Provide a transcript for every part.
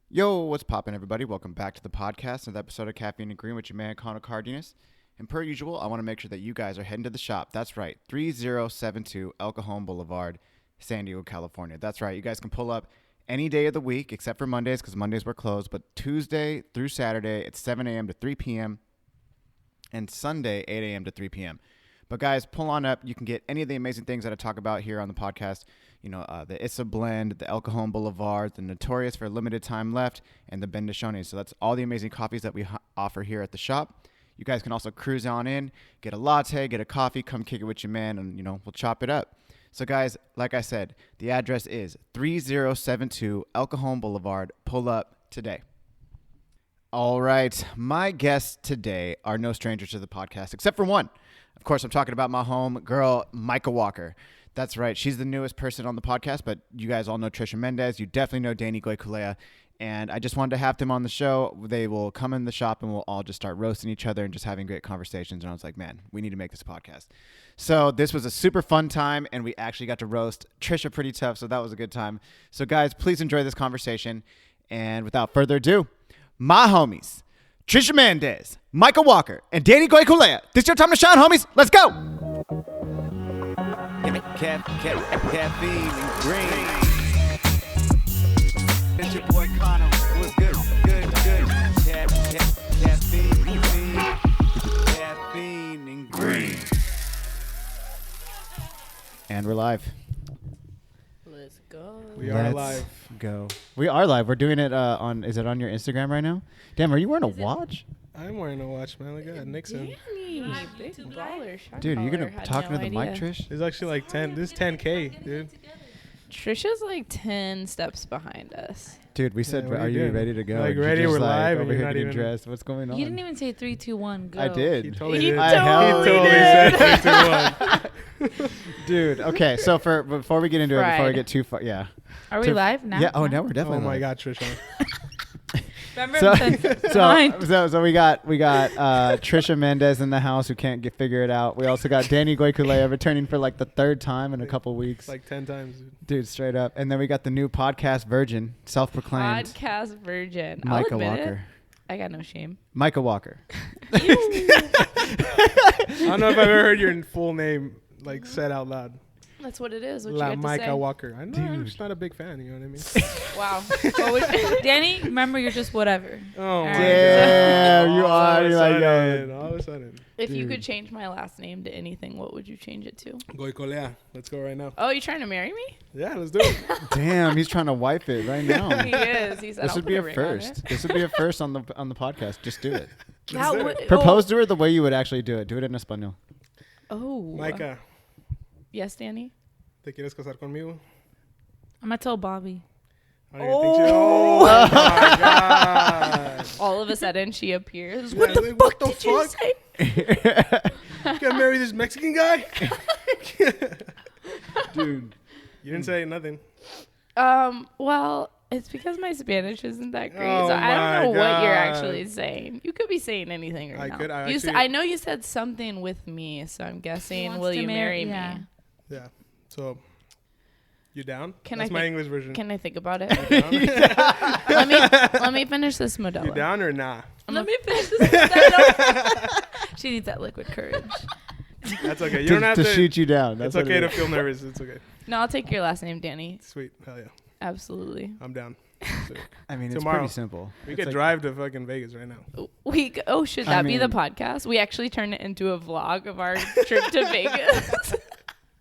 Yo, what's poppin', everybody? Welcome back to the podcast, another episode of Caffeine and Green with your man, Connor Cardenas. And per usual, I want to make sure that you guys are heading to the shop. That's right, 3072 El Cajon Boulevard, San Diego, California. That's right, you guys can pull up any day of the week except for Mondays because Mondays were closed. But Tuesday through Saturday, it's 7 a.m. to 3 p.m. and Sunday, 8 a.m. to 3 p.m. But guys, pull on up. You can get any of the amazing things that I talk about here on the podcast. You know, the Issa Blend, the El Cajon Boulevard, the Notorious for limited time left, and the Mendez. So that's all the amazing coffees that we offer here at the shop. You guys can also cruise on in, get a latte, get a coffee, come kick it with your man, and, we'll chop it up. So guys, like I said, the address is 3072 El Cajon Boulevard. Pull up today. All right, my guests today are no strangers to the podcast, except for one. Of course, I'm talking about my home girl, Micah Walker. That's right. She's the newest person on the podcast, but you guys all know Trisha Mendez. You definitely know Goycoolea. And I just wanted to have them on the show. They will come in the shop and we'll all just start roasting each other and just having great conversations. And I was like, man, we need to make this a podcast. So this was a super fun time, and we actually got to roast Trisha pretty tough, so that was a good time. So guys, please enjoy this conversation. And without further ado, my homies, Trisha Mendez, Micah Walker, and Goycoolea. This your time to shine, homies. Let's go. Give me caffeine and green. It's your boy Connor. What's good? Good. Caffeine and green. And we're live. Let's go. We are live. Go. We are live. We're doing it on. Is it on your Instagram right now? Damn, are you wearing a watch? I'm wearing a watch, man. Look at that, Nixon. Danny, big baller. Dude, you're gonna talk to the mic, Trish? It's actually like 10. This is 10K, dude. Trisha's like 10 steps behind us. Dude, we said, what are you doing? ready to go? Like, You're ready, just we're live, over and you're here not getting even- dressed. What's going on? You didn't even say 3, 2, 1, go. I did. He totally You did. totally He did. said 3, 2, 1. Dude, okay, so before we get into it, before we Fried. get too far, yeah. Are we live now? Yeah, now we're definitely Oh my live. God, Trisha. Remember So we got Trisha Mendez in the house who can't figure it out. We also got Goycoolea returning for like the third time in a couple weeks. Like 10 times, dude. Dude, straight up. And then we got the new podcast virgin, self-proclaimed Podcast virgin. Micah I'll admit Walker. It. I got no shame. Micah Walker. I don't know if I've ever heard your full name like said out loud. That's what it is. What La you got to Micah say. Walker. I know. I'm Dude. just not a big fan. You know what I mean? Wow. Danny, remember you're just whatever. Oh my Damn, God. you All are. of a You're like, sudden, all of a sudden. If you Dude. could change my last name to anything, what would you change it to? Goycoolea. Let's go right now. Oh, you trying to marry me? Yeah, let's do it. Damn, he's trying to wipe it right now. He is. He said, This I'll would put be a ring on first. it. This would be a first on the podcast. Just do it. That do would- it. Propose to her the way you would actually do it. Do it in Espanol. Oh. Micah, Yes, Danny? ¿te quieres casar conmigo? I'm going to tell Bobby. I don't even think she. Oh my God. All of a sudden, she appears. Yeah, What the like, fuck what the did you fuck? say? You gonna marry this Mexican guy? Dude. You didn't say nothing. Well, it's because my Spanish isn't that great, Oh so I don't my know what you're God. actually saying. You could be saying anything right I now. could- I You actually- I know you said something with me, so I'm guessing, wants will to you marry yeah. me? Yeah. So, you down? Can That's I my think- English version. Can I think about it? You down? let me finish this Modelo. You down or nah? Let me finish this Modelo. She needs that liquid courage. That's okay. You don't have to to. shoot you down. That's It's what okay it to is. feel nervous. It's okay. No, I'll take your last name, Danny. Sweet. Hell yeah. Absolutely. I'm down. Sweet. I mean, it's Tomorrow. pretty simple. We It's could like- drive to fucking Vegas right now. Should I that be the mean- podcast? We actually turned it into a vlog of our trip to Vegas.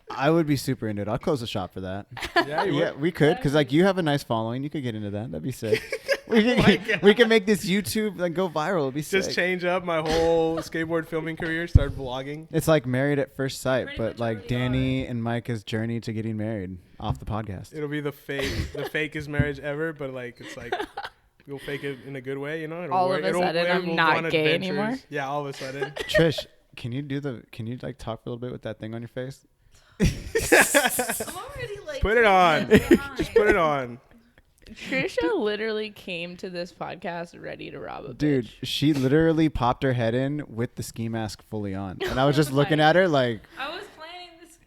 I would be super into it. I'll close the shop for that. Yeah, you Yeah, would. we could, because like you have a nice following. You could get into that. That'd be sick. We my can, God. we can make this YouTube like go viral. It'd be sick. Just change up my whole skateboard filming career. Start vlogging. It's like Married at First Sight, Pretty but much like already Danny and Micah's journey to getting married off the podcast. It'll be the fakest marriage ever, but like it's like we'll fake it in a good way, you know. All of a sudden, I'm we'll not go on gay adventures. anymore? Yeah, all of a sudden. Trish, can you like talk for a little bit with that thing on your face? I'm already like. Put it on. Just put it on. Trisha literally came to this podcast ready to rob a Dude, bitch. she literally popped her head in with the ski mask fully on. And I was just looking at her like, I was planning this.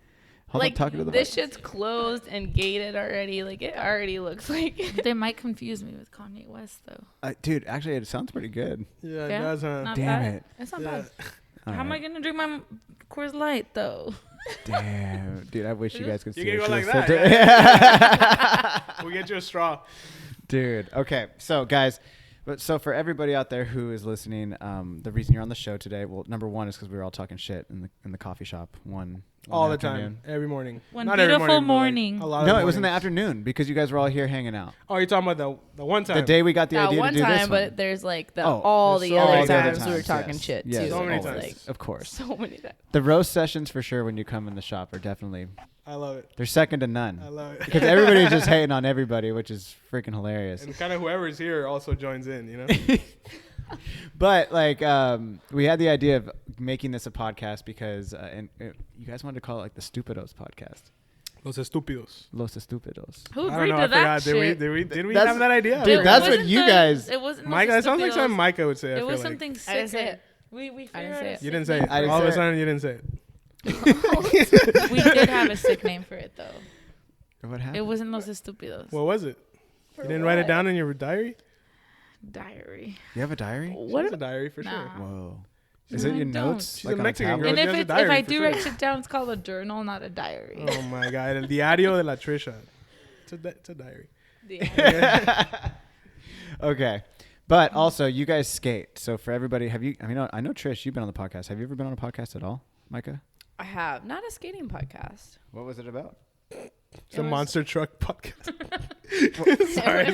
Hold like on, talking to the this mic. shit's closed and gated already. Like it already looks like. They might confuse me with Kanye West though. Dude, actually, it sounds pretty good. Yeah, it Yeah? does, huh? Not Damn bad. it. It's not Yeah. bad. All How am I right. gonna drink my Coors Light though? Damn. Dude, I wish you guys could see You it. can go She like was that. so We'll get you a straw. Dude, okay. So, guys, so for everybody out there who is listening, the reason you're on the show today, well, number one is because we were all talking shit in the coffee shop one All the afternoon. time. Every morning. One Not every beautiful morning. morning. But like a lot No, of it was in the mornings. afternoon because you guys were all here hanging out. Oh, you're talking about the one time. The day we got the That idea one to do this time, one. but there's like Oh, all there's the so other many times other we were times, talking yes. shit Yes, too. So many It's times. like of course. so many times. The roast sessions for sure when you come in the shop are definitely, I love it. they're second to none. I love it. Because everybody's just hating on everybody, which is freaking hilarious. And kind of whoever's here also joins in, you know? But like, we had the idea of making this a podcast because, you guys wanted to call it like the Stupidos podcast. Los estúpidos. Los Estúpidos. Who I agreed don't know. to I that forgot. shit? Did we That's- have that idea? Dude, It that's what wasn't you the- guys- It wasn't Los Micah, that sounds like Estúpidos. something Micah would say. I It feel was like. something I sick. didn't say it. We I didn't figured say out it. a You didn't sick say it. I didn't All of say a it. sudden, you didn't say it. name. We did have a sick name for it though. What happened? It wasn't Los Estúpidos. What was it? You didn't write it down in your diary? Diary. You have a diary? What? It's a diary for Nah. sure. Whoa. Is No, it I your don't. notes? She's a on Mexican tablet? girl. And She if has a if diary I for do sure. write shit down, it's called a journal, not a diary. Oh my God. El diario de la Trisha. It's a diary. Okay. But also, you guys skate. So for everybody, I know Trish, you've been on the podcast. Have you ever been on a podcast at all, Micah? I have not a skating podcast. What was it about? It's a It was- monster truck podcast. sorry.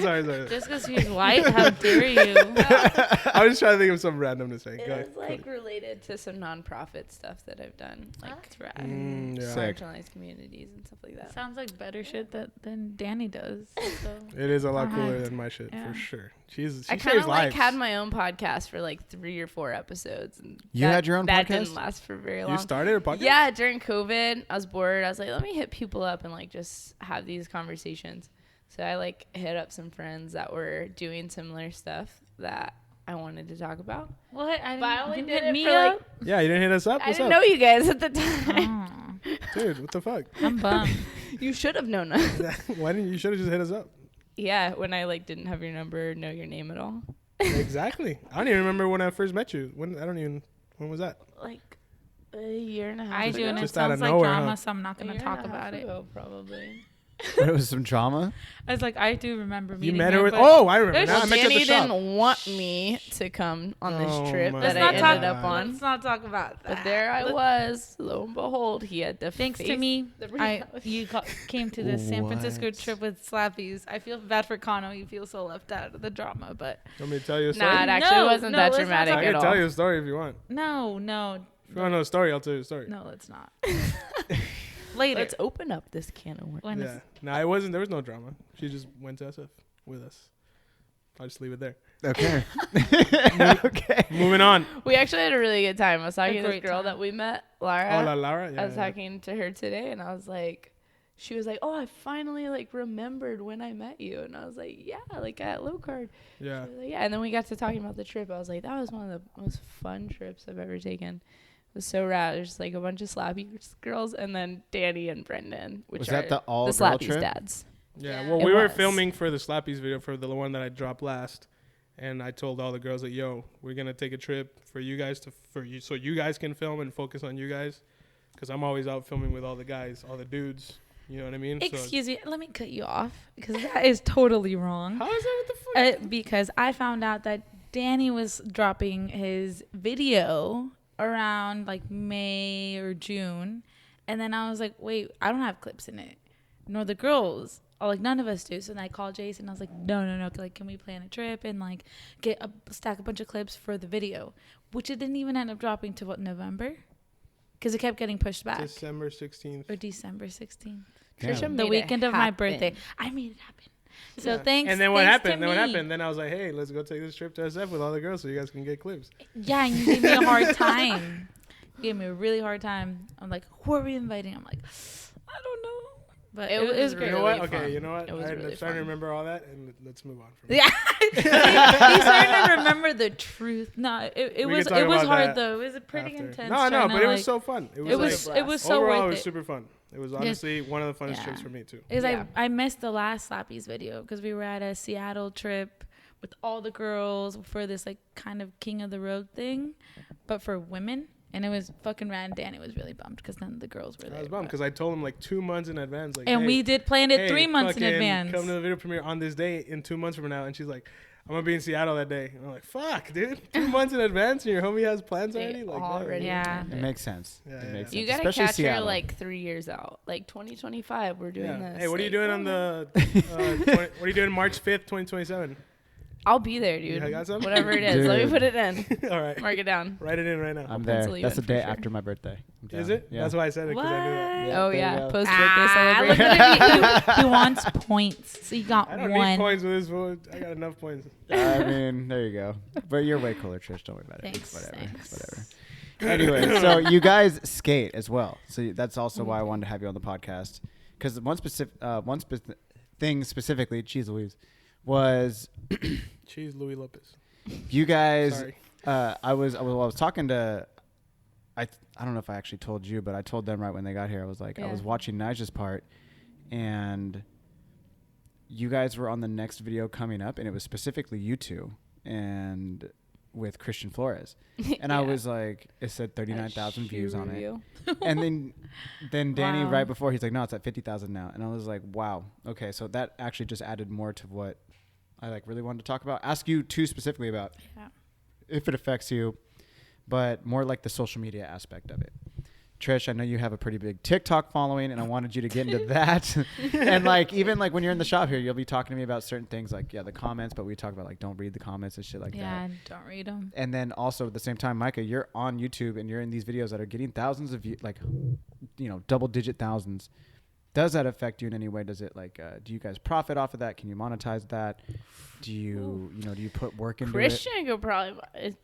Just because he's white, how dare you? I was just trying to think of some random to say. It Go ahead. was like related to some nonprofit stuff that I've done, like That's right. Yeah. Sick. marginalized communities and stuff like that. Sounds like better shit than Danny does. So. It is a lot cooler Alright. than my shit, Yeah. for sure. She I saves kind of like lives. had my own podcast for like 3 or 4 episodes. And You had your own that podcast? didn't last for very long. You started a podcast? Yeah, during COVID, I was bored. I was like, let me hit people up and like just have these conversations. So I like hit up some friends that were doing similar stuff that I wanted to talk about. What? I But I only didn't did hit it me for, like, up? Yeah, you didn't hit us up? I What's didn't up? know you guys at the time. Oh, Dude, what the fuck? I'm bummed. You should have known us. Why didn't you should have just hit us up? Yeah, when I like didn't have your number, know your name at all. Exactly. I don't even remember when I first met you. When was that? Like a year and a half. I do, and it Just out of sounds like nowhere, drama, huh? so I'm not gonna talk about it. Probably. It was some drama. I was like, I do remember You meeting met her with. but Oh, I remember. There's- Now I Well, met you at Danny the shop. didn't want me to come on this Oh trip my that let's I not ended talk. up on. Let's not talk about that. But there I was. Lo and behold, he had the Thanks to face- me, the reality. you came to this San Francisco What? trip with Slappies. I feel bad for Kano. You feel so left out of the drama, but You want me to tell you a story? Nah, it actually No, wasn't no, that let's not dramatic talk I at can all. tell you a story if you want. no, If you want to know a story, I'll tell you a story. no, let's not. Later. Let's open up this can of worms. when Yeah. No, it wasn't. There was no drama. She just went to SF with us. I'll just leave it there. Okay. Okay. Moving on. We actually had a really good time. I was talking to this great girl time. that we met, Lara. Hola, Laura. Yeah, I was yeah. talking to her today, and I was like, she was like, "Oh, I finally like remembered when I met you," and I was like, "Yeah, like at Low Card." Yeah. She was like, yeah, and then we got to talking about the trip. I was like, that was one of the most fun trips I've ever taken. It was so rad. There's like a bunch of Slappy girls, and then Danny and Brendan, which Was are that the all-girl Slappy's trip? dads. Yeah. Yeah. Well, It we were was. filming for the Slappies video for the one that I dropped last. And I told all the girls that, yo, we're going to take a trip for you guys so you guys can film and focus on you guys. Because I'm always out filming with all the guys, all the dudes. You know what I mean? Excuse me, let me cut you off because that is totally wrong. How is that what the fuck? Because I found out that Danny was dropping his video around like May or June, and then I was like, wait, I don't have clips in it, nor the girls. Or like none of us do. So then I called Jason. I was like, no. Like, can we plan a trip and like stack a bunch of clips for the video, which it didn't even end up dropping to November, because it kept getting pushed back. December 16th. Or December 16th. Trisha Yeah. made The it weekend of my happen. birthday. I made it happen. So Yeah. thanks. And then what thanks to happened? Then what me. happened? Then I was like, hey, let's go take this trip to SF with all the girls so you guys can get clips. Yeah, and you gave me a hard time. You gave me a really hard time. I'm like, who are we inviting? I'm like, I don't know. But It was great. You know really what? Okay, fun. you know what? It was I'm really trying to fun. remember all that, and let's move on from Yeah, he's starting to remember the truth. No, it We was can talk about hard that though. It was pretty after. intense. No, trying but to, it was so fun. It It was, was. It was so overall, it worth was it. super fun. It was honestly one of the funnest trips for me too. Because Yeah. I missed the last Slappies video because we were at a Seattle trip with all the girls for this like kind of King of the Road thing, but for women. And it was fucking rad. Danny was really bummed because none of the girls were there. I was bummed because I told him like 2 months in advance. Like, and hey, we did plan it 3 months in fucking advance. Come to the video premiere on this day in 2 months from now. And she's like, I'm going to be in Seattle that day. And I'm like, fuck, dude. 2 months in advance and your homie has plans already? Like, already. Yeah. It makes sense. Yeah, It yeah, makes yeah. You sense. gotta Especially catch her Seattle. like 3 years out, like 2025. We're doing this. Hey, what are you like, doing oh, on no. the, what are you doing March 5th, 2027? I'll be there, dude. I got some? Whatever it is, let me Dude. put it in. All right. Mark it down. Write it in right now. I'm pencil there. you That's the in day for sure. after my birthday. I'm Is down. it? Yeah. That's why I said it because I knew that. Yeah, Oh there you yeah, go. post birthday Look celebration. at him. He wants points. So you got I don't one. need points with this food. I got enough points. I mean, there you go. But you're way cooler, Trish. Don't worry about it. Thanks, Whatever. thanks. Whatever. Anyway, so you guys skate as well. So that's also why I wanted to have you on the podcast. Because one thing specifically, cheese Louise, was Cheese Louis Lopez. you guys. Sorry. I was talking to. I don't know if I actually told you, but I told them right when they got here. I was like, I Yeah. was watching Nija's part, and you guys were on the next video coming up, and it was specifically you two and with Christian Flores, and I Yeah. was like, it said 39,000 views on it, review. and then Danny Wow. right before he's like, no, it's at 50,000 now, and I was like, wow, okay, so that actually just added more to what I like really wanted to talk about. Ask you two specifically about Yeah. if it affects you, but more like the social media aspect of it. Trish, I know you have a pretty big TikTok following, and I wanted you to get into that. And like even like when you're in the shop here, you'll be talking to me about certain things like the comments, but we talk about like don't read the comments and shit like Yeah, that. don't read them. And then also at the same time, Micah, you're on YouTube and you're in these videos that are getting thousands of double-digit thousands. Does that affect you in any way? Does it like do you guys profit off of that? Can you monetize that? Do you do you put work into it?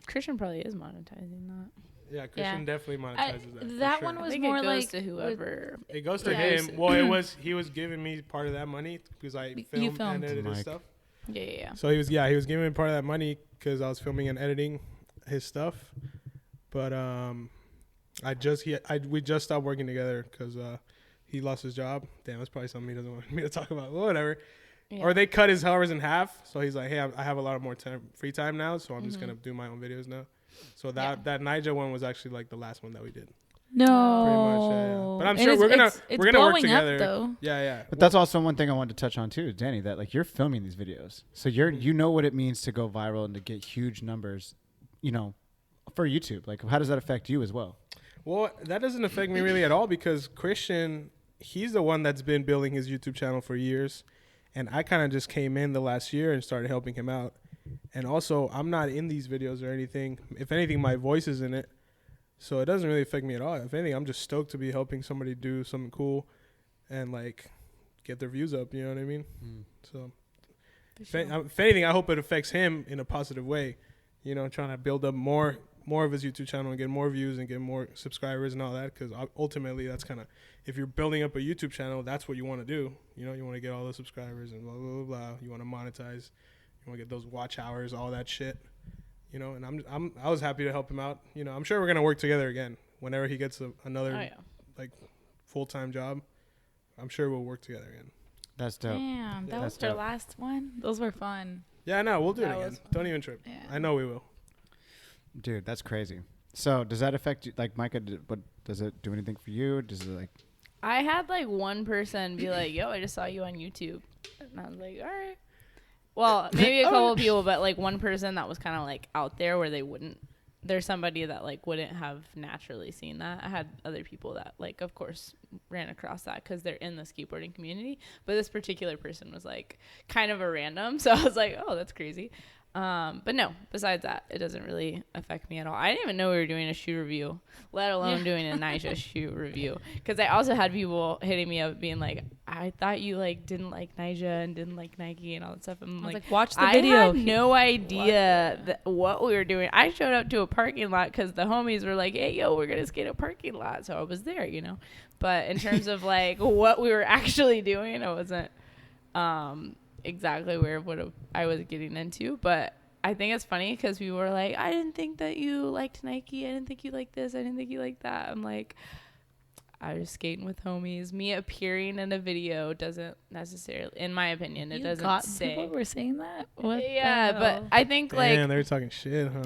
Christian probably is monetizing that. Yeah, Christian definitely monetizes that. that for one sure. was I think more it goes like to whoever. It goes to Yeah. him. Well, he was giving me part of that money because I You filmed and filmed. edited his Mike. stuff. Yeah. So he was giving me part of that money because I was filming and editing his stuff. But we just stopped working together because he lost his job. Damn, that's probably something he doesn't want me to talk about. Well, whatever. Yeah. Or they cut his hours in half. So he's like, hey, I have a lot of more free time now, so I'm just gonna do my own videos now. So that Nigel one was actually like the last one that we did. No. Pretty much, yeah. But I'm And sure we're gonna it's work blowing together. Up, though. Yeah. But that's also one thing I wanted to touch on too, Danny, that like you're filming these videos. So you know what it means to go viral and to get huge numbers, for YouTube. Like how does that affect you as well? Well, that doesn't affect me really at all because Christian, he's the one that's been building his YouTube channel for years. And I kind of just came in the last year and started helping him out. And also, I'm not in these videos or anything. If anything, my voice is in it. So it doesn't really affect me at all. If anything, I'm just stoked to be helping somebody do something cool and like get their views up. You know what I mean? So if anything, I hope it affects him in a positive way. Trying to build up more of his YouTube channel and get more views and get more subscribers and all that. Because ultimately, that's kind of, if you're building up a YouTube channel, that's what you want to do. You want to get all the subscribers and blah, blah, blah, blah. You want to monetize. You want to get those watch hours, all that shit. And I was happy to help him out. I'm sure we're going to work together again. Whenever he gets another full-time job, I'm sure we'll work together again. That's dope. Damn, that That's was our dope. last one. Those were fun. Yeah, no, we'll do it That again. was Don't even trip. Yeah. I know we will. Dude, that's crazy. So does that affect you? Like Micah, what does it do anything for you? Does it like? I had like one person be like, "Yo, I just saw you on YouTube," and I was like, "All right." Well, maybe a couple of people, but like one person that was kind of like out there where they wouldn't. There's somebody that like wouldn't have naturally seen that. I had other people that like, of course, ran across that because they're in the skateboarding community. But this particular person was like kind of a random, so I was like, "Oh, that's crazy." But no, besides that, it doesn't really affect me at all. I didn't even know we were doing a shoe review, let alone doing a Nyjah shoe review. Because I also had people hitting me up being like, I thought you like didn't like Nyjah and didn't like Nike and all that stuff. I'm like, watch the I video. had no idea what we were doing. I showed up to a parking lot because the homies were like, hey, yo, we're going to skate a parking lot. So I was there, you know. But in terms of like what we were actually doing, I wasn't exactly where what I was getting into. But I think it's funny because people were like, I didn't think that you liked Nike. I didn't think you liked this. I didn't think you liked that. I'm like, I was skating with homies. Me appearing in a video doesn't necessarily, in my opinion, it doesn't say. People were saying that? What yeah, but I think Damn, they were talking shit, huh?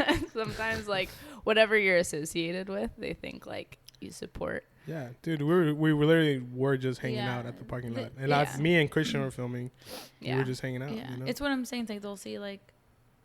like sometimes like whatever you're associated with, they think like you support. Yeah, dude, we literally were just hanging out at the parking lot, and me and Christian were filming. We were just hanging out. Yeah, you know? it's what I'm saying. It's like they'll see like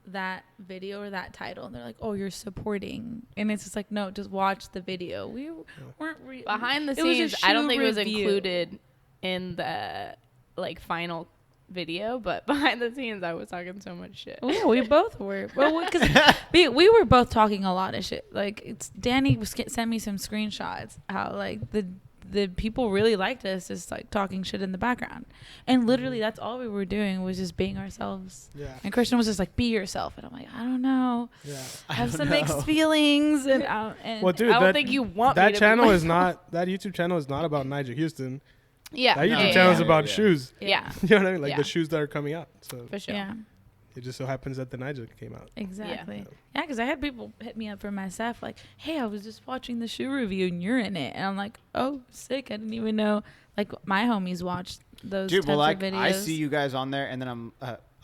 that video or that title, and they're like, "Oh, you're supporting," and it's just like, no, just watch the video. We weren't Behind the it was a scenes. I don't shoe think it was review. included in the like final video, but behind the scenes, I was talking so much shit. Oh, yeah, we both were. Well, because we were both talking a lot of shit. Like it's Danny sent me some screenshots how like the people really liked us just like talking shit in the background, and literally that's all we were doing was just being ourselves. Yeah. And Christian was just like, be yourself, and I'm like, I don't know. Yeah. I have some mixed feelings, and Well, dude, I don't think you want me that to channel be is not that YouTube channel is not about Nyjah Houston. yeah. That YouTube yeah, channel is yeah. about shoes. Yeah. You know what I mean? Like Yeah. the shoes that are coming out. So For sure. Yeah, it just so happens that the Nyjah came out. exactly. Yeah, because I had people hit me up for my stuff like, hey, I was just watching the shoe review and you're in it, and I'm like, oh, sick. I didn't even know. Like my homies watched those Dude, types well, like of videos. I see you guys on there, and then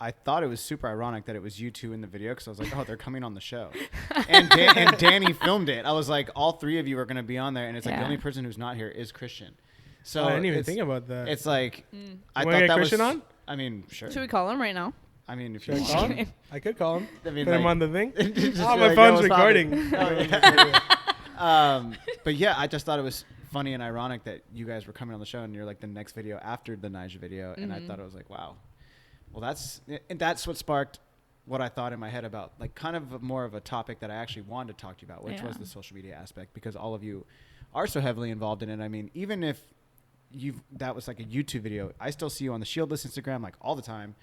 I thought it was super ironic that it was you two in the video because I was like, oh, they're coming on the show, and Danny filmed it. I was like, all three of you are gonna be on there, and it's like the Yeah. only person who's not here is Christian. So I didn't even it's- think about that. It's like I You thought wanna get that Christian was on? I mean, sure. Should we call him right now? I mean, if you Should I want. call him? I could call him. I mean, Put him like- on the thing. Just Oh, be my like, phone's "Yo, what's poppin'?" recording. But yeah, I just thought it was funny and ironic that you guys were coming on the show and you're like the next video after the Nyjah video, and I thought it was like, wow. Well, that's what sparked what I thought in my head about like kind of more of a topic that I actually wanted to talk to you about, which was the social media aspect, because all of you are so heavily involved in it. I mean, even if that was like a YouTube video, I still see you on the Shieldless Instagram like all the time,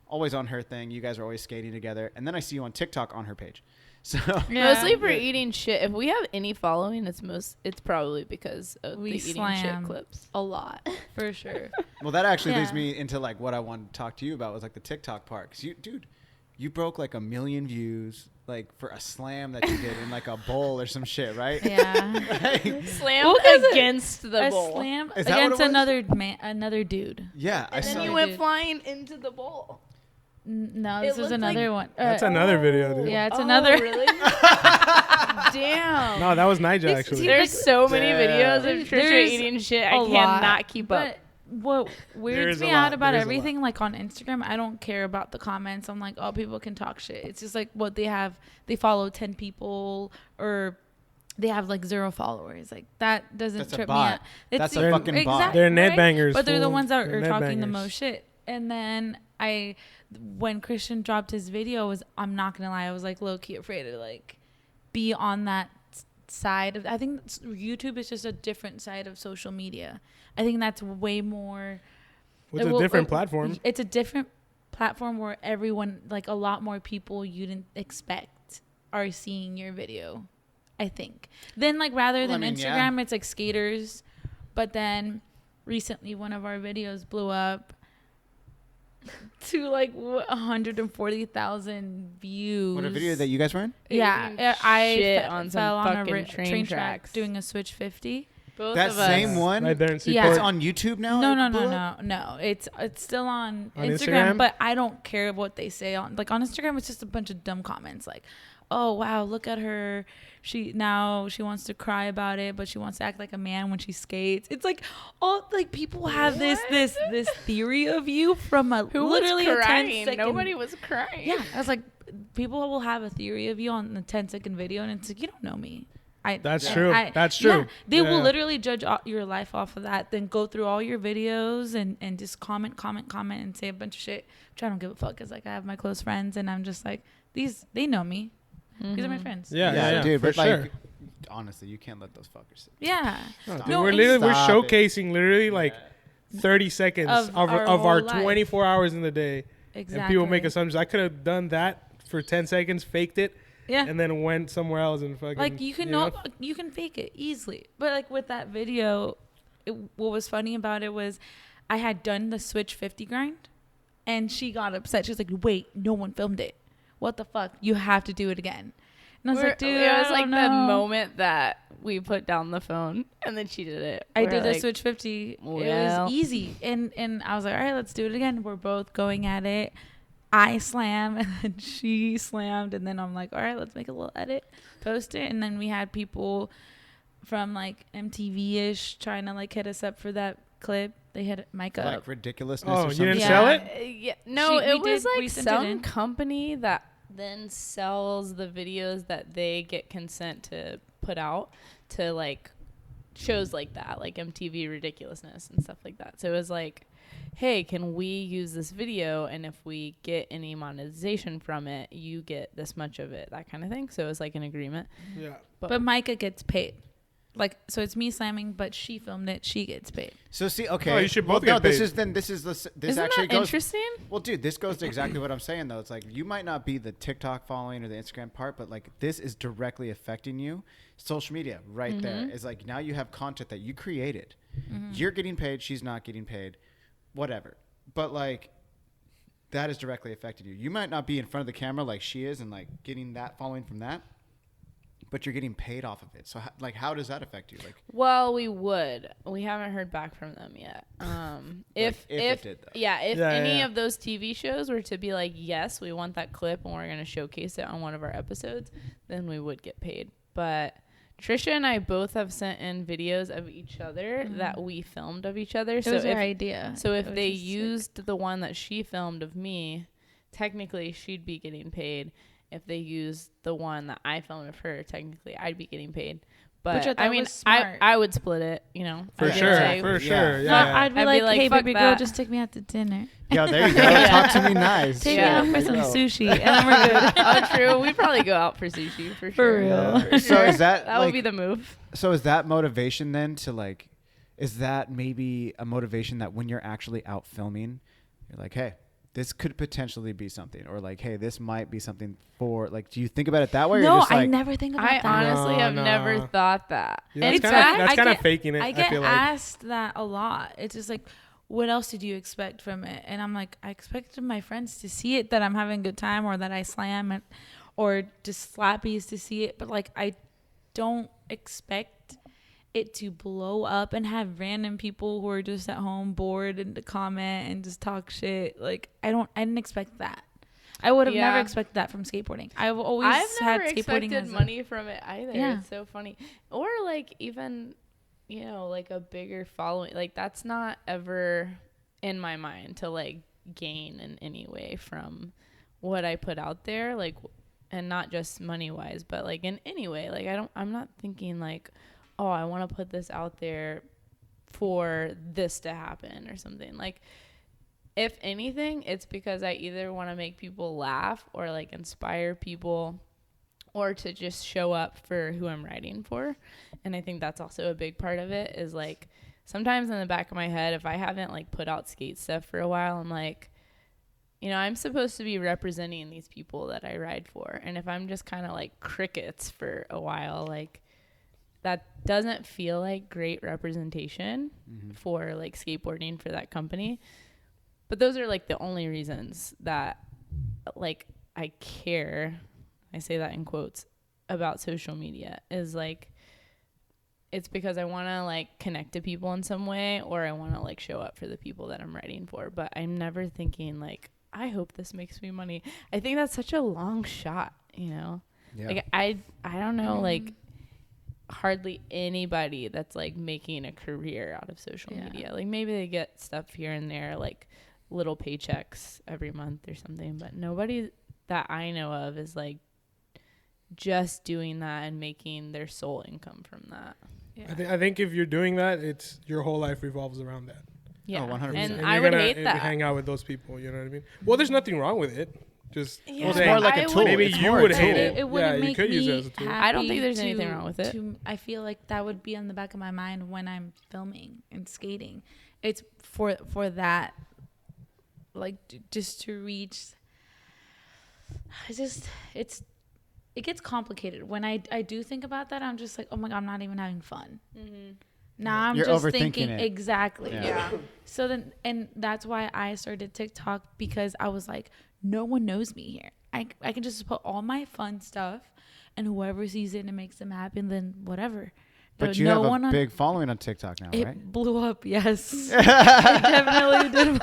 always on her thing. You guys are always skating together, and then I see you on TikTok on her page. So Mostly for eating shit. If we have any following, it's probably because of We the eating slam shit clips. a lot for sure. well, that actually leads Yeah. me into like what I wanted to talk to you about was like the TikTok part. 'Cause you broke like 1 million views like for a slam that you did in like a bowl or some shit, right? Yeah. Slam Well, 'cause against the A bowl. slam Is that what it against was? another dude. Yeah, I And saw then you it. went Dude. flying into the bowl. No, It this was looked another like- one. That's another video, dude. Yeah, it's Oh, another. Really? Damn. No, that was Nyjah It's- actually. There's so many Yeah. videos of There's Trisha eating shit. I a cannot lot, keep up. But what weirds is me a out lot. about There is a lot. everything, like on Instagram, I don't care about the comments. I'm like, oh, people can talk shit. It's just like what they have. They follow 10 people or they have like 0 followers. Like that doesn't That's a trip me bot. out. It's That's a the- fucking bot. They're net right? bangers, But they're the fool. ones that They're are net talking the bangers. most shit. And then when Christian dropped his video, I'm not gonna lie, I was like low key afraid to like be on that side of. I think YouTube is just a different side of social media. I think that's way more. It's a different platform. It's a different platform where everyone, like a lot more people you didn't expect are seeing your video, I think. Then like rather than Instagram, it's like skaters. But then recently one of our videos blew up to like 140,000 views. What, a video that you guys were in? Yeah, I shit on some fell on a fucking train track tracks. doing a switch 50. Both That of us. same one? Right there in Yeah. Seaport. It's on YouTube now? No. It's still on On Instagram, Instagram? but I don't care what they say on Instagram. It's just a bunch of dumb comments like, "Oh wow, look at her. She wants to cry about it, but she wants to act like a man when she skates." It's like all like people have this theory of you from a Who literally was a crying? 10-second. Nobody was crying. Yeah, I was like, people will have a theory of you on the 10-second video, and it's like you don't know me. That's true. That's true. Yeah, they will literally judge your life off of that, then go through all your videos and just comment and say a bunch of shit, which I don't give a fuck. Cause like I have my close friends and I'm just like, they know me. These are my friends. Yeah, dude. for But sure. like, honestly, you can't let those fuckers sit. Yeah. No, dude, we're Stop showcasing literally like 30 seconds Of of our our whole life. 24 hours in the day. Exactly. And people make assumptions. I could have done that for 10 seconds, faked it, Yeah. and then went somewhere else and fucking. Like you can you can fake it easily, but like with that video, what was funny about it was I had done the Switch 50 grind, and she got upset. She was like, "Wait, no one filmed it. What the fuck? You have to do it again." And I was like, "Dude, it was I like don't the know." moment that we put down the phone, and then she did it. I We're did the like, Switch 50. well. It was easy, and I was like, "All right, let's do it again." We're both going at it. I slam and then she slammed, and then I'm like, all right, let's make a little edit, post it, and then we had people from like MTV-ish trying to like hit us up for that clip. They hit Micah Like up. ridiculousness. Oh, or you something. didn't sell it? Yeah, no, We it was did- we like sent it some in. company that then sells the videos that they get consent to put out to like shows like that, like MTV ridiculousness and stuff like that. So it was like, hey, can we use this video, and if we get any monetization from it, you get this much of it, that kind of thing. So it was like an agreement. Yeah. But Micah gets paid. Like, so it's me slamming, but she filmed it. She gets paid. So see, okay. Oh, you should both no, get this paid. is this Isn't actually that goes. interesting? Well, dude, this goes to exactly what I'm saying though. It's like you might not be the TikTok following or the Instagram part, but like this is directly affecting you. Social media, right there, is like now you have content that you created. You're getting paid. She's not getting paid. Whatever. But like that is directly affecting you. You might not be in front of the camera like she is and like getting that following from that, but you're getting paid off of it. So like how does that affect you? Like Well, we would. We haven't heard back from them yet. If it did, though. if Yeah, any yeah. of those TV shows were to be like, yes, we want that clip and we're going to showcase it on one of our episodes, then we would get paid. But Trisha and I both have sent in videos of each other that we filmed of each other. It was her idea. So It if was they just sick. used the one that she filmed of me, technically she'd be getting paid. If they used the one that I filmed of her, technically I'd be getting paid. But Which I thought mean, was smart. I would split it, you know. For I'd be sure. like, For Yeah. sure. No, Yeah. I'd be I'd be like, like, hey, fuck baby girl, that. just take me out to dinner. yeah, there you go. Yeah. Talk to me nice. Take Yeah. me out for some Yo. sushi, and then we're good. Oh, true. We'd probably go out for sushi for sure. real. Yeah. For So sure. is that that like, would be the move? so is that motivation then to like, is that maybe a motivation that when you're actually out filming, you're like, hey, this could potentially be something, or like, hey, this might be something for like, do you think about it that way? or No, you're just I like, never think about I that. honestly have No. never thought that. Yeah, In that's fact, kind of that's I kind of get- faking it. I I get feel like. asked that a lot. It's just like, what else did you expect from it? And I'm like, I expected my friends to see it, that I'm having a good time, or that I slam it, or just slappies to see it. But like, I don't expect it to blow up and have random people who are just at home bored and to comment and just talk shit. Like, I didn't expect that. I would have never Yeah. expected that from skateboarding. I've always I've had never skateboarding expected as money from it either. Yeah. It's so funny. Or like even, you know, like a bigger following. Like that's not ever in my mind to like gain in any way from what I put out there. Like, and not just money wise, but like in any way. Like I'm not thinking like, oh, I want to put this out there for this to happen or something. Like, if anything, it's because I either want to make people laugh or like inspire people or to just show up for who I'm writing for. And I think that's also a big part of it is like sometimes in the back of my head, if I haven't like put out skate stuff for a while, I'm like, you know, I'm supposed to be representing these people that I ride for. And if I'm just kind of like crickets for a while, like that doesn't feel like great representation for like skateboarding for that company. But those are like the only reasons that like I care, I say that in quotes, about social media is like, it's because I want to like connect to people in some way, or I want to like show up for the people that I'm writing for. But I'm never thinking like, I hope this makes me money. I think that's such a long shot, you know? yeah. Like I don't know, like hardly anybody that's like making a career out of social Yeah. media. Like maybe they get stuff here and there, like little paychecks every month or something, but nobody that I know of is like just doing that and making their sole income from that. Yeah. I think if you're doing that, it's your whole life revolves around that. Yeah, 100%. and I would hate that. Hang out with those people, you know what I mean? Well, there's nothing wrong with it. Just It's more like a tool. maybe It's you more would a hate tool. it. It wouldn't you make could use it me as a tool. I don't think happy there's anything wrong with it. I feel like that would be on the back of my mind when I'm filming and skating. It's for that, like just to reach. It gets complicated when I do think about that. I'm just like, oh my God, I'm not even having fun. Mm-hmm. Now I'm You're just overthinking thinking it. exactly. Yeah. So then, and that's why I started TikTok, because I was like, no one knows me here. I can just put all my fun stuff, and whoever sees it and it makes them happy, then whatever. But you have a big following on TikTok now, it right? blew up. Yes, it definitely did.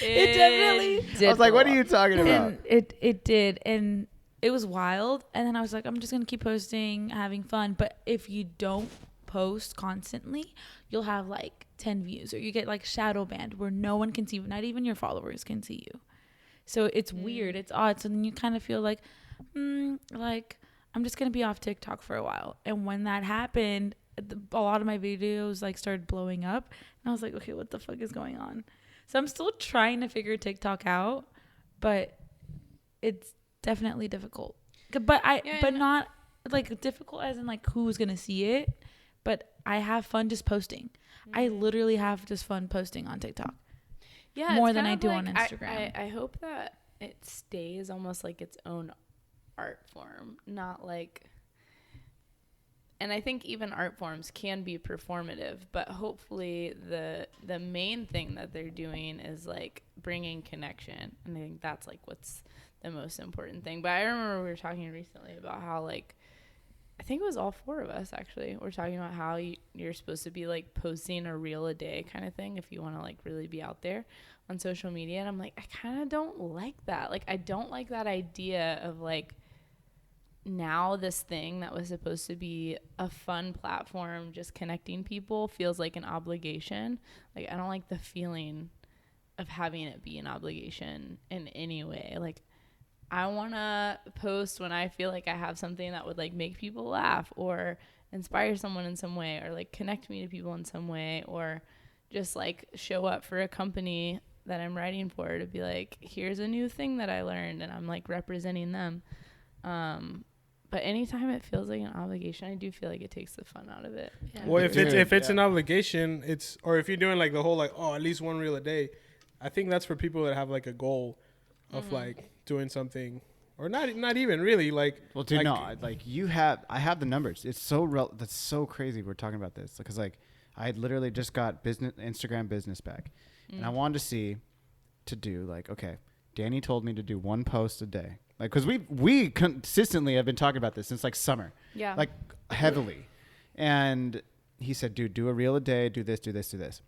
It definitely I was like, what are you talking about? And it did, and it was wild. And then I was like, I'm just gonna keep posting, having fun. But if you don't post constantly, you'll have like 10 views, or you get like shadow banned where no one can see you, not even your followers can see you. So it's weird, it's odd. So then you kind of feel like like I'm just gonna be off TikTok for a while. And when that happened, a lot of my videos like started blowing up, and I was like, okay, what the fuck is going on? So I'm still trying to figure TikTok out, but it's definitely difficult. But not like difficult as in like who's gonna see it. But I have fun just posting. I literally have just fun posting on TikTok. Yeah, more it's than kind I of do like, on Instagram. I hope that it stays almost like its own art form, not like. And I think even art forms can be performative, but hopefully the main thing that they're doing is like bringing connection, and I think that's like what's the most important thing. But I remember we were talking recently about how like, I think it was all four of us actually. We're talking about how you're supposed to be like posting a reel a day kind of thing if you want to like really be out there on social media. And I'm like, I kind of don't like that. Like, I don't like that idea of like, now this thing that was supposed to be a fun platform just connecting people feels like an obligation. Like, I don't like the feeling of having it be an obligation in any way. Like, I want to post when I feel like I have something that would like make people laugh or inspire someone in some way, or like connect me to people in some way, or just like show up for a company that I'm writing for to be like, here's a new thing that I learned, and I'm like representing them. But anytime it feels like an obligation, I do feel like it takes the fun out of it. Yeah. Well, if it's an obligation, or if you're doing like the whole like, oh, at least one reel a day, I think that's for people that have like a goal of like doing something, or not even really like. Well, dude, like, no, like I have the numbers. It's that's so crazy. We're talking about this because like I literally just got Instagram business back, and I wanted to do like, okay, Danny told me to do one post a day. Like, because we consistently have been talking about this since like summer, like heavily, and he said, dude, do a reel a day, do this, do this, do this.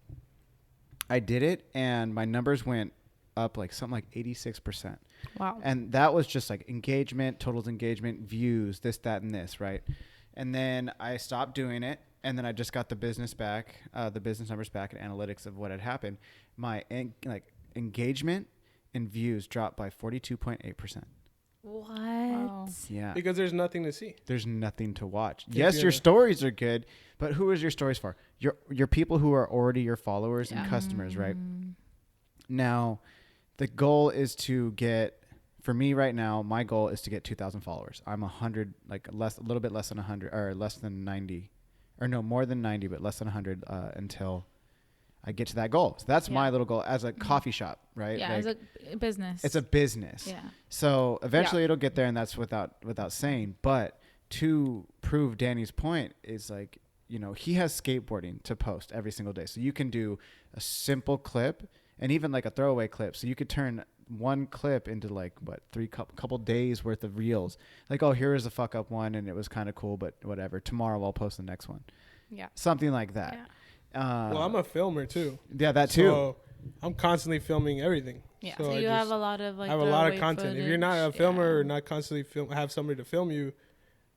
I did it, and my numbers went up like something like 86%. Wow. And that was just like engagement, total engagement, views, this, that, and this, right? And then I stopped doing it, and then I just got the business back, the business numbers back, and analytics of what had happened. My engagement and views dropped by 42.8%. What? Wow. Yeah. because there's nothing to see. There's nothing to watch. Yes, your stories are good, but who is your stories for? Your people who are already your followers and customers, right? Now, the goal is to get, for me right now, my goal is to get 2,000 followers. I'm 100, like a little bit less than 100, or less than 90, or no, more than 90, but less than 100 until I get to that goal. So that's my little goal as a coffee shop, right? Yeah, like, as a business. it's a business. Yeah. So eventually it'll get there, and that's without saying. But to prove Danny's point is like, you know, he has skateboarding to post every single day. So you can do a simple clip and even like a throwaway clip. So you could turn one clip into like couple days worth of reels. Like, oh, here is a fuck up one, and it was kind of cool, but whatever. Tomorrow I'll post the next one. Yeah. Something like that. Yeah. Well, I'm a filmer too. Yeah, that too. So I'm constantly filming everything. Yeah. So you have a lot of like. I have a lot of throwaway content. If you're not a footage, filmer or not constantly have somebody to film you,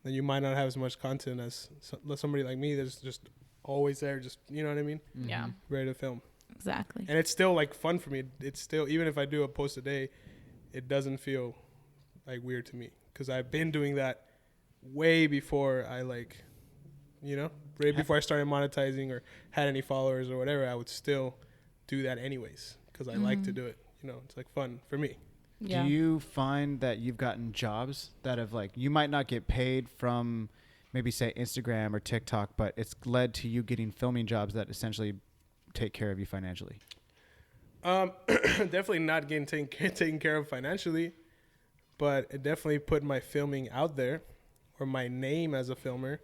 then you might not have as much content as somebody like me that's just always there, just, you know what I mean? Yeah. Ready to film. Exactly. And it's still like fun for me. It's still, even if I do a post a day, it doesn't feel like weird to me because I've been doing that way before I like, you know, right before I started monetizing or had any followers or whatever. I would still do that anyways because I like to do it. You know, it's like fun for me. Yeah. Do you find that you've gotten jobs that have like, you might not get paid from maybe say Instagram or TikTok, but it's led to you getting filming jobs that essentially take care of you financially? Definitely not getting taken care of financially, but it definitely put my filming out there or my name as a filmer.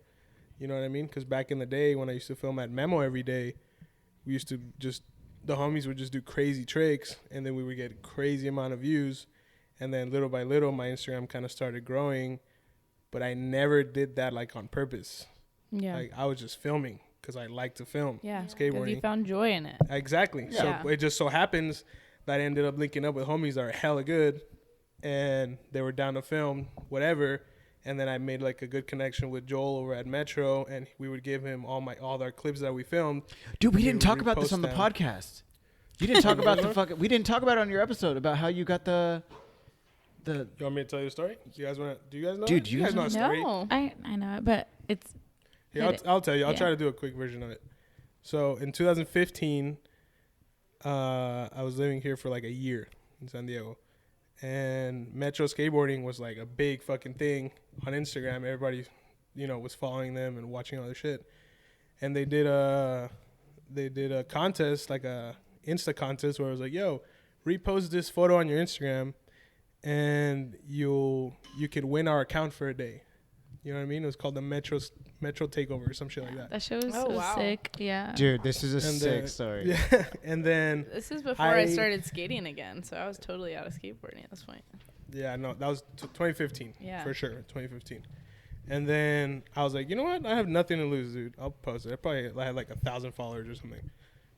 You know what I mean? Because back in the day when I used to film at Memo every day, we used to just, the homies would just do crazy tricks and then we would get crazy amount of views. And then little by little, my Instagram kind of started growing, but I never did that like on purpose. Yeah. Like I was just filming because I like to film. Yeah. Because Skateboarding. you found joy in it. Exactly. Yeah. So it just so happens that I ended up linking up with homies that are hella good and they were down to film whatever. And then I made like a good connection with Joel over at Metro and we would give him all our clips that we filmed. Dude, we He didn't would talk about this repost on the them. podcast. You didn't talk about the fucking, we didn't talk about it on your episode about how you got the You want me to tell you a story? Do you guys know? Dude, Do you guys know a story? No. I know it, but it's Yeah, I'll tell you. I'll Yeah. try to do a quick version of it. So in 2015, I was living here for like a year in San Diego, and Metro skateboarding was like a big fucking thing on Instagram. Everybody, you know, was following them and watching all their shit. And they did a contest, like a Insta contest, where it was like, "Yo, repost this photo on your Instagram, and you could win our account for a day." You know what I mean? It was called the Metro Takeover or some shit like that. that show was Oh, so wow. sick. Yeah. Dude, this is a And, sick story. Yeah, and then This is before I started skating again, so I was totally out of skateboarding at this point. yeah, no, that was 2015. Yeah. For sure, 2015. And then I was like, you know what? I have nothing to lose, dude. I'll post it. I had like 1,000 followers or something.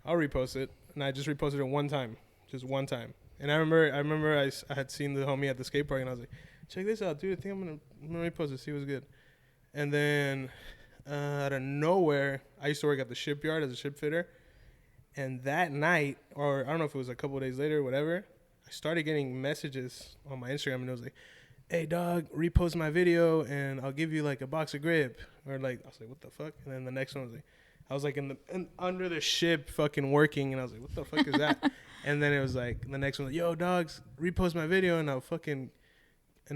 I'll repost it, and I just reposted it one time, just one time. And I remember I had seen the homie at the skate park, and I was like, check this out, dude. I think I'm gonna repost it, see what's good. And then out of nowhere, I used to work at the shipyard as a ship fitter. And that night, or I don't know if it was a couple of days later, whatever, I started getting messages on my Instagram, and it was like, hey, dog, repost my video, and I'll give you like a box of grip. Or like, I was like, what the fuck? And then the next one was like, I was like under the ship fucking working, and I was like, what the fuck is that? And then it was like, the next one was like, yo, dogs, repost my video, and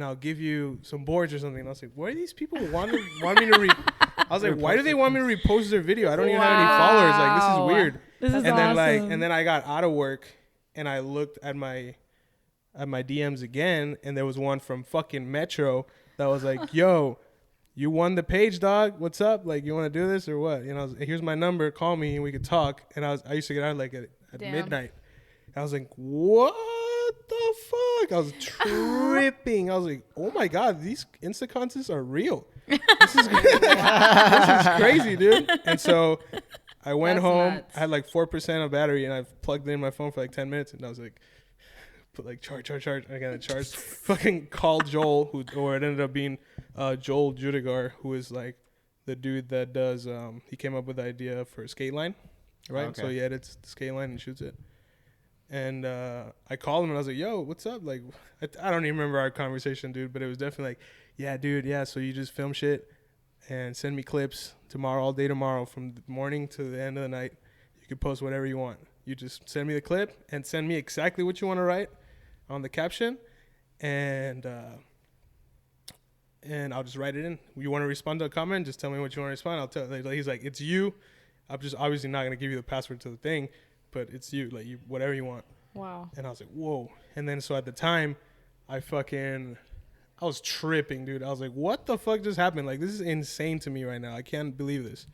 I'll give you some boards or something. And I was like, why do these people want me to I was like, why do they want me to repost their video? I don't even have any followers. Like, this is weird. This is And then awesome. and then I got out of work and I looked at my DMs again, and there was one from fucking Metro that was like, yo, you won the page, dog. What's up? Like, you want to do this or what? You know, here's my number. Call me and we could talk. And I used to get out like at Damn. midnight. I was like, what the fuck? I was tripping. I was like, oh my God, these Insta contests are real. This is crazy, dude. And so I went That's home. nuts. I had like 4% of battery, and I plugged in my phone for like 10 minutes, and I was like, put like charge. I got to charge. Fucking called Joel, or it ended up being Joel Judigar, who is like the dude that does. He came up with the idea for Skate Line, right? Okay. So he edits the Skate Line and shoots it. And I called him and I was like, yo, what's up? Like, I don't even remember our conversation, dude, but it was definitely like, yeah, dude, yeah. So you just film shit and send me clips all day tomorrow from the morning to the end of the night. You can post whatever you want. You just send me the clip and send me exactly what you want to write on the caption. And I'll just write it in. You want to respond to a comment? Just tell me what you want to respond. I'll tell. He's like, it's you. I'm just obviously not going to give you the password to the thing, but it's you, like, you, whatever you want. Wow. And I was like, whoa. And then so at the time, I was tripping, dude. I was like, what the fuck just happened? Like, this is insane to me right now. I can't believe this.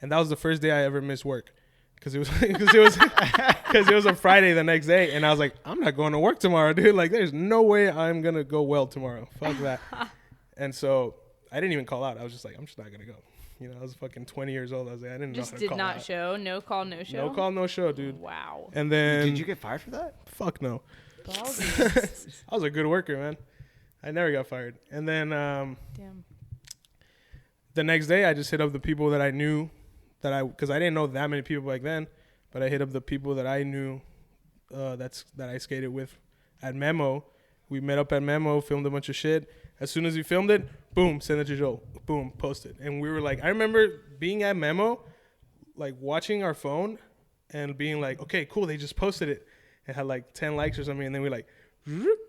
And that was the first day I ever missed work, because it was a Friday the next day, and I was like, I'm not going to work tomorrow, dude. Like, there's no way I'm gonna go well tomorrow. Fuck that. And so I didn't even call out. I was just like, I'm just not gonna go. You know, I was fucking 20 years old. I was like, I didn't know how Just to did call not out. show. No call, no show. No call, no show, dude. Wow. And then Did you get fired for that? fuck no. Ballsy. I was a good worker, man. I never got fired. And then Damn. the next day, I just hit up the people that I knew because I didn't know that many people back then, but I hit up the people that I knew that I skated with at Memo, We met up at Memo, filmed a bunch of shit. As soon as we filmed it, boom, send it to Joel. Boom, post it. And we were like, I remember being at Memo, like watching our phone and being like, okay, cool, they just posted it. It had like 10 likes or something. And then we like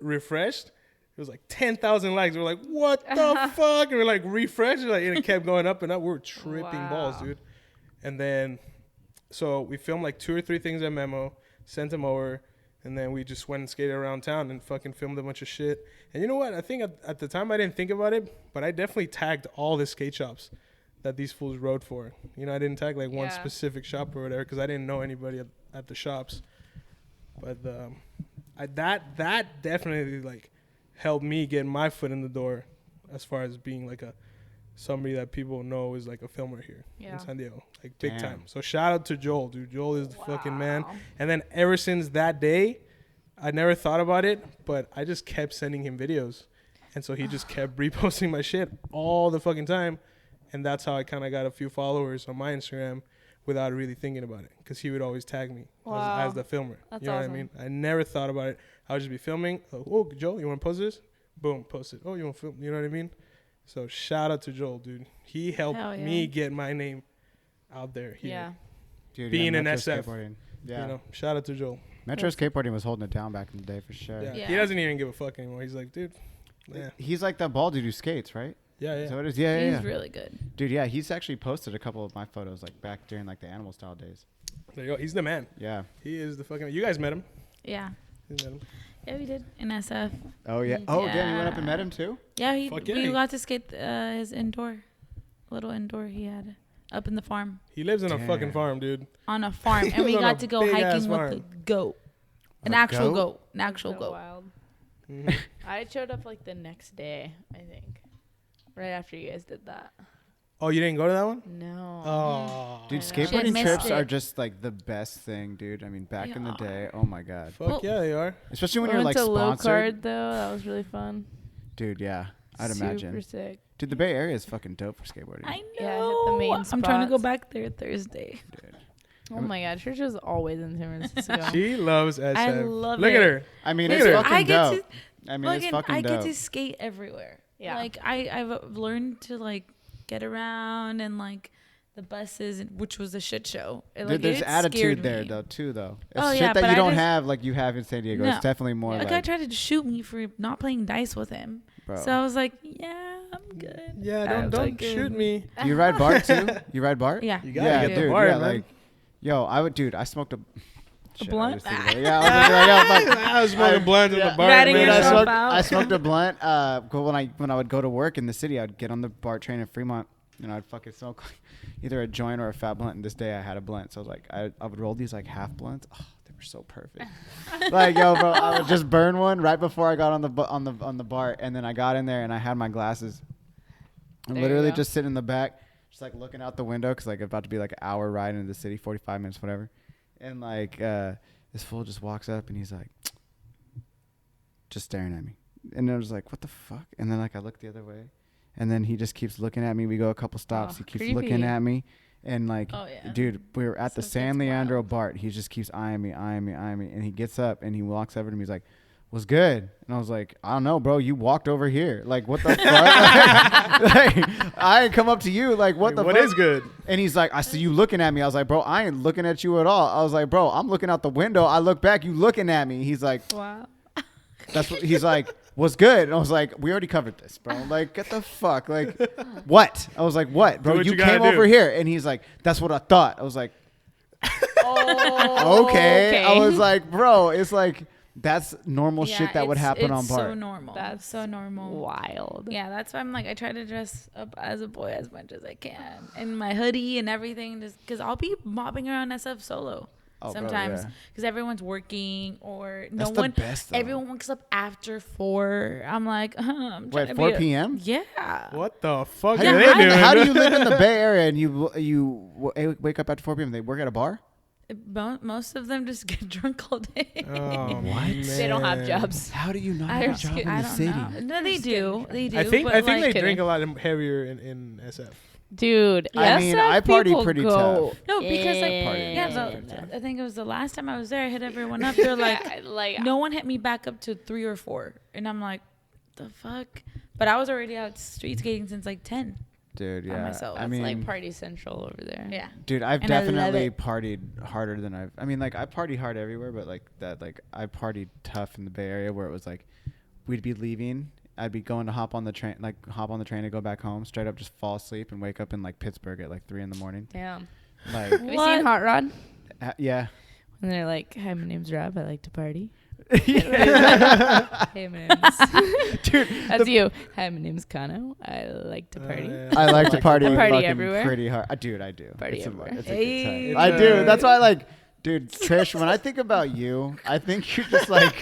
refreshed. It was like 10,000 likes. We're like, what the fuck? And we're like, refresh. And it kept going up and up. We were tripping balls, dude. And then, so we filmed like 2 or 3 things at Memo, sent them over. And then we just went and skated around town and fucking filmed a bunch of shit. And you know what? I think at the time I didn't think about it, but I definitely tagged all the skate shops that these fools rode for. You know, I didn't tag like one specific shop or whatever because I didn't know anybody at the shops. But that definitely like helped me get my foot in the door as far as being like somebody that people know is like a filmer here in San Diego, like big time. So shout out to Joel, dude. Joel is the fucking man. And then ever since that day, I never thought about it, but I just kept sending him videos. And so he just kept reposting my shit all the fucking time. And that's how I kind of got a few followers on my Instagram without really thinking about it. Because he would always tag me as the filmer. That's you know awesome. what I mean? I never thought about it. I would just be filming. Oh, Joel, you want to post this? Boom, post it. Oh, you want to film? You know what I mean? So shout out to Joel, dude. He helped me get my name out there here. Yeah. Dude, being in Metro SF. skateboarding. Yeah. You know, shout out to Joel. Metro skateboarding was holding it down back in the day for sure. Yeah. He doesn't even give a fuck anymore. He's like, dude. Yeah. He's like that bald dude who skates, right? Yeah. So it is. Yeah. He's really good. Dude, yeah, he's actually posted a couple of my photos like back during like the animal style days. There you go. He's the man. Yeah. He is the fucking. You guys met him. Yeah. You met him. Yeah, we did in SF. Oh yeah. Oh damn, you went up and met him too? Yeah, Fuck yeah, we got to skate his little indoor he had up in the farm. He lives in a Damn. fucking farm, dude. On a farm, He and we lives on got a to go big-ass hiking with farm. the goat, an A actual goat? goat, an actual So goat. wild. Mhm. I showed up like the next day, I think, right after you guys did that. Oh, you didn't go to that one? No. Oh, Dude, I know. skateboarding Shit, missed trips it. are just like the best thing, dude. I mean, back in the Yeah. day, oh my god. fuck Well- yeah, they are. Especially when We you're went like to Low sponsored. Card though. That was really fun. Dude, yeah. I'd Super imagine. sick. Dude, the Bay Area is fucking dope for skateboarding. I Yeah, I hit know. the main I'm trying to go spots. back there Thursday. Dude. Oh my god, Trisha's always in San Francisco. She loves SF. I love Look it. at her. I mean, Look it's at her. fucking I get dope. I mean, it's fucking I dope. get to skate everywhere. Yeah. Like I've learned to like get around and like the buses, which was a shit show. Dude, there's it attitude scared there me. though too though. It's Oh, shit yeah, that but you I don't just- have like you have in San Diego. No. It's definitely more A like guy tried to shoot me for not playing dice with him. bro. So I was like, yeah, I'm good. Yeah, I don't was don't like, shoot me. Do you ride Bart too? You ride Bart? Yeah. You gotta Yeah, get the dude. bar, Yeah, man. like, yo, I would, dude. I smoked a shit, I blunt? just think about it. Yeah, I was like, yo, fuck. I was smoking blunts at the bar. Ratting Dude, man. yourself out. I smoked a blunt. When I would go to work in the city, I'd get on the BART train in Fremont, and I'd fucking smoke either a joint or a fat blunt. And this day I had a blunt, so I was like, I would roll these like half blunts. Oh, they were so perfect. Like, yo, bro, I would just burn one right before I got on the BART, and then I got in there and I had my glasses. And There you literally go. just sitting in the back, just like looking out the window, cause like about to be like an hour ride into the city, 45 minutes, whatever. And like this fool just walks up and he's like, just staring at me. And I was like, what the fuck? And then like I look the other way, and then he just keeps looking at me. We go a couple stops. Oh, He keeps creepy. looking at me, and like, Oh, yeah. dude, we were at the Stuff San gets Leandro wild. BART. He just keeps eyeing me, and he gets up and he walks over to me. He's like, "What's good?" And I was like, "I don't know, bro. You walked over here. Like, what the fuck? Like, I ain't come up to you. Like, what the What fuck?" is good? And he's like, "I see you looking at me." I was like, "Bro, I ain't looking at you at all." I was like, "Bro, I'm looking out the window. I look back, you looking at me." He's like, Wow. "That's what." He's like, "What's good?" And I was like, "We already covered this, bro. Like, get the fuck. Like, what?" I was like, "What, bro? Do what You you gotta came do." over here." And he's like, "That's what I thought." I was like, Oh, "Okay." I was like, "Bro, it's like that's normal Yeah, shit that would it's- happen on it's BART." so normal. That's so normal. wild. Yeah, that's why I'm like, I try to dress up as a boy as much as I can. In my hoodie and everything, just because I'll be mopping around SF solo Oh, bro, sometimes. yeah. Because everyone's working or That's no the one, best, though. everyone wakes up after 4. I'm like, I'm trying Wait, to 4 be p.m.? Yeah. What the fuck How, are do you, they doing? how do you live in the Bay Area and you wake up after 4 p.m.? They work at a bar? Most of them just get drunk all day. Oh, What? They don't have man. jobs. How do you not I have a just job kid- in I the don't city? know. No, they do. They do. I think but I think like, they kidding. drink a lot heavier in SF. Dude, I mean, I party people pretty go tough. No, because like in. I think it was the last time I was there. I hit everyone up. They're like, no one hit me back up to 3 or 4, and I'm like, the fuck. But I was already out street skating since like 10. Dude, By yeah. myself. I It's mean, like party central over there. Yeah. dude, I've And I love definitely it. partied harder than I mean, like, I party hard everywhere, but like that, like, I partied tough in the Bay Area where it was like, we'd be leaving, I'd be going to hop on the train and go back home, straight up just fall asleep and wake up in like Pittsburgh at like 3 a.m. Damn. Like, Have you seen Hot Rod? yeah. And they're like, hi, my name's Rob. I like to party. Yeah. Hey, my name's... Dude, That's you. Hi, my name's Kano. I like to party. I like to party, I party fucking everywhere. pretty hard. Dude, I do. Party It's a- everywhere. it's a good time. Hey. I do. That's why I like, dude, Trish, when I think about you, I think you're just like,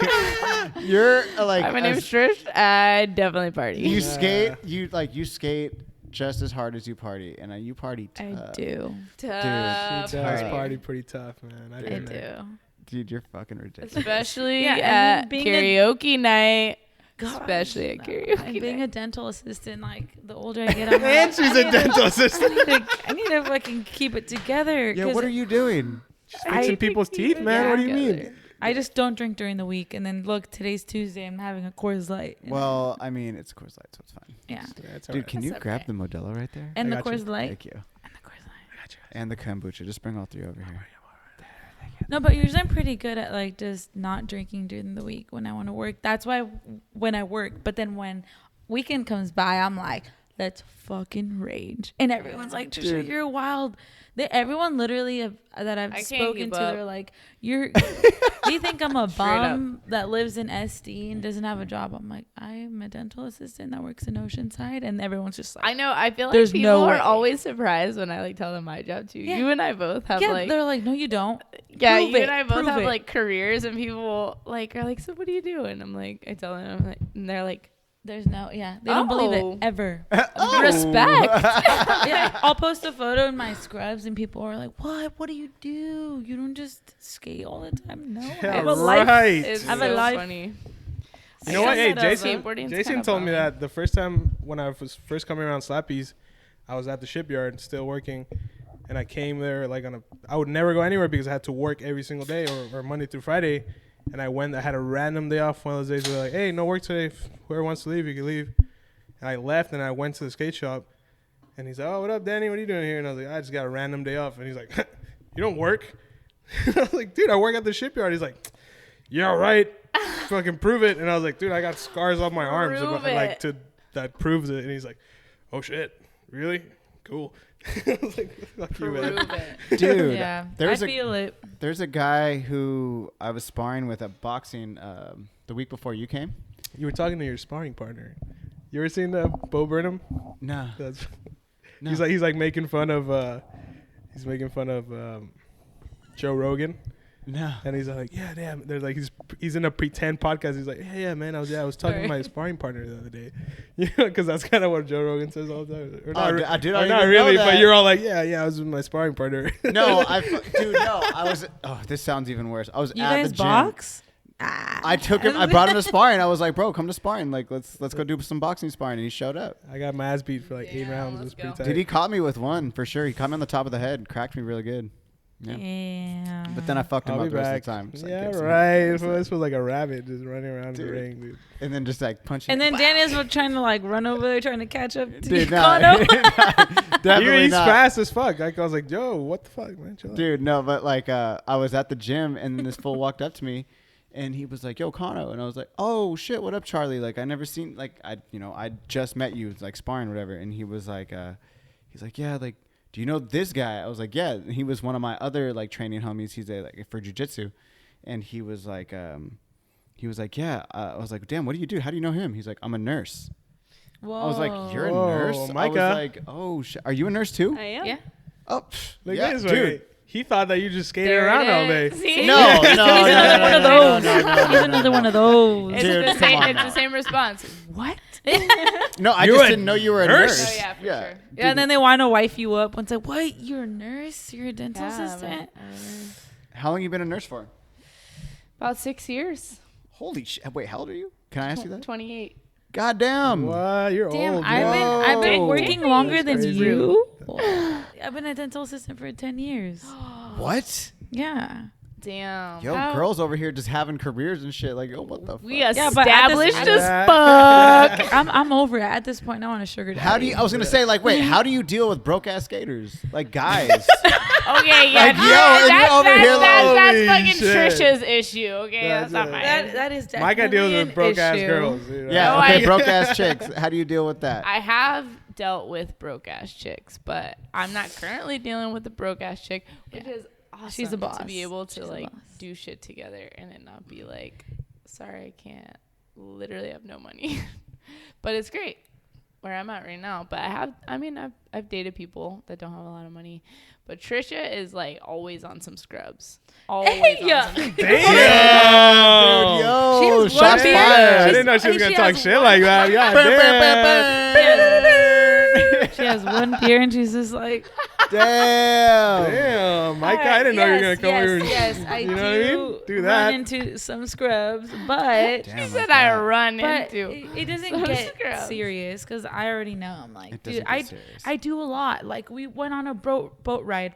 you're like, Hi, my name's Trish. I definitely party. you skate, you skate just as hard as you party, and you party tough. I do. She Tough does party. party pretty tough, man. I been do. there. Dude, you're fucking ridiculous. Especially Yeah, and at then being a- karaoke night. God, Especially at and karaoke being night. a dental assistant, like the older I get, I'm like, And she's a dental assistant. I need to fucking keep it together. Yeah, 'cause what are you doing? Fixing people's teeth, man. What do you mean? I just don't drink during the week, and then look, today's Tuesday. I'm having a Coors Light. Well, I mean, it's Coors Light, so it's fine. Yeah, That's Dude, can you That's grab okay. the Modelo right there? and I the got you. Coors Light. Thank you. And the Coors Light. And the kombucha. Just bring all 3 over here. No, but usually I'm pretty good at like just not drinking during the week when I want to work. That's why when I work, but then when weekend comes by, I'm like, let's fucking rage. And everyone's like, Trisha, Dude. you're wild. Everyone literally that I've I can't spoken keep to, up. they're like, you think I'm a Straight up. bum that lives in SD and doesn't have a job? I'm like, I'm a dental assistant that works in Oceanside, and everyone's just like, I know. I feel like There's people no are way. always surprised when I like tell them my job too. Yeah. You and I both have yeah, like, they're like, no, you don't. yeah, prove you and it, I both prove have it. like careers, and people like are like, so what do you do? And I'm like, I tell them, I'm like, and they're like, There's no, yeah, they don't believe Oh. it ever. respect. Yeah, I'll post a photo in my scrubs, and people are like, "What? What do you do? You don't just skate all the time." No, I have a life. right. It's I have so a life. funny. You know what? Hey, Jason. Skateboarding's Jason kinda told me bummy. that the first time when I was first coming around Slappy's, I was at the shipyard still working, and I came there like I would never go anywhere because I had to work every single day or Monday through Friday, and I had a random day off. One of those days where like, hey, no work today. If whoever wants to leave, you can leave. And I left and I went to the skate shop, and he's like, oh, what up, Danny? What are you doing here? And I was like, I just got a random day off. And he's like, you don't work? I was like, dude, I work at the shipyard. He's like, yeah, right. Fucking prove it. And I was like, dude, I got scars on my arms that proves it. And he's like, oh shit, really? Cool. I was like, fuck you, man. Dude, Yeah, there's I feel it. there's a guy who I was sparring with at boxing the week before you came. You were talking to your sparring partner. You ever seen Bo Burnham? No. That's No. he's like making fun of Joe Rogan, No. and he's like, yeah, damn. There's like he's in a pretend podcast. He's like, yeah, man, I was talking to my sparring partner the other day, you know, because that's kind of what Joe Rogan says all the time. Or Oh, not, I did or not not even really, know but that. you're all like, yeah, I was with my sparring partner. No, dude, no. I was. Oh, this sounds even worse. I was You at guys the gym. box? Ah. I took him. I brought him to sparring. I was like, bro, come to sparring. Like, let's go do some boxing sparring. And he showed up. I got my ass beat for like 8 Yeah, rounds. It let's was pretty go. tight. Dude, he caught me with one for sure. He caught me on the top of the head, cracked me really good. Yeah. Yeah. But then I fucked him I'll up be the rest back. of the time. Just, like, Yeah, gave some- right. This was like a rabbit just running around the Dude. ring, dude. And then just like punching. And then Daniel's trying to like run over there, trying to catch up to Dude, Kano. definitely He's not. fast as fuck. Like, I was like, Joe, what the fuck, man? Chill out. Dude, no, but like I was at the gym and this fool walked up to me and he was like, yo, Kano. And I was like, oh shit, what up, Charlie? Like I never seen like I just met you like sparring or whatever. And he was like he's like, yeah, like, do you know this guy? I was like, yeah. And he was one of my other like training homies. He's like for jiu-jitsu. And he was like yeah. I was like, damn, what do you do? How do you know him? He's like, I'm a nurse. Whoa. I was like, you're a Whoa, nurse? Micah. I was like, oh shit. Are you a nurse too? I am. Yeah. Oh, Look yeah, at this, dude. wait. He thought that you just skated There around it all day. is. See? No, He's another one of those. He's another one of those. It's Dude, the come same. on It's now. the same response. What? No, I You're just a didn't know you were a nurse? nurse. Oh yeah, for sure. Yeah, and then they want to wife you up. One's like, what? You're a nurse? You're a dental assistant? How long you been a nurse for? About 6 years. Holy shit! Wait, how old are you? Can I ask you that? 28. God damn! What? You're Damn, old. I've man. been Whoa. working longer than crazy. you. I've been a dental assistant for 10 years. What? Yeah. Damn. Yo, girls over here just having careers and shit. Like, yo, what the fuck? We but at established this- as fuck. I'm over it at this point. I want a sugar daddy. How do you? I was gonna say, like, wait, how do you deal with broke ass skaters, like guys? Okay, yeah. Like, yo, and you're over here like, that's holy fucking shit. Trisha's issue. Okay, that's not mine. that is definitely Micah deals with an broke ass issue. girls. You know? yeah, No, okay, I- broke ass chicks. How do you deal with that? I have dealt with broke ass chicks, but I'm not currently dealing with a broke ass chick, which is awesome. She's a boss. To be able to She's a like boss. do shit together and it not be like, sorry, I can't. Literally have no money. But it's great where I'm at right now. But I've dated people that don't have a lot of money. But Trisha is like always on some scrubs. Always yeah. on some Damn. Yo, She has shots one beer. fired. I didn't know she was gonna talk shit like that. Yeah, She has one beer and she's just like, Damn. damn, Micah, I didn't know you were gonna come here. And, Yes, I you do. know what I mean? Do Run that. into some scrubs, but Damn, She said like I that. run but into. it doesn't some get scrubs. serious because I already know. I'm like, It dude, doesn't get serious. I do a lot. Like we went on a boat ride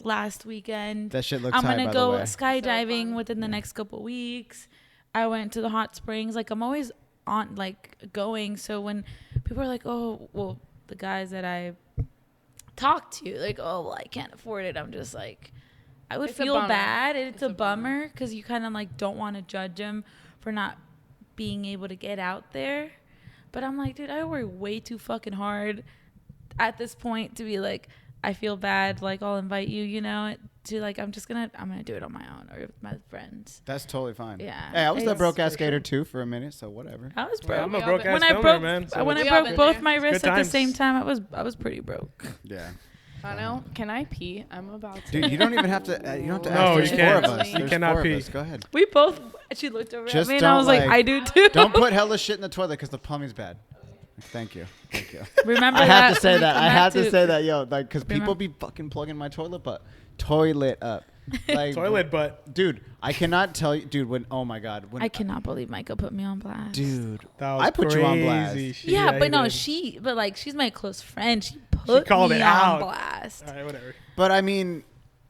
last weekend. That shit looks I'm high, gonna by go the way. skydiving fun. within the next couple weeks. I went to the hot springs. Like I'm always on like going. So when people are like, oh, well, the guys that I talk to, like, oh, well, I can't afford it. I'm just like, I would It's a feel bummer. bad. It's a a bummer. bummer because you kind of like don't want to judge them for not being able to get out there. But I'm like, dude, I work way too fucking hard at this point to be like, I feel bad. Like I'll invite you, you know, to like, I'm gonna do it on my own or with my friends. That's totally fine. Yeah. Hey, I was that It's- broke ass skater too for a minute, so whatever. I was Yeah, broke. I'm a We all broke been- ass when I filmer, broke, man. So when I We all broke been both there. my wrists at the times. same time, I was pretty broke. Yeah. I know. Can I pee? I'm about to. Dude, you don't even have to. You don't have to No, ask. you There's can't. four of us. You There's cannot four pee. of us. Go ahead. We both. She looked over Just at me and I don't, was like, like- I do too. Don't put hella shit in the toilet because the plumbing's bad. Thank you. Thank you. Remember I that have to say when we that. come I back have to say that, yo, like, because people Remember- be fucking plugging my toilet up. Like, Toilet butt. dude, I cannot tell you, dude. When oh my god, when I cannot believe Micah put me on blast. dude, That was I put you on blast. crazy. Yeah, but no, did. but like she's my close friend. She put called me it on out. blast. All right, whatever. But I mean,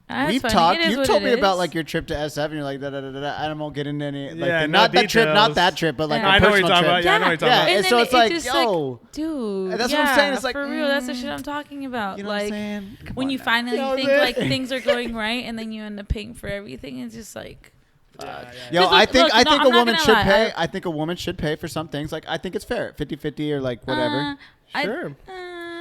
That's we've funny. talked. It is You've what told it me about is. like your trip to SF, and you're like, da da da da. da. I won't get into any like Yeah, the- no not that trip, not details. that trip, but like Yeah. a I know what you're personal talking trip. about. Yeah, I know what you're talking Yeah, about. and so then it's like, just yo, dude. That's what I'm saying. It's like, for real. That's the shit I'm talking about. you know what I'm like saying? Come when on you now. finally You know what think I'm like saying? things are going right, and then you end up paying for everything. It's just like, fuck. Yo, Because I look, think look, I no, think I'm a not woman gonna should lie. pay. I think a woman should pay for some things. Like I think it's fair, 50-50 or like whatever. Sure.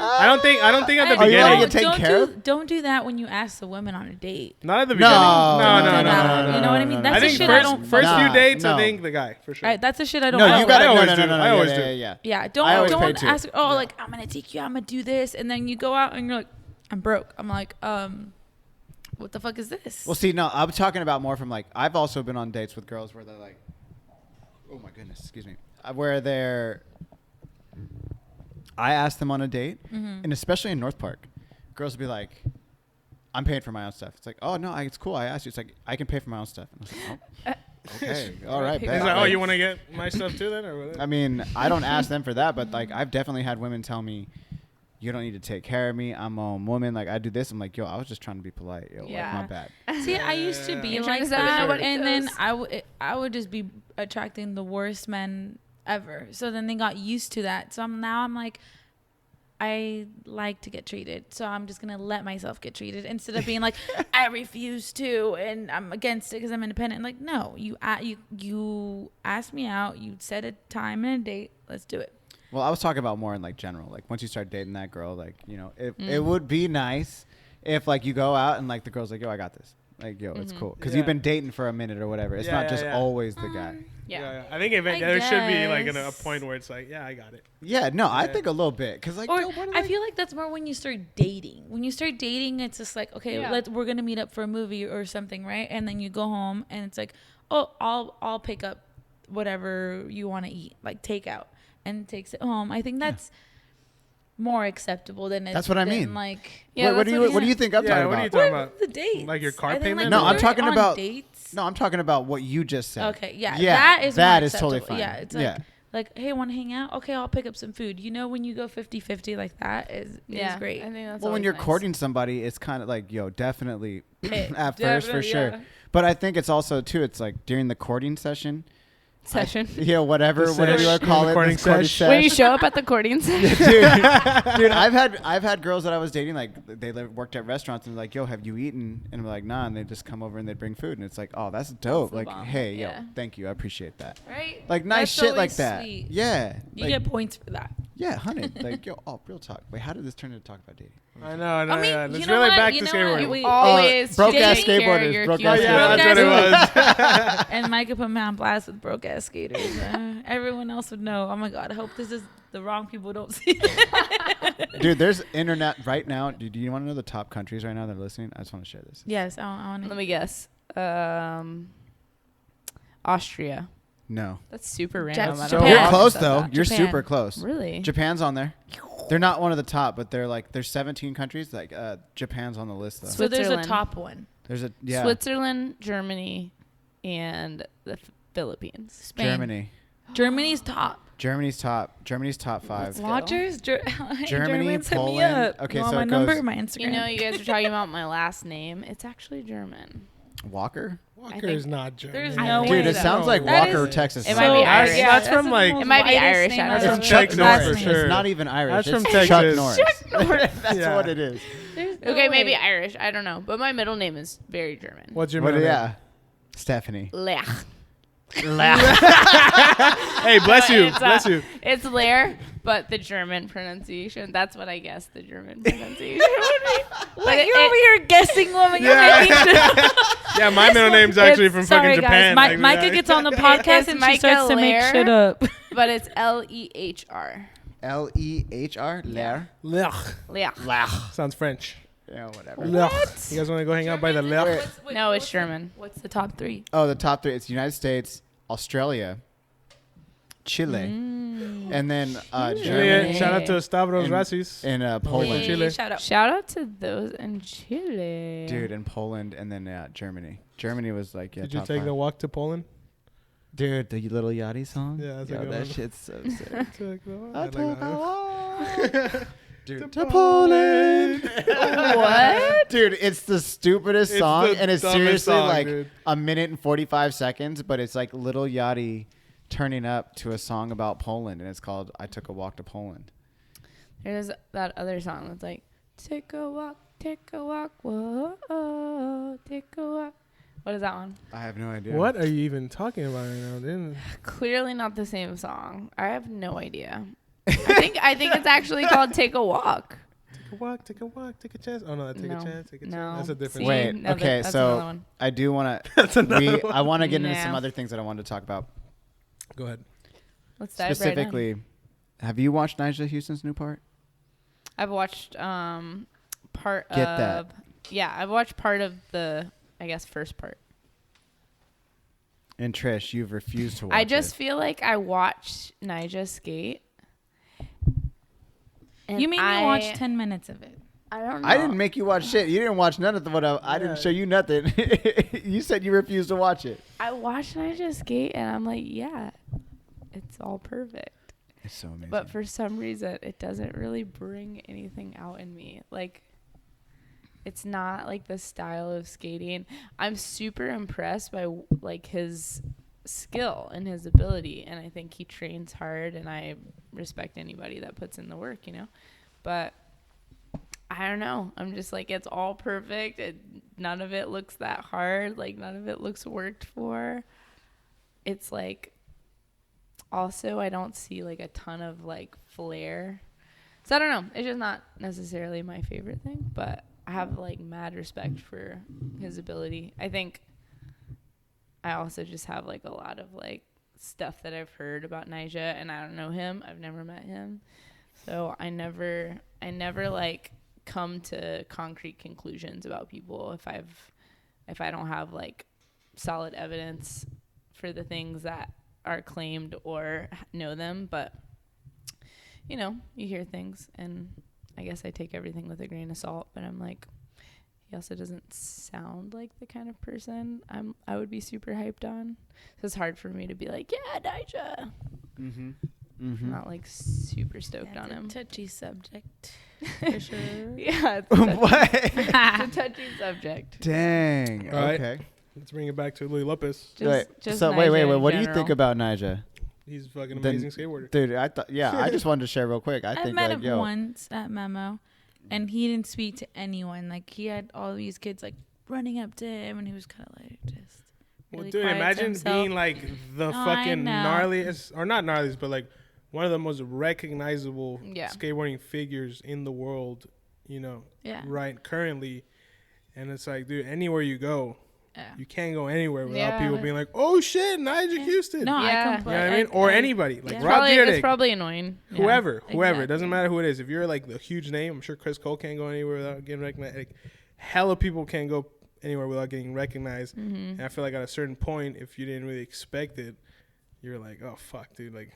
I don't think at the Oh, you wanna beginning. get taken care Don't do that when you ask the woman on a date. Not at the No, beginning. no, No, no, no, no, no. You know what I mean? That's I the think shit I first don't. few Nah, dates, no. I think the guy for sure. Right, that's the shit I don't. No, I you don't got to I no, always no, do. no, no, no, I yeah, always yeah, do. yeah, yeah. Yeah, I always pay don't too. ask. Oh, like I'm gonna take you. I'm gonna do this, and then you go out and you're like, I'm broke. I'm like, what the fuck is this? Well, see, no, I'm talking about more from like I've also been on dates with girls where they're like, oh my goodness, excuse me, where they're. I asked them on a date, and especially in North Park, girls will be like, "I'm paying for my own stuff." It's like, "Oh no, it's cool. I asked you." It's like, "I can pay for my own stuff." And I was like, "Oh, okay, all right." He's bet." He's like, oh, Like, you want to get my stuff too then, or what? I mean, I don't ask them for that, but like I've definitely had women tell me, "You don't need to take care of me. I'm my own woman. Like I do this." I'm like, "Yo, I was just trying to be polite. Yo, Yeah. like, my bad." See, I used to be You're trying like to say that that, nobody and then does. I would just be attracting the worst men ever. So then they got used to that. So I'm like, I like to get treated, so I'm just gonna let myself get treated instead of being like, I refuse to, and I'm against it because I'm independent. Like, no, you asked me out, you set a time and a date, let's do it. Well, I was talking about more in like general. Like once you start dating that girl, like it would be nice if like you go out and like the girl's like, "Yo, I got this." Like, yo, it's cool because you've been dating for a minute or whatever. It's not just always the guy. Yeah. I think I there should be like a guess. point where it's like, yeah, I got it. Yeah, no, I Yeah. think a little bit because like, Or yo, what are I they- feel like that's more when you start dating. When you start dating, it's just like, okay, Yeah. we're gonna meet up for a movie or something, right? And then you go home and it's like, oh, I'll pick up whatever you want to eat, like takeout, and takes it home. I think that's more acceptable than it's That's what I than, mean. Like, Yeah, what do that's you think I'm Yeah, talking what are you about? talking what about? the dates? Like your car I think, payment? No, when I'm we're talking on about- dates. No, I'm talking about what you just said. Okay, yeah, Yeah, that is that more is totally acceptable. fine. Yeah, it's like Yeah. Like, hey, want to hang out? Okay, I'll pick up some food. You know, when you go 50-50 like that is great. I think that's Well, when always you're nice. courting somebody, it's kind of like, definitely Hit. at first for Definitely, sure. yeah. But I think it's also too. It's like during the courting session. session. Whatever you want to call it. Courting this courting sesh. When you show up at the courting session. dude, I've had girls that I was dating, like they worked at restaurants and like, yo, have you eaten? And I'm like, nah, and they just come over and they bring food, and it's like, oh, that's dope. the Like, bomb. hey, Yeah. yo, thank you, I appreciate that. Right? Like nice That's shit like always that. sweet. Yeah, You like, get points for that. yeah, honey. Like, yo, real talk. Wait, how did this turn into talk about dating? I know. I mean, yeah. you Let's know really what? back You to know skateboarding. what? We Always broke ass take care of skateboarders, your broke cute ass Oh, self. yeah, that's what it was. And Micah put me on blast with broke ass skaters. Everyone else would know. Oh my god! I hope this is the wrong people don't see this. Dude, there's internet right now. Do you want to know the top countries right now that are listening? I just want to share this. Yes, I want Let to. me guess. Austria. No. That's super Japan. random. I don't So know You're why I close said though. that. You're Japan. super close. Really? Japan's on there. They're not one of the top, but they're like there's 17 countries. Like Japan's on the list though. So there's a Switzerland. top one. There's a Switzerland, Germany, and the Philippines. Spain. Germany. Germany's top. Germany's top 5. Let's go. Watchers. Germany, Germans, hit me Poland. up. Okay, You want so my it number, goes- my Instagram. You know, you guys are talking about my last name. It's actually German. Walker. Walker think is not German. there's I no think way Dude, it so. sounds like That Walker, is- Texas. It might be Irish. That's from like. It might be whitest Irish, name I I've don't It's know. Chuck Norris for It's sure. It's not even Irish. That's it's from Chuck Texas. Norris. That's Yeah. what it is. There's no Okay, maybe way. Irish. I don't know. But my middle name is very German. What's your But middle name? yeah, Stephanie. Lech. Hey, bless you. It's, Bless you. It's Lair, but the German pronunciation. That's what I guess the German pronunciation would be. What? You're over here guessing, woman. You're Yeah. making sure. Yeah, my middle name's actually It's- from sorry, fucking guys. Japan. Micah gets on the podcast It's and she Micah starts to make Lair. shit up. But it's Lehr. Lehr. Lair. Lech. Lech. Sounds French. Yeah, whatever. Lech. You guys want to go hang out by the Lech? No, it's German. What's the top three? Oh, the top 3. It's United States, Australia, Chile, and then Germany Chile. Shout out to Stavros And- Racis. and Poland. Chile. Shout out. Shout out to those in Chile. Dude, in Poland, and then Germany. Germany was like, Did you top take 5. the walk to Poland? Dude, the Little Yachty song? Yeah, that's a Yo, good that one. shit's so sick. Took the walk. I I like took that. a walk. Dude, To to Poland. What? Dude, it's the stupidest It's song, the and it's dumbest seriously song, like dude. a minute and 45 seconds, but it's like Little Yachty turning up to a song about Poland, and it's called I Took a Walk to Poland. There's that other song that's like, take a walk, whoa, take a walk. What is that one? I have no idea. What are you even talking about right now? Didn't Clearly not the same song. I have no idea. I think it's actually called Take a Walk. take a walk, take a chance. Oh no, take No. a chance, take a No. chance. That's a different. See? Wait, No, okay, that's so another one. I do want to. That's another one. I want to get into Nah. some other things that I wanted to talk about. Go ahead. Let's dive right in. Specifically, have you watched Nigel Houston's new part? I've watched part Get of that. Yeah, I've watched part of the first part. And Trish, you've refused to watch I just it. feel like I watched Nija skate. And You made me watch 10 minutes of it. I don't know. I didn't make you watch shit. You didn't watch none of the what I didn't Yeah. show you nothing. You said you refused to watch it. I watched Nija skate and I'm like, yeah, it's all perfect. It's so amazing. But for some reason, it doesn't really bring anything out in me. Like, it's not like the style of skating. I'm super impressed by like his skill and his ability, and I think he trains hard, and I respect anybody that puts in the work, you know. But I don't know. I'm just like, it's all perfect. None of it looks that hard. Like, none of it looks worked for. It's like, also, I don't see like a ton of like flair. So I don't know. It's just not necessarily my favorite thing, but I have like mad respect for his ability. I think I also just have like a lot of like stuff that I've heard about Nija, and I don't know him. I've never met him. So I never like come to concrete conclusions about people if I don't have like solid evidence for the things that are claimed or know them. But you know, you hear things, and I guess I take everything with a grain of salt, but I'm like, he also doesn't sound like the kind of person I would be super hyped on. So it's hard for me to be like, yeah, Nija. Mm-hmm. Mm-hmm. Not like super stoked That's on a him. touchy subject. For sure. Yeah, it's a touchy, What? it's a touchy subject. Dang. All right. Okay. Let's bring it back to Louis Lopez. So wait. Nyjah in What do you think general. about Nyjah? He's a fucking Then- amazing skateboarder. Dude, I thought, I just wanted to share real quick. I I think, met like, him yo, once at Memo, and he didn't speak to anyone. Like, he had all these kids, like, running up to him, and he was kind of, like, just Well, really dude, quiet to imagine himself. being like the No, I fucking know. gnarliest, or not gnarliest, but like one of the most recognizable Yeah. skateboarding figures in the world, you know, Yeah. right currently. And it's like, dude, anywhere you go, Yeah. you can't go anywhere without Yeah. people being like, oh shit, Nyjah Yeah. Houston. No, Yeah. You know what I mean? Or anybody. Like yeah. Rob Probably, it's Dyrdek, probably annoying. Yeah. whoever. It Exactly. doesn't matter who it is. If you're like the huge name, I'm sure Chris Cole can't go anywhere without getting recognized. Like, hella people can't go anywhere without getting recognized. Mhm. And I feel like at a certain point, if you didn't really expect it, you're like, oh fuck, dude, like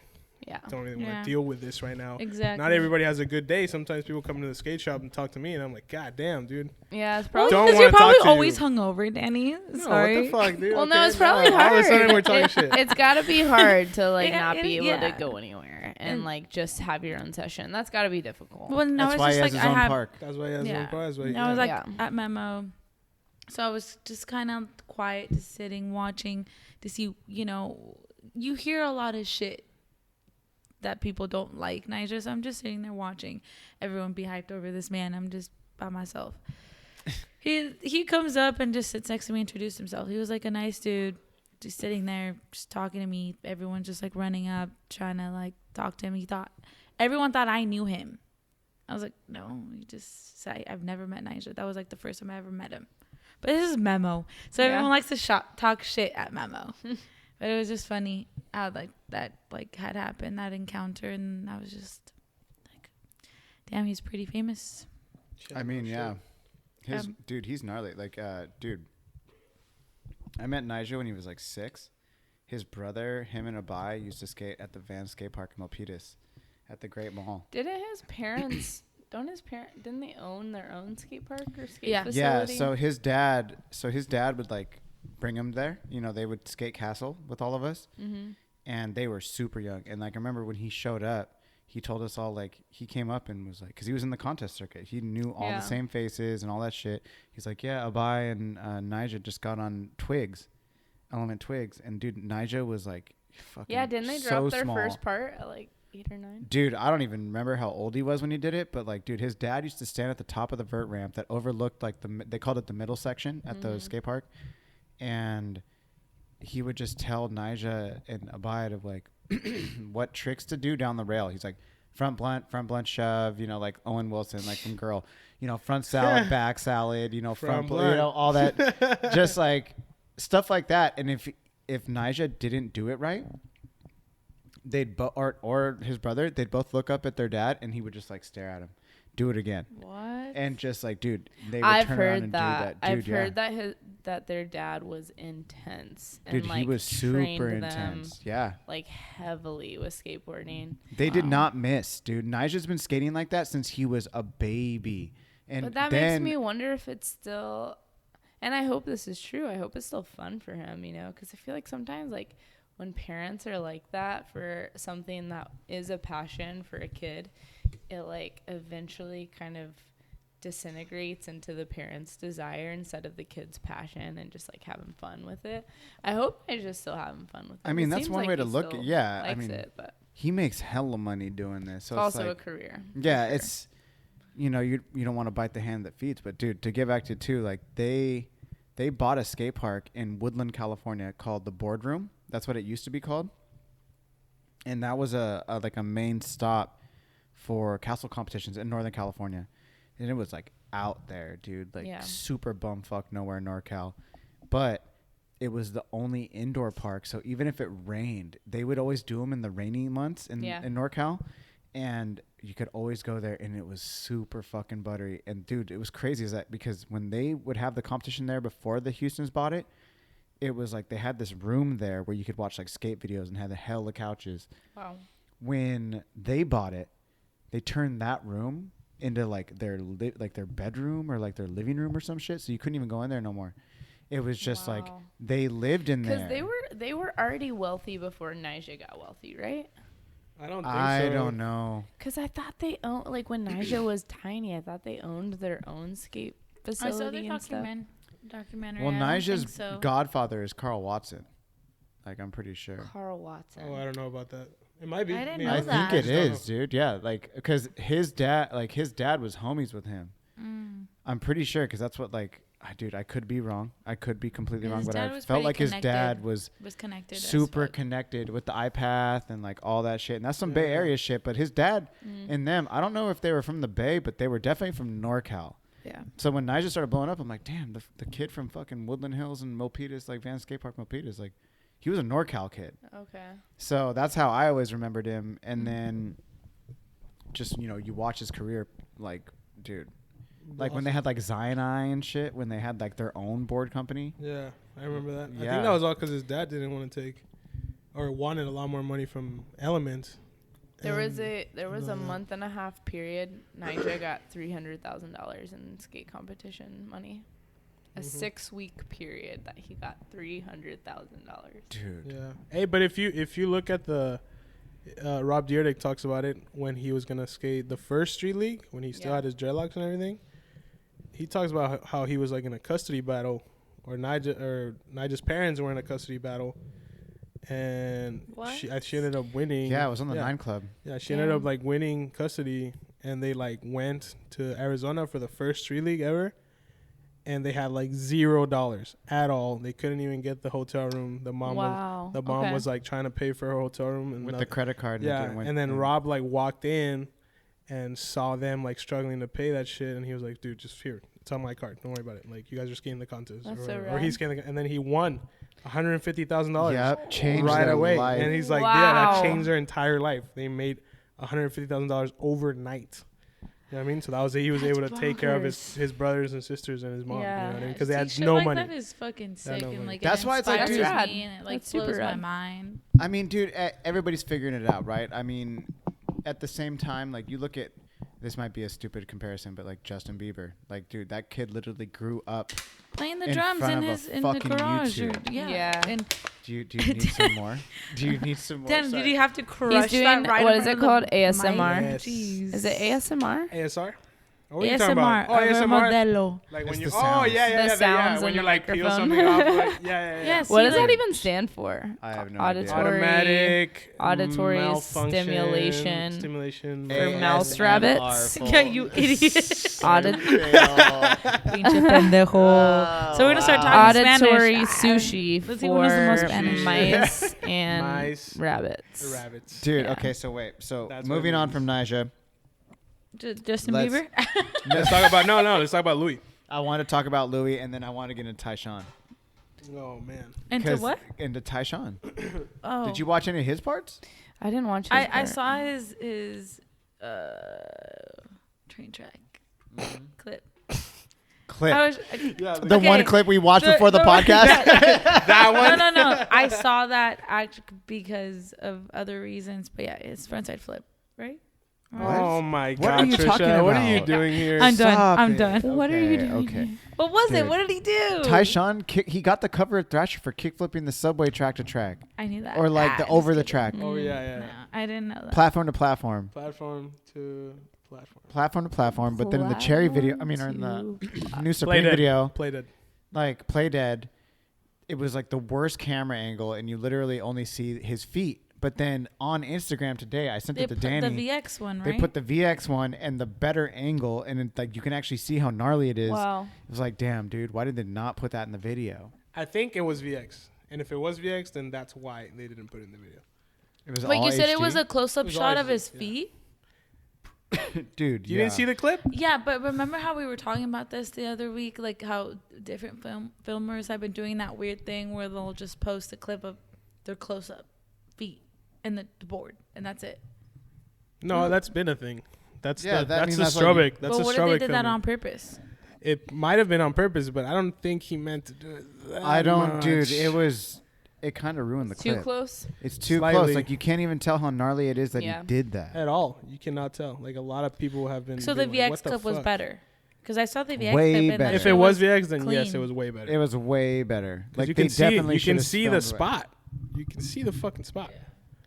Yeah. don't even want Yeah. to deal with this right now. Exactly. Not everybody has a good day. Sometimes people come to the skate shop and talk to me, and I'm like, God damn, dude. Yeah, it's Well, probably. Don't because wanna you're probably talk to always you. hungover, Danny. No, Sorry. what the fuck, dude? Well, no, it's now probably hard. All of a sudden, we're talking shit. It's got to be hard to like Yeah, not be able yeah. to go anywhere and And- like just have your own session. That's got to be difficult. Well, no, that's it's why just he has like his I own have. park. That's why he has Yeah. one prize. Why I was like Yeah. at Memo, so I was just kind of quiet, just sitting, watching to see. You know, you hear a lot of shit that people don't like Nyjah. So I'm just sitting there watching everyone be hyped over this man. I'm just by myself. He comes up and just sits next to me, introduced himself. He was like a nice dude, just sitting there, just talking to me. Everyone's just like running up, trying to like talk to him. Everyone thought I knew him. I was like, no, you just say I've never met Nyjah. That was like the first time I ever met him. But this is Memo, so Yeah. everyone likes to talk shit at Memo. But it was just funny how like that like had happened, that encounter, and I was just like, damn, he's pretty famous. I mean, yeah. Dude, he's gnarly. Like, dude, I met Nyjah when he was like 6. His brother, him and Abai used to skate at the Van Skate Park in Milpitas at the Great Mall. Didn't his parents? Didn't they own their own skate park or skate Yeah. facility? Yeah, so his dad would like bring him there. You know, they would skate castle with all of us, and they were super young. And like I remember when he showed up, he told us all like he came up and was like, because he was in the contest circuit, he knew all Yeah. the same faces and all that shit. He's like, yeah, Abai and Nyjah just got on Element Twigs, and dude, Nyjah was like fucking Yeah, didn't they so drop their small. first part at like 8 or 9? Dude, I don't even remember how old he was when he did it, but like, dude, his dad used to stand at the top of the vert ramp that overlooked like they called it the middle section at the skate park, and he would just tell Nyjah and Abai of like what tricks to do down the rail. He's like front blunt shove, you know, like Owen Wilson, like from Girl, you know, front salad, back salad, you know, front blunt, you know, all that, just like stuff like that. And if Nyjah didn't do it right, they'd or his brother, they'd both look up at their dad, and he would just like stare at him, do it again, What? and just like, dude, they would I've turn around heard and that. do that. I've Dude, heard that their dad was intense. Dude, and, like, he was super trained them, intense. Yeah. like heavily with skateboarding. They did not miss, dude. Nyjah's been skating like that since he was a baby. And But that then, makes me wonder if it's still, and I hope this is true. I hope it's still fun for him, you know, because I feel like sometimes like when parents are like that for something that is a passion for a kid, it like eventually kind of disintegrates into the parent's desire instead of the kid's passion and just like having fun with it. I hope I just still having fun with it. I mean, It that's seems one like way to he look still at, yeah. I likes mean, it, but he makes hella money doing this. So it's also like, a career. yeah, for it's, you know, you don't want to bite the hand that feeds, but dude, to get back to too, like they bought a skate park in Woodland, California called the Boardroom. That's what it used to be called. And that was a like a main stop for castle competitions in Northern California. And it was like out there, dude, like Yeah. super bumfuck nowhere in NorCal. But it was the only indoor park. So even if it rained, they would always do them in the rainy months in NorCal. And you could always go there, and it was super fucking buttery. And dude, it was crazy, is that because when they would have the competition there before the Houstons bought it, it was like they had this room there where you could watch like skate videos and had the hell of couches. Wow. When they bought it, they turned that room into like their their bedroom or like their living room or some shit. So you couldn't even go in there no more. It was just like Wow. they lived in there. Because they were already wealthy before Nyjah got wealthy, right? I don't think so. I don't know. Because I thought they owned, like when Nyjah was tiny, I thought they owned their own skate I saw facility the and stuff. documentary. Well, I don't Nyjah's think so. godfather is Carl Watson. Like, I'm pretty sure. Carl Watson. Oh, I don't know about that. It might be. I didn't mean, know I that. think it just don't is, dude. Yeah, like, because his dad was homies with him. Mm. I'm pretty sure, because that's what, like, dude, I could be wrong. I could be completely wrong, His but dad I was felt pretty like his connected. dad was Was connected. as super fuck. connected with the iPath and, like, all that shit. And that's some Yeah. Bay Area shit. But his dad Mm. and them, I don't know if they were from the Bay, but they were definitely from NorCal. Yeah. So when Nyjah started blowing up, I'm like, damn, the kid from fucking Woodland Hills and Milpitas, like Van Skate Park Milpitas, like, he was a NorCal kid. Okay. So that's how I always remembered him. And then just, you know, you watch his career, like, dude, like when they had like Zion Eye and shit, when they had like their own board company. Yeah, I remember that. I Yeah. think that was all because his dad didn't want to take, or wanted a lot more money from Element. There was a Yeah. month and a half period. Nyjah got $300,000 in skate competition money. A Mhm. 6-week period that he got $300,000. Dude. Yeah. Hey, but if you look at the Rob Dyrdek talks about it when he was gonna skate the first street league when he still Yeah. had his dreadlocks and everything. He talks about how he was like in a custody battle, or Nyjah's parents were in a custody battle, and What? she ended up winning. Yeah, it was on the yeah. 9 Club. Yeah, she ended up Damn. like winning custody, and they like went to Arizona for the first street league ever, and they had like $0 at all. They couldn't even get the hotel room. The mom Wow. was like trying to pay for her hotel room and With the nothing. credit card. And it Yeah, didn't went and then through. Rob like walked in and saw them like struggling to pay that shit, and he was like, "Dude, just here, it's on my card. Don't worry about it. Like you guys are skating the contest, That's or, so or he's skating." And then he won $150,000. Yep, changed right their away. life. And he's like, "Yeah, that Wow. changed their entire life. They made $150,000 overnight." You know what I mean? So that was he was That's able to take care of bonkers. his brothers and sisters and his mom. You know what I mean? Because they See, had shit no like money. That is fucking sick, no and money. like That's it why it's like, inspires dude, me, and it like that's super blows my rad. mind. I mean, dude, everybody's figuring it out, right? I mean, at the same time, like you look at, this might be a stupid comparison, but like Justin Bieber, like, dude, that kid literally grew up. Playing the In drums front in of a his in the fucking garage. YouTube. Yeah. Yeah. And Do you need some more? Do you need some more? Dan, did Sorry. you have to crush doing- that right what in is front it of called? the ASMR? mic? Yes. Jeez. Is it ASMR? ASR? Or what are you talking ASMR. about? Oh, ASMR. Modelo. Like It's when you the oh sounds. yeah The sounds when in you the like peel microphone. something off. Like, yeah. Yes. What See, does that like- even stand for? I have no Auditory- idea. Automatic auditory malfunction, stimulation stimulation for malfunction. mouse rabbits. Yeah, you idiot. Audit- Pinche pendejo. So we're gonna start talking Auditory Spanish. sushi Let's see who knows the most for Spanish. mice and Mice. rabbits. The rabbits. Dude, Yeah. okay, so wait. So That's what moving it on means. from Nyjah, Justin Let's- Bieber. Let's talk about let's talk about Louis. I want to talk about Louis, and then I want to get into Tyshawn. Oh man. Into what? Into Tyshawn. Oh, Did you watch any of his parts? I didn't watch. His I part. saw his train track clip. Clip. I was, Yeah, The Okay. one clip we watched before the no, podcast. that one. no. I saw that actually because of other reasons. But yeah, it's frontside flip, right? What? Oh my What God, are you Trisha, talking what are you about? doing here? I'm done. Stop I'm it. done. What are you doing? Okay. What was it? Dude. What did he do? Tyshawn, he got the cover of Thrasher for kickflipping the subway track to track, I knew that. or like the I'm over just the kidding. track, Oh yeah. No, I didn't know that. platform to platform, Platform to platform. platform to platform. But then in the Cherry video, I mean, or in the new Supreme Dead. video, Played it. like Play Dead, it was like the worst camera angle, and you literally only see his feet. But then on Instagram today, I sent They it to put Danny. the VX one, right? They put the VX one and the better angle, and it, like you can actually see how gnarly it is. Wow. It was like, damn, dude, why did they not put that in the video? I think it was VX, and if it was VX, then that's why they didn't put it in the video. It was Wait, all you said it HD? was a close-up It was shot all of his HD, yeah. feet? Dude, You yeah. didn't see the clip? Yeah, but remember how we were talking about this the other week? Like how different filmers have been doing that weird thing where they'll just post a clip of their close-up feet in the board, and that's it. No, that's been a thing. That's Yeah, the, that- I that's mean, the that's what Strobic. That's but the what if they Strobic did that filming. on purpose? It might have been on purpose, but I don't think he meant to do it. That I don't, much. dude. It kind of ruined the Too clip. close. It's too Slightly. close. Like you can't even tell how gnarly it is that Yeah. he did that. At all. You cannot tell. Like a lot of people have been. So the being like, VX what the clip was fuck? better because I saw the VX Way clip. And better. that If shit it was VX, then yes, clean. it was way better. It was way better. 'Cause Like you they can see, definitely you can should've see the filmed it. spot. You can see the fucking spot.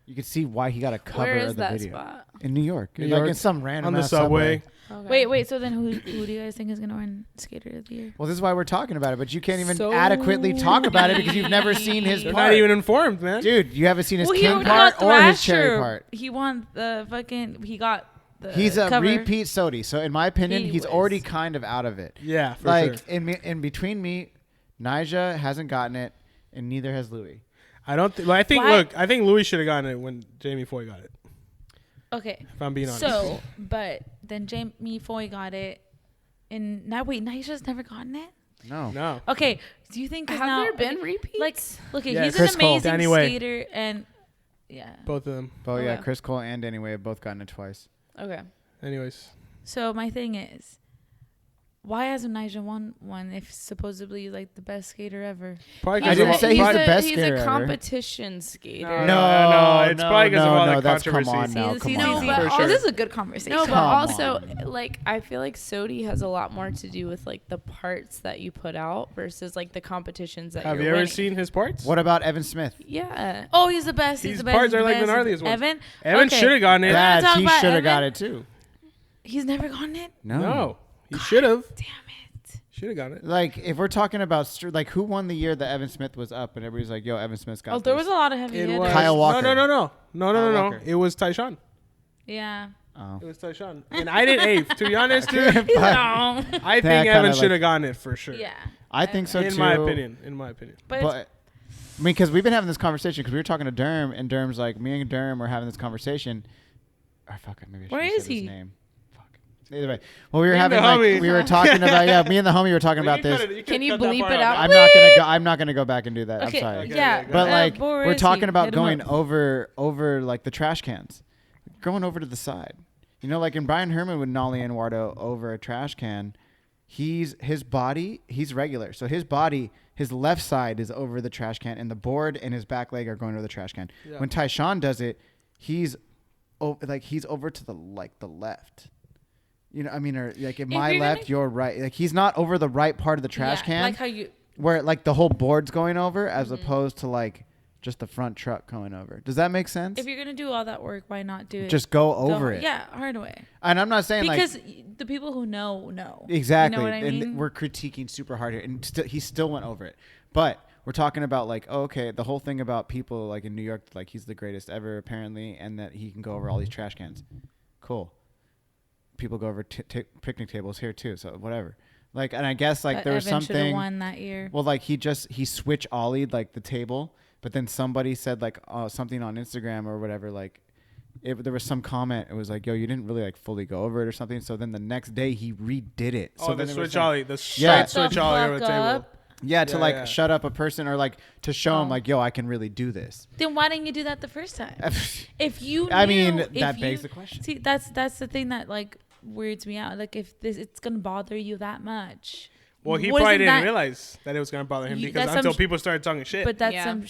You could see why he got a cover Where is of the that video spot? in New York. New Like York, in some random on the ass subway. Okay. Wait. So then, who do you guys think is gonna win Skater of the Year? Well, this is why we're talking about it, but you can't even So adequately talk about it because you've never seen his They're part. not even informed, man. Dude, you haven't seen his Well, king he part got or his cherry Thrasher. part. He won the fucking. He got the. He's a cover. repeat Sodi, so in my opinion, He he's was. already kind of out of it. Yeah, for Like sure. in between me, Nyjah hasn't gotten it, and neither has Louis. I don't. I think. Why- Look, I think Louis should have gotten it when Jamie Foy got it. Okay. If I'm being honest. So, but then Jamie Foy got it, and now wait, Nyjah's never gotten it. No. no. Okay, do you think 'cause Have now, there been okay, repeats? like, look, Yeah, he's Chris an Cole. amazing Danny Way. skater, and yeah. Both of them. Oh yeah, Okay. Chris Cole and Danny Way have both gotten it twice. Okay. Anyways. So my thing is, why hasn't Nyjah won one if supposedly he's like the best skater ever? Probably I didn't say he's probably- the best He's skater a ever. competition skater. No, it's probably because of all the that's come controversy. on now. See, Come no, on. but For also- sure. this is a good conversation. No, but Come also, on. like, I feel like Sodi has a lot more to do with like the parts that you put out versus like the competitions that Have you're you ever winning. seen his parts? What about Evan Smith? Yeah. Oh, he's the best. He's These the best. parts he's are the like the best. gnarliest ones. Evan. Evan Okay. should have gotten it. Bad. Dad, talk he about should have got Evan? it too. He's never gotten it. No. He should have. Damn it. Should have gotten it. Like if we're talking about like who won the year that Evan Smith was up and everybody's like, "Yo, Evan Smith's got." Oh, there this. was a lot of heavy It hitters. was Kyle Walker. No. Kyle Walker. It was Tyshawn. Yeah. Oh. It was Tyshawn. And I didn't. To be honest, dude, But No. I That think Evan kinda should have gotten it for sure. Yeah. I think so In too. my opinion. But, But I mean, because we've been having this conversation because we were talking to Derm and Derm's like, me and Derm were having this conversation. Or fuck it, maybe I Where shouldn't is say his he? name. Fuck. Either way, well, we were Me and having the like homie. we were talking about me and the homie were talking about this. Can you bleep it out? I'm not gonna go back and do that. okay. I'm sorry. Okay, Yeah. okay, But go like where we're is talking he? about Hit him going up. over like the trash cans, going over to the side. You know, like in Brian Herman with Nolly and Wardo over a trash can, his body, he's regular. So his body, his left side is over the trash can, and the board and his back leg are going over the trash can. Yeah. When Tyshawn does it, he's over to the left. You know, I mean, or like if my you're left, gonna- your right. Like he's not over the right part of the trash yeah, can Like how you. where like the whole board's going over as Mm-hmm. opposed to like just the front truck going over. Does that make sense? If you're gonna do all that work, why not do it? Just go the over hard- it. Yeah, hard way. And I'm not saying Because like the people who know. exactly. You know what I and mean? we're critiquing super hard here, and he still went over it. But we're talking about like, oh, okay, the whole thing about people like in New York, like he's the greatest ever apparently, and that he can go over all these trash cans. Cool. People go over picnic tables here too, so whatever. Like, and I guess like But there was Evan should have something. won that year. Well, like he switch ollied like the table, but then somebody said like something on Instagram or whatever. Like, there was some comment. It was like, "Yo, you didn't really like fully go over it or something." So then the next day he redid it. Oh, So the then it was switch like- ollie. The Yeah. straight switch ollie over the table. Yeah, to Yeah, like yeah. shut up a person or like to show him Oh. like, "Yo, I can really do this." Then why didn't you do that the first time? If you, I mean, knew- that if begs you- the question. See, that's the thing that like weirds me out. Like if it's gonna bother you that much. Well, he what probably isn't didn't that- realize that it was going to bother him You- because that's some until sh- people started talking shit. But that's Yeah. some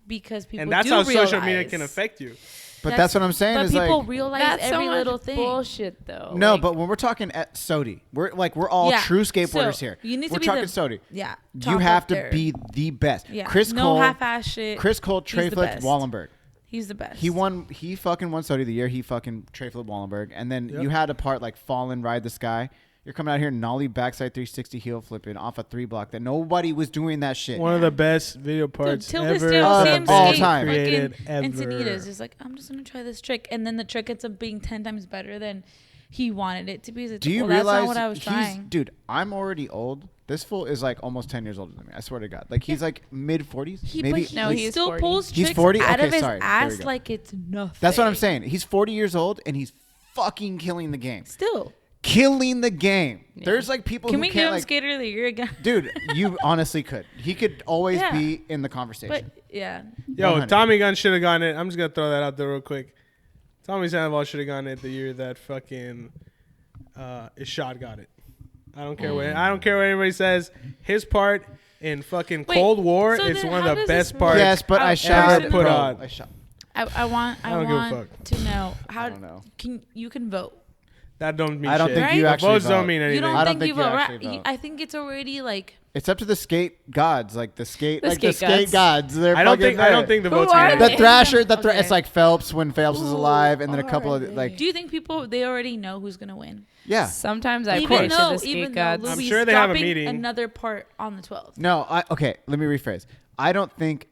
because people and that's do how social media realize. can affect you. But that's what I'm saying But is people like, realize That's every so much little thing. bullshit, though. no, Like, but when we're talking at Sodi, we're all Yeah, true skateboarders so here. you need to we're be talking the- Sodi. Yeah, You top have up to there. be the best. Yeah, Chris no Cole, half-ass shit. Chris Cole, He's the tray flipped best. Wallenberg. He's the best. He fucking won Sodi the year he fucking tray flipped Wallenberg, and then Yep. you had a part like fall and ride the sky. You're coming out here nollie backside 360 heel flipping off a 3-block that nobody was doing that shit. One of the best video parts till ever this day, I'll see him of all skate time. created fucking ever. Encinitas. Just like, I'm just gonna try this trick, and then the trick ends up being 10 times better than he wanted it to be. It's Do you well, that's realize not what I was trying. dude, I'm already old. This fool is like almost 10 years older than me. I swear to God. Like he's like mid 40s. Maybe No, like- he's still 40. pulls He's tricks 40? out Okay, of his sorry. There we ass go. like it's nothing. That's what I'm saying. He's 40 years old and he's fucking killing the game. Still, Killing the game. Yeah. There's like people can who we give can't him like Skater of the Year again? dude, you honestly could. He could always Yeah. be in the conversation. But yeah, Yo, 100. Tommy Gunn should have gotten it. I'm just going to throw that out there real quick. Tommy Sandoval should have gotten it the year that fucking Ishad got it. I don't care what anybody says. His part in fucking Wait, Cold War so is then one how of the does best this parts. work? Yes, but I Ever shot put on. I shot. I want I don't give a to know how I don't know. you can vote. That don't mean I don't shit. think you The actually votes vote. don't mean You anything. don't I don't think think you you vote, actually right? vote. I think it's already like. It's up to the skate gods, like the skate skate gods. They're I don't fucking think. I don't there. think the Who votes are mean they? The anything. Thrasher. Okay. It's like Phelps when Phelps is Who alive, and then a couple are of they? like Do you think people they already know who's gonna win? yeah. Sometimes I even pray to though the skate gods. I'm Louis sure they have a dropping meeting. another part on the 12th. No, okay. Let me rephrase. I don't think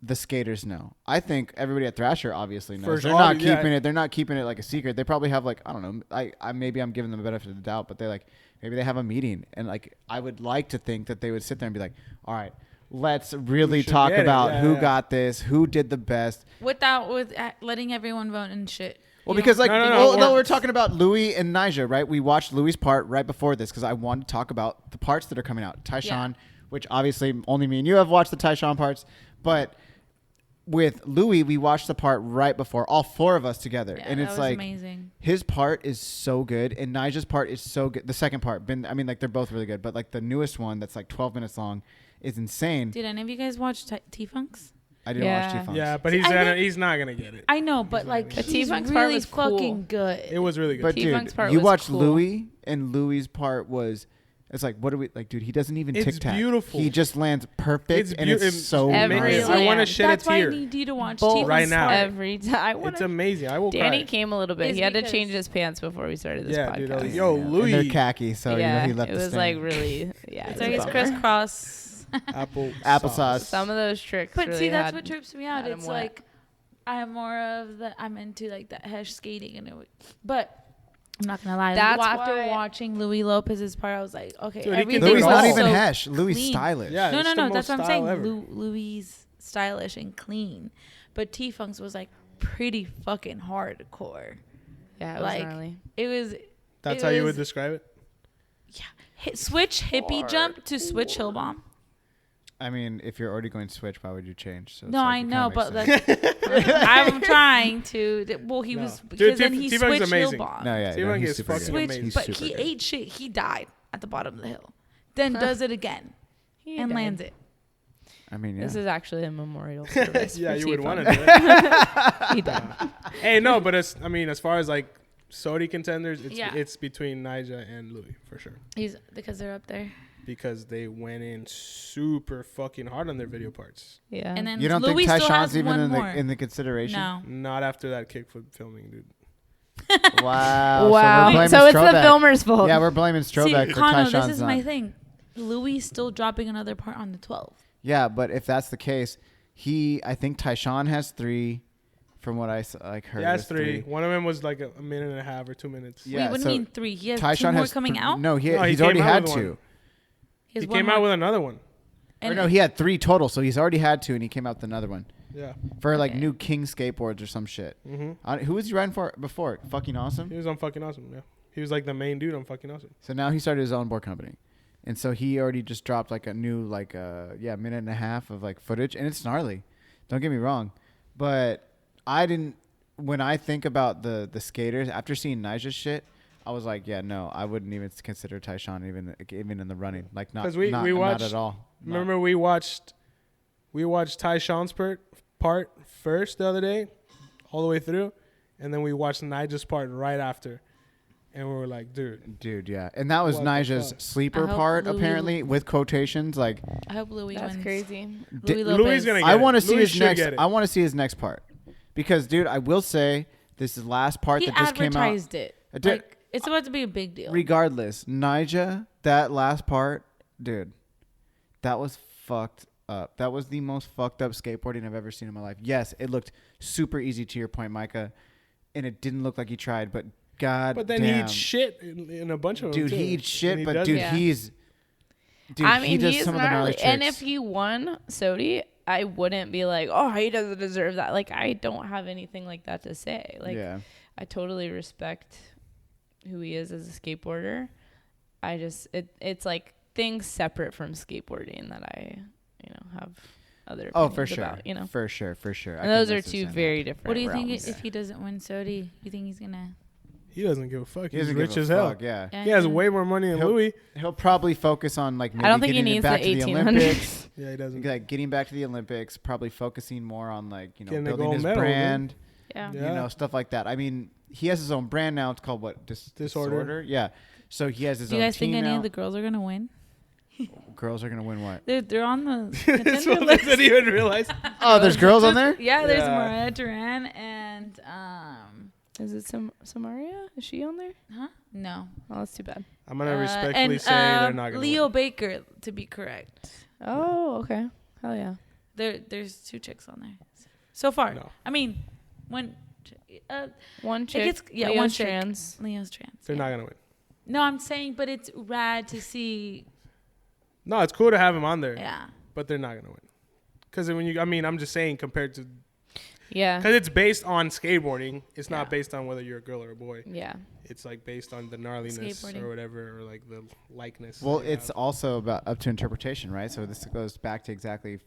the skaters know. I think everybody at Thrasher obviously knows. For They're sure, not yeah. keeping it. They're not keeping it like a secret. They probably have like I don't know. I maybe I'm giving them the benefit of the doubt, but they like maybe they have a meeting and like I would like to think that they would sit there and be like, all right, let's really should talk get it. about Yeah, who yeah. got this, who did the best. With letting everyone vote and shit. Well, You because don't like, No, no, no, well, it no, we're works. talking about Louis and Nyjah, right? We watched Louis' part right before this because I wanted to talk about the parts that are coming out. Tyshawn, which obviously only me and you have watched the Tyshawn parts, but with Louis, we watched the part right before, all four of us together, Yeah, and that it's was like amazing. his part is so good, and Nyjah's part is so good. The second part, I mean, like they're both really good, but like the newest one that's like 12 minutes long is insane. Did any of you guys watch T-Funk's? I didn't watch Yeah. T-Funk's. Yeah, but See, he's not gonna get it. I know, but like But he's T-Funk's part really was cool. fucking good. It was really good. But T-Funk's dude, part you was watched cool. Louis, and Louis' part was. It's like, what do we like, dude? He doesn't even It's tic tac. beautiful. He just lands perfect, It's and beau- it's it's so every nice. I want to land. shed That's a why I tear. need you to watch Both T-Funk's right now. part. Every time. I want It's amazing. I will Danny cry. came a little bit. It's He had to because- change his pants before we started this Yeah, podcast. dude, I was- Yo, Yeah. Louis. And they're khaki, so yeah, he left it the was stain. like really, yeah. It's it like was it's a bummer. crisscross. Applesauce. Some of those tricks. But really see, that's had- what trips me out. had him It's wet. like I'm into like that hesh skating but I'm not gonna lie. That's After why- watching Louis Lopez's part, I was like, okay, Dude, he can everything do it Louis is all. not so even Hesh. Louis clean. stylish. Yeah, No, it's no, the no. That's most what I'm saying. style ever. Louis stylish and clean, but T-Funk's was like pretty fucking hardcore. Yeah, it was like, gnarly. It was. That's it how you was- would describe it. switch hippie jump to switch hill bomb. I mean, if you're already going to switch, why would you change? So it's No, like, I it kinda know, makes but sense. like, I'm trying to. Well, he No. was Dude, because then he T-Funk's switched hill amazing. bomb. No, yeah, T-Funk he's is super fucking good. Switch, amazing. He's but super he good. ate shit. He died at the bottom of the hill, then does it again He and died. lands it. I mean, yeah. This is actually a memorial service. Yeah, for you would T-Funk. want to do it. He died. Hey, no, but as far as like Sodi contenders, Yeah. it's between Nyjah and Louis for sure He's because they're up there, because they went in super fucking hard on their video parts. Yeah. and then You don't Louis think still has Tyshawn's even one in more. the consideration? No, Not after that kickflip filming, dude. Wow. wow. So it's the filmer's fault. Yeah, we're blaming see, Strobeck for Kano, Tyshawn's this is not. my thing. Louis still dropping another part on the 12th. Yeah, but if that's the case, I think Tyshawn has 3, from what I heard. He has is 3. One of them was like a minute and a half or 2 minutes. Yeah, Wait, what do so you mean 3? He has Tyshawn 2 more has coming out. No, No, he he's came already out had with 2. one. He has He one came more. out with another one. Or And no, he had 3 total, so he's already had 2, and he came out with another one Yeah. for like Okay. new King skateboards or some shit. Mm-hmm. Who was he riding for before? Fucking Awesome. He was on Fucking Awesome. Yeah. He was like the main dude on Fucking Awesome. So now he started his own board company, and so he already just dropped like a new minute and a half of like footage, and it's gnarly. Don't get me wrong, but I didn't. When I think about the skaters after seeing Nyjah's shit, I was like, yeah, no, I wouldn't even consider Tyshawn even in the running. Like not 'Cause we not watched- at all. Not- Remember we watched Tyshawn's part first the other day, all the way through, and then we watched Nyjah's part right after, and we were like, dude, yeah, and that was What the Nyjah's fuck? sleeper I hope part Louis- apparently with quotations like. I hope Louis That's wins. crazy. Di- Louis Louis Lopez. gonna get I it. want to see Louis his should next. get it. I want to see his next part, because dude, I will say this is the last part He that just came out. advertised it. Like, it's about to be a big deal. Regardless, Nyjah, that last part, dude, that was fucked up. That was the most fucked up skateboarding I've ever seen in my life. Yes, it looked super easy to your point, Micah, and it didn't look like he tried, but god but then damn. he eats shit in a bunch of them Dude, too. he eats shit, And he but does dude, it. Yeah. he's dude, I mean, he does he's some of the gnarly gnarly. tricks. And if he won Sodi, I wouldn't be like, oh, he doesn't deserve that. Like, I don't have anything like that to say. Like, yeah. I totally respect who he is as a skateboarder. I just, it's like things separate from skateboarding that I, have other Oh, opinions for sure. about, For sure. I And those can are two understand very that. different What do you realms. think if he doesn't win Sodi? You think he's gonna? He doesn't give a fuck. He He's doesn't rich give a as hell. fuck, yeah. He has way more money than He'll- Louis. He'll probably focus on like maybe I don't think he getting it needs back the to the 1800s. Olympics. Yeah, he doesn't. Like getting back to the Olympics, probably focusing more on like Getting a building gold his medal, brand. Yeah. Yeah. You know, stuff like that. I mean, he has his own brand now. It's called what? Disorder. Yeah. So he has his Do own you guys think team any now. of the girls are gonna win? Girls are gonna win what? They're on the This contender one list. didn't even realize. Oh, there's girls on there? Yeah, there's Yeah. Mariah Duran and Is it Samaria? Is she on there? huh? No. Oh, that's too bad. I'm gonna respectfully and, say they're not gonna Leo win. Baker, to be correct. Oh, okay. Hell yeah. There's 2 chicks on there so far. No, I mean, when One chick. gets- yeah, Leo's one chick. trans. Leo's trans. they're yeah. not gonna win. No, I'm saying, but it's rad to see. No, it's cool to have him on there, Yeah. but they're not gonna win. Because I'm just saying compared to, Yeah. because it's based on skateboarding. It's Yeah. not based on whether you're a girl or a boy. Yeah. It's like based on the gnarliness Skateboarding. or whatever, or like the likeness. Well, that you it's have. also about up to interpretation, right? So this goes back to exactly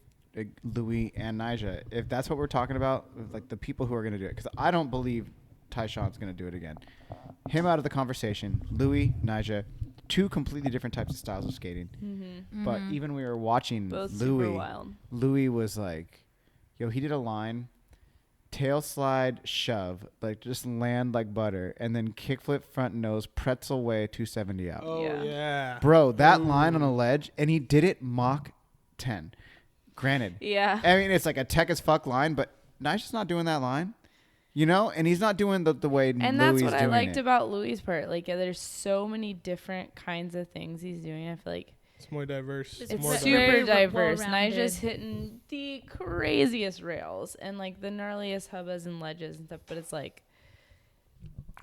Louis and Nyjah. If that's what we're talking about, like the people who are going to do it, because I don't believe Tyshawn's going to do it again. Him out of the conversation, Louis, Nyjah, 2 completely different types of styles of skating. Mm-hmm. But even we were watching Both super Louis. wild. Louis was like, yo, he did a line, tail slide, shove, like just land like butter, and then kickflip front nose, pretzel way, 270 out. Oh Yeah. yeah. Bro, that Ooh. line on a ledge, and he did it Mach 10. Granted, Yeah. I mean, it's like a tech as fuck line, but Nyjah's not doing that line, you know? And he's not doing the way And Louis that's is what I doing liked it. about Louis' part. Like, yeah, there's so many different kinds of things he's doing. I feel like It's more diverse. It's more it's very super diverse. well-rounded. Nyjah's hitting the craziest rails and like the gnarliest hubbas and ledges and stuff. But it's like,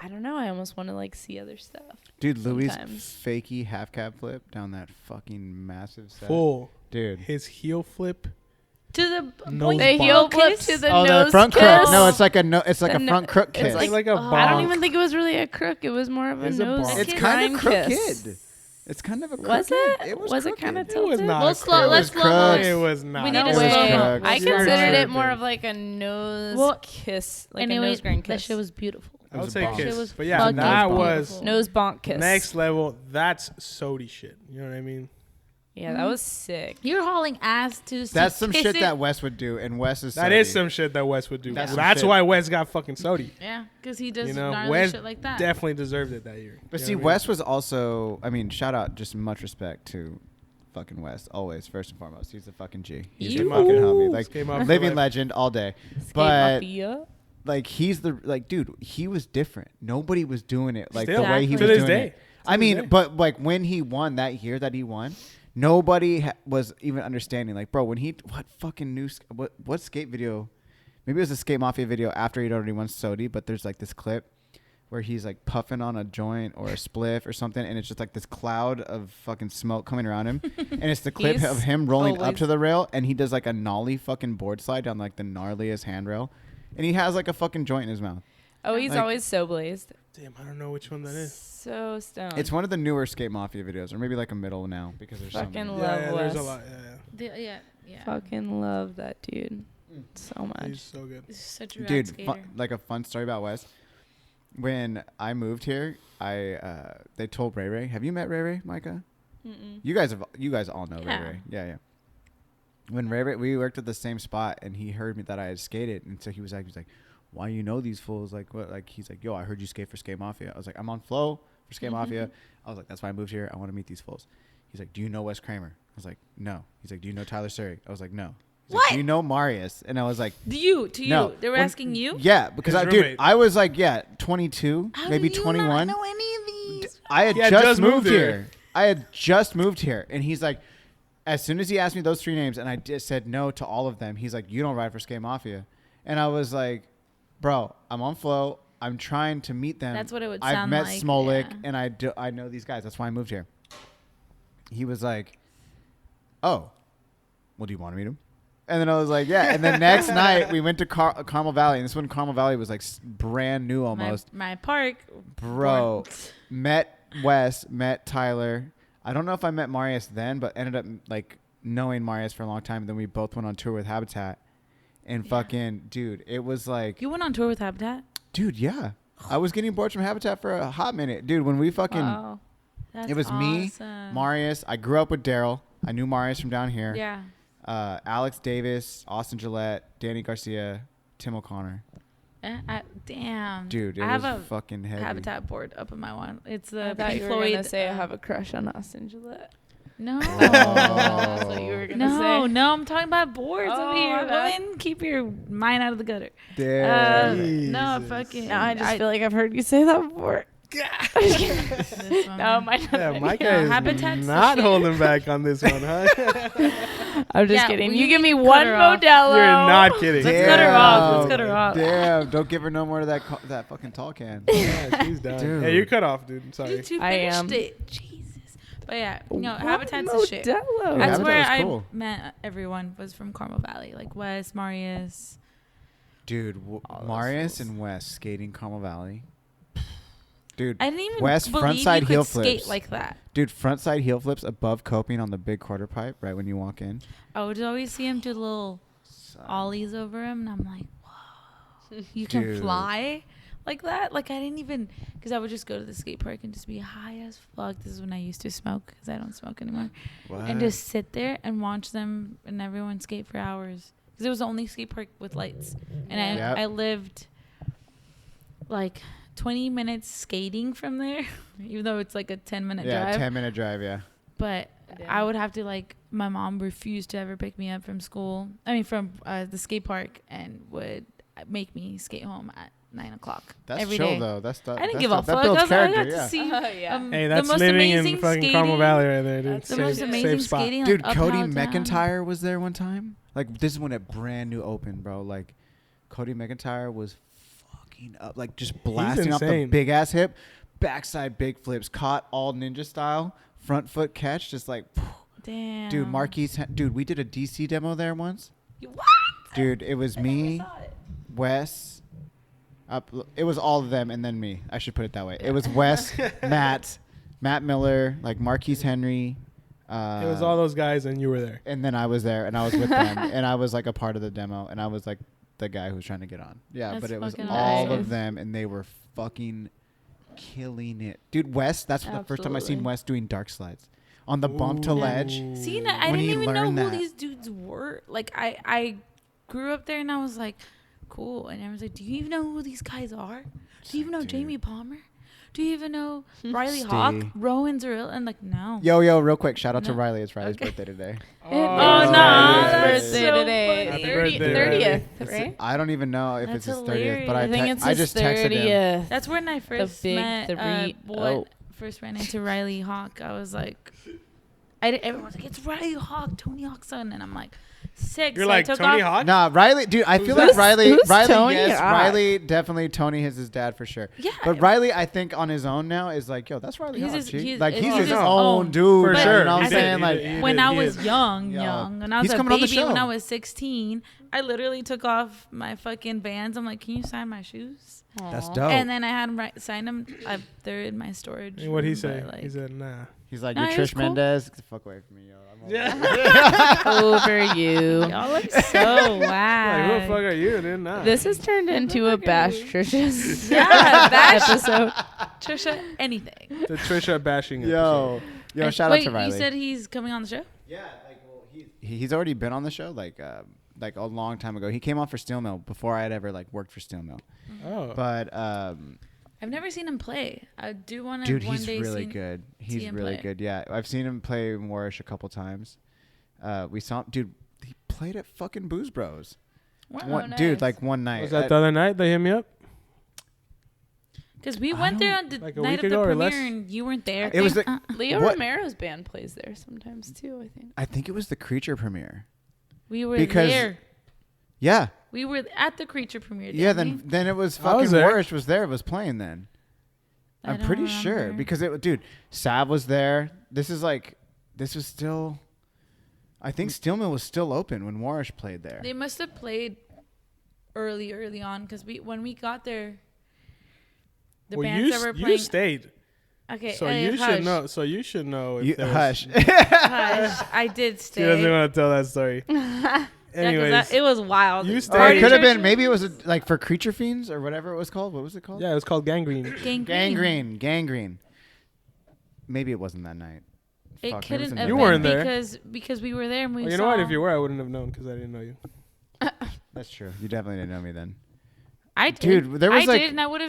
I don't know. I almost want to like see other stuff. Dude, Louis' sometimes. fakey half cab flip down that fucking massive set. full. Dude. His heel flip. To the No point The bonk. heel flip kiss? to the Oh, nose the front kiss. crook. No, it's like a it's like The a front crook it's kiss. like- like a bonk. I don't even think it was really a crook. It was more of a It's a nose. bonk. It's kiss. kind of grind kiss. crooked. It's kind of a crooked. Was it? It was Was it crooked. kind of It was tilted? not. We'll a slow- crook. let's It was slow mo. crooked. It was not. We need It to was slow mo. crooked. I You're considered it tripping. more of like a nose Well, kiss, like anyway, a nose grind that kiss. shit was beautiful. I It would was say a bonk. kiss. It was But yeah, fucking that beautiful. was nose bonk kiss. next level. That's Sodi shit. You know what I mean? Yeah, that was sick. You're hauling ass to That's some kiss shit it. that Wes would do, and Wes is That Sodi. is some shit that Wes would do. That's That's, some shit. why Wes got fucking Sodi. Yeah, because he does You know, gnarly Wes shit like that. definitely deserved it that year. But You see, know what I mean? Wes was also, I mean, shout out, just much respect to fucking Wes, always, first and foremost. He's the fucking G. He's the You. fucking homie. Like, Skate Mafia living life. legend all day. Skate But, Mafia. like, he's the, like, dude, he was different. Nobody was doing it like Still. the way he Exactly. was To this doing day. it. I this mean, day. but, like, when he won that year that he won, nobody was even understanding. Like, bro, when he, what fucking new, what skate video? Maybe it was a Skate Mafia video after he'd already won Sodi, but there's, like, this clip where he's like puffing on a joint or a spliff or something, and it's just like this cloud of fucking smoke coming around him, and it's the clip He's of him rolling up always- to the rail, and he does like a nollie fucking board slide down like the gnarliest handrail, and he has like a fucking joint in his mouth. Oh, he's Like- always so blazed. Damn, I don't know which one that is. So stoned. It's one of the newer Skate Mafia videos, or maybe like a middle now because there's so Fucking many. love Yeah, there's a Wes. lot. Yeah, Yeah. Fucking love that dude so yeah. much. He's so good. He's such a rad Dude, skater. like a fun story about Wes. When I moved here, they told Ray Ray. Have you met Ray Ray, Micah? Mm-mm. You guys all know Yeah. Ray Ray. Yeah. When Ray Ray, we worked at the same spot, and he heard me that I had skated, and so he was like, why you know these fools? Like what? Like he's like, yo, I heard you skate for Skate Mafia. I was like, I'm on flow for Skate Mafia. I was like, that's why I moved here. I want to meet these fools. He's like, do you know Wes Kramer? I was like, no. He's like, do you know Tyler Surrey? I was like, no. He's like, What? do you know Marius? And I was like, To you. no. They were Well, asking you? Yeah, because His dude, roommate. I was like, 22, How maybe do you 21. not know any of these? I had He had just just moved moved here. here. I had just moved here, and he's like, as soon as he asked me those 3 names, and I just said no to all of them, he's like, you don't ride for Skate Mafia, and I was like, bro, I'm on flow. I'm trying to meet them. That's what it would I've sound met like, Smolik, yeah. and I know these guys. That's why I moved here. He was like, oh, well, do you want to meet him? And then I was like, yeah. And then next night we went to Carmel Valley, and this one Carmel Valley was like brand new almost. My park. Bro, born- met Wes, met Tyler. I don't know if I met Marius then, but ended up like knowing Marius for a long time. Then we both went on tour with Habitat, and Yeah. fucking dude, it was like, You went on tour with Habitat? dude, yeah. I was getting bored from Habitat for a hot minute, dude. When we fucking, Wow. That's it was me, awesome. Marius. I grew up with Daryl. I knew Marius from down here. Yeah. Alex Davis, Austin Gillette, Danny Garcia, Tim O'Connor. Damn. Dude, it I have was a fucking heavy. Habitat board up in my one. It's the I thought Pink you were Floyd. gonna say I have a crush on Austin Gillette. No. That's what you were gonna No, say. no, I'm talking about boards Oh, over here. my bad. Women, keep your mind out of the gutter. Damn. No, Jesus. fucking. Now I just feel like I've heard you say that before. this No, woman. my Yeah, Micah No, is Habitat's the not shit. holding back on this one, huh? I'm just Yeah, kidding. we You give me cut one her off. Modelo. You're not kidding. Let's cut her off. Let's cut her off. Damn, don't give her no more of that fucking tall can. Yeah, she's done. Dude. Yeah, you're cut off, dude. You Sorry. two I finished am. it. Jesus. But yeah, One Habitat's the shit. Modelo. Yeah, That's Habitat where was I cool. met everyone was from Carmel Valley, like Wes, Marius. Dude, All those Marius fools. and Wes skating Carmel Valley. Dude, I didn't even Wes believe frontside you heel could skate flips. like that. Dude, frontside heel flips above coping on the big quarter pipe right when you walk in. I would always see him do little ollies over him, and I'm like, whoa, you can Dude. fly like that? Like I didn't even, because I would just go to the skate park and just be high as fuck. This is when I used to smoke, because I don't smoke anymore, What? and just sit there and watch them and everyone skate for hours. Because it was the only skate park with lights, and Yep. I lived like 20 minutes skating from there, even though it's like a 10-minute yeah, drive. 10-minute drive, yeah. But Damn. I would have to, like, my mom refused to ever pick me up from school. I mean, from the skate park, and would make me skate home at 9 o'clock That's every chill day. though. That's the, I didn't that's give the, a that fuck. builds I character, got yeah. to see Yeah. Hey, the that's most living amazing in fucking skating. Carmel Valley right there, dude. The Safe- most safe amazing spot. skating. Like, Dude, uphill, Cody down. McIntyre was there one time. Like, this is when it brand new opened, bro. Like, Cody McIntyre was fucking up, like just blasting off the insane. big ass hip, backside big flips, caught all ninja style, front foot catch, just like, Damn. dude, Marquise, dude, we did a DC demo there once. What? Dude, it was me, Wes, it was all of them, and then me. I should put it that way. It was Wes, Matt Miller, like Marquise Henry. It was all those guys, and you were there. And then I was there, and I was with them, and I was like a part of the demo, and I was like the guy who was trying to get on. Yeah, That's but it was fucking all nice. of them, and they were fucking killing it, dude. Wes, that's the first time I seen Absolutely. Wes doing dark slides on the bump to Ooh. ledge. See, I When didn't he even know learned who that. these dudes were. Like, I grew up there, and I was like, cool. And everyone's like, do you even know who these guys are? Do you even know Dude. Jamie Palmer? Do you even know Riley Steve. Hawk? Rowan Zerrill? And like, no. Yo, real quick, shout out to No. Riley. It's Riley's Okay. birthday today. Oh, no, his that's birthday so today. funny. Happy birthday, 30th, It's- right? I don't even know if That's it's his 30th, but I think it's I his just texted him. 30th. That's when I first big met, three. what, first ran into Riley Hawk. I was like, everyone's like, it's Riley Hawk, Tony Hawk's son. And I'm like, sick. You're So like I took Tony off, Hawk? Nah, Riley, dude, I feel that? like Riley, Who's Tony yes, Hawk? Riley, definitely Tony is his dad for sure. Yeah. But Riley, I think on his own now is like, yo, that's Riley He's Hawk, his- G. he's- Like he's he's his his own. own dude, For man, sure. You know what He I'm did, saying? he Like, did. when I he was is. young, Yo. when I was He's a coming on the baby, when show. I was 16, I literally took off my fucking Vans. I'm like, can you sign my shoes? that's Aw. dope. And then I had him sign them. They're in my storage. And what'd he room, say? but, like, He said, nah. He's like, No, you're he was Trish cool. Mendez. Get the fuck away from me, yo. I'm all- Yeah. Over you. y'all look so Like, whack. who the fuck are you, dude? Nah. This has turned into a bash Trisha's Yeah, bash episode. Trisha, anything. the Trisha bashing Yo, And shout wait, out to Riley. you said he's coming on the show? Yeah, like, well, he's already been on the show, like a long time ago. He came on for Steel Mill before I had ever like worked for Steel Mill. Oh. But I've never seen him play. I do want to dude, one he's day really see good. see He's him really play. good. Yeah, I've seen him play in Warish a couple times. We saw him, dude. He played at fucking Booze Bros. Wow. Dude, nice. like one night. Was that the other night they hit me up? Because we I went there on the Like a night week of the ago or premiere less? and you weren't there. It was the- Leo What? Romero's band plays there sometimes too, I think. I think it was the Creature premiere. we were because- there. Yeah, We were at the Creature premiere. yeah. didn't Then it was I fucking was there. Warish was there. It was playing then. I I'm don't pretty sure remember. because dude, Sav was there. This was still. I think Steel Mill was still open when Warish played there. They must have played early on because when we got there, the Well, bands that were you playing. stayed. Okay, So hey, you hush. should know. So you should know. If You, there's- hush. Hush. I did She doesn't stay. want to tell that story. Yeah, 'cause Anyways, it was wild. You Or stayed. it could have been. Churches? Maybe it was like for Creature Fiends or whatever it was called. What was it called? yeah, it was called Gangrene. Gangrene. Maybe it wasn't that night. It Fuck, maybe it was couldn't in have You been weren't there. because we were there and we Well, you saw. know what? If you were, I wouldn't have known because I didn't know you. That's true. You definitely didn't know me then. I did. Dude, there was I like did, and I would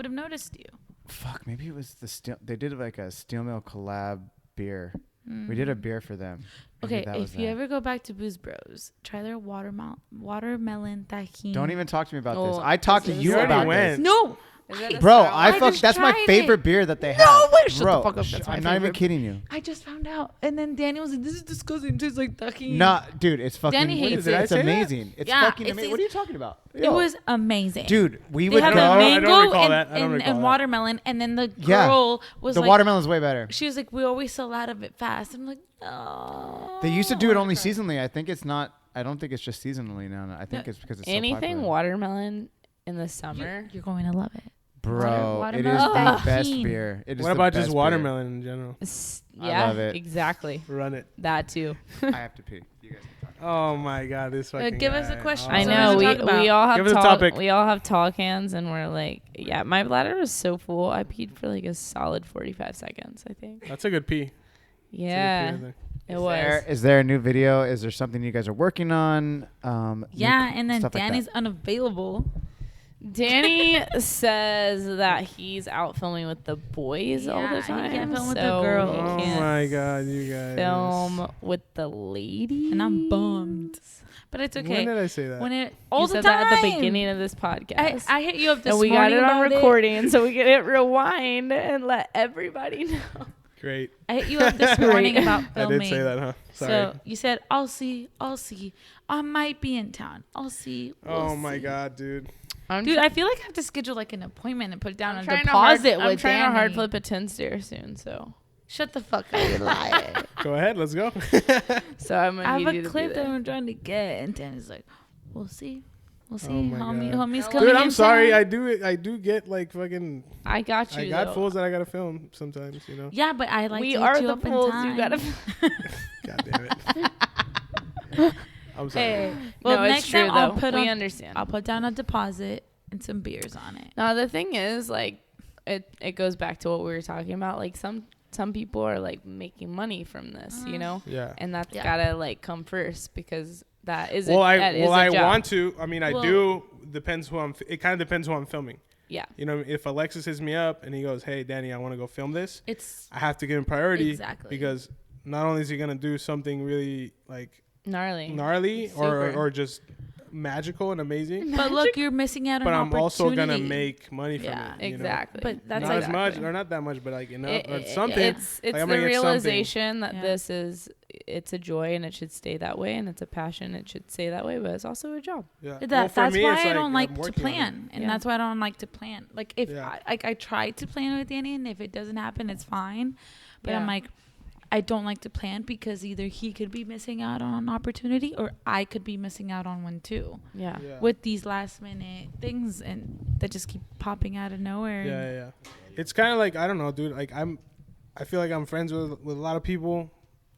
have noticed you. fuck, maybe it was the steel. They did like a Steel Mill collab beer. We did a beer for them. Maybe Okay, that was if you that. ever go back to Booze Bros, try their watermelon tahini. Don't even talk to me about this. Oh, I talked to this is- you You already about went. this. No, Is that a Bro, sour I one? fuck. just That's my tried favorite it. beer that they have. No way! Shut the Bro, fuck up. That's my I'm not even favorite. kidding you. I just found out, and then Danny was like, "This is disgusting. It tastes like tahini." Nah, dude, it's fucking. Danny hates it. It's Did I say that? amazing. It's Yeah, fucking it amazing. tastes- What are you talking about? It was amazing. Dude, we They would have go. the I don't mango recall that. I don't and, recall and that. watermelon, and then the Yeah. girl was The like, watermelon's way better. she was like, "We always sell out of it fast." I'm like, "Oh." They used to do I it wanna only try. seasonally. I think it's not. I don't think it's just seasonally now. I think it's because it's so Anything popular. watermelon in the summer. You're going to love it. Bro, it is Watermelon the best tahini. beer. It is What the about best just beer. watermelon in general? I Yeah, love it. exactly. Run it. That too. I have to pee. You guys can talk. Oh my god, this fucking give us a guy. question. Oh. I So know what do we talk we all have Give us a tall, topic. we all have tall cans, and we're like, yeah, my bladder was so full. I peed for like a solid 45 seconds, I think. That's a good pee. Yeah, That's a good pee, I think. it was. Is there a new video? Is there something you guys are working on? Yeah, and then stuff like that. Danny's unavailable. Danny says that he's out filming with the boys all Yeah, the he time. can't film with the so girls. he Oh can't my god, you guys. film with the ladies. And I'm bummed. But it's okay. When did I say that? When it You all the said time. that at the beginning of this podcast. I hit you up this and we got morning it on about recording, so we can hit rewind and let everybody know. Great. I hit you up this morning about I filming. did say that, huh? Sorry. So you said, I'll see. I might be in town. I'll see. Oh my god, dude. Dude, I feel like I have to schedule like an appointment and put down a trying deposit I'm with trying to Danny. hard flip a 10 stair soon, so Shut the fuck up, you liar. Go ahead, let's go. so I'm gonna I need have you a to clip be that there. I'm trying to get, and Danny's like, we'll see. We'll see. Oh my God. Homie's coming Dude, I'm in sorry. town. I do get like fucking. I got you. I got though. fools that I gotta film sometimes. You know. Yeah, but I like we to are hit you the up in fools. time. You gotta. God damn it. I'm sorry. Hey, well, no, it's next true time I'll though. put we on, understand. I'll put down a deposit and some beers on it. Now the thing is, like, it goes back to what we were talking about. Like some people are like making money from this, you know, Yeah. and that's Yeah. gotta like come first because that is Well, that is a I job. want to. I mean, I Well- do. Depends who I'm. It kind of depends who I'm filming. Yeah. You know, if Alexis hits me up and he goes, "Hey, Danny, I want to go film this," It's I have to give him priority Exactly. because not only is he gonna do something really like gnarly Super. or just magical and amazing, but look, you're missing out on but I'm also gonna opportunity. make money from Yeah, it. You know? Exactly. But that's Not as much exactly. or not that much, but like enough or It- something. It's Like, I'm the gonna get something. realization that Yeah. it's a joy and it should stay that way, and it's a passion, it should stay that way, but it's also a job. Yeah. That's Well, for me, why it's I don't I'm like to working on it. plan, and Yeah. that's why I don't like to plan. Like if Yeah. I try to plan with Danny, and if it doesn't happen, it's fine. But I'm Yeah. like, I don't like to plan because either he could be missing out on an opportunity, or I could be missing out on one too. Yeah. Yeah. With these last minute things and that just keep popping out of nowhere. Yeah. It's kind of like I don't know, dude. Like I feel like I'm friends with a lot of people,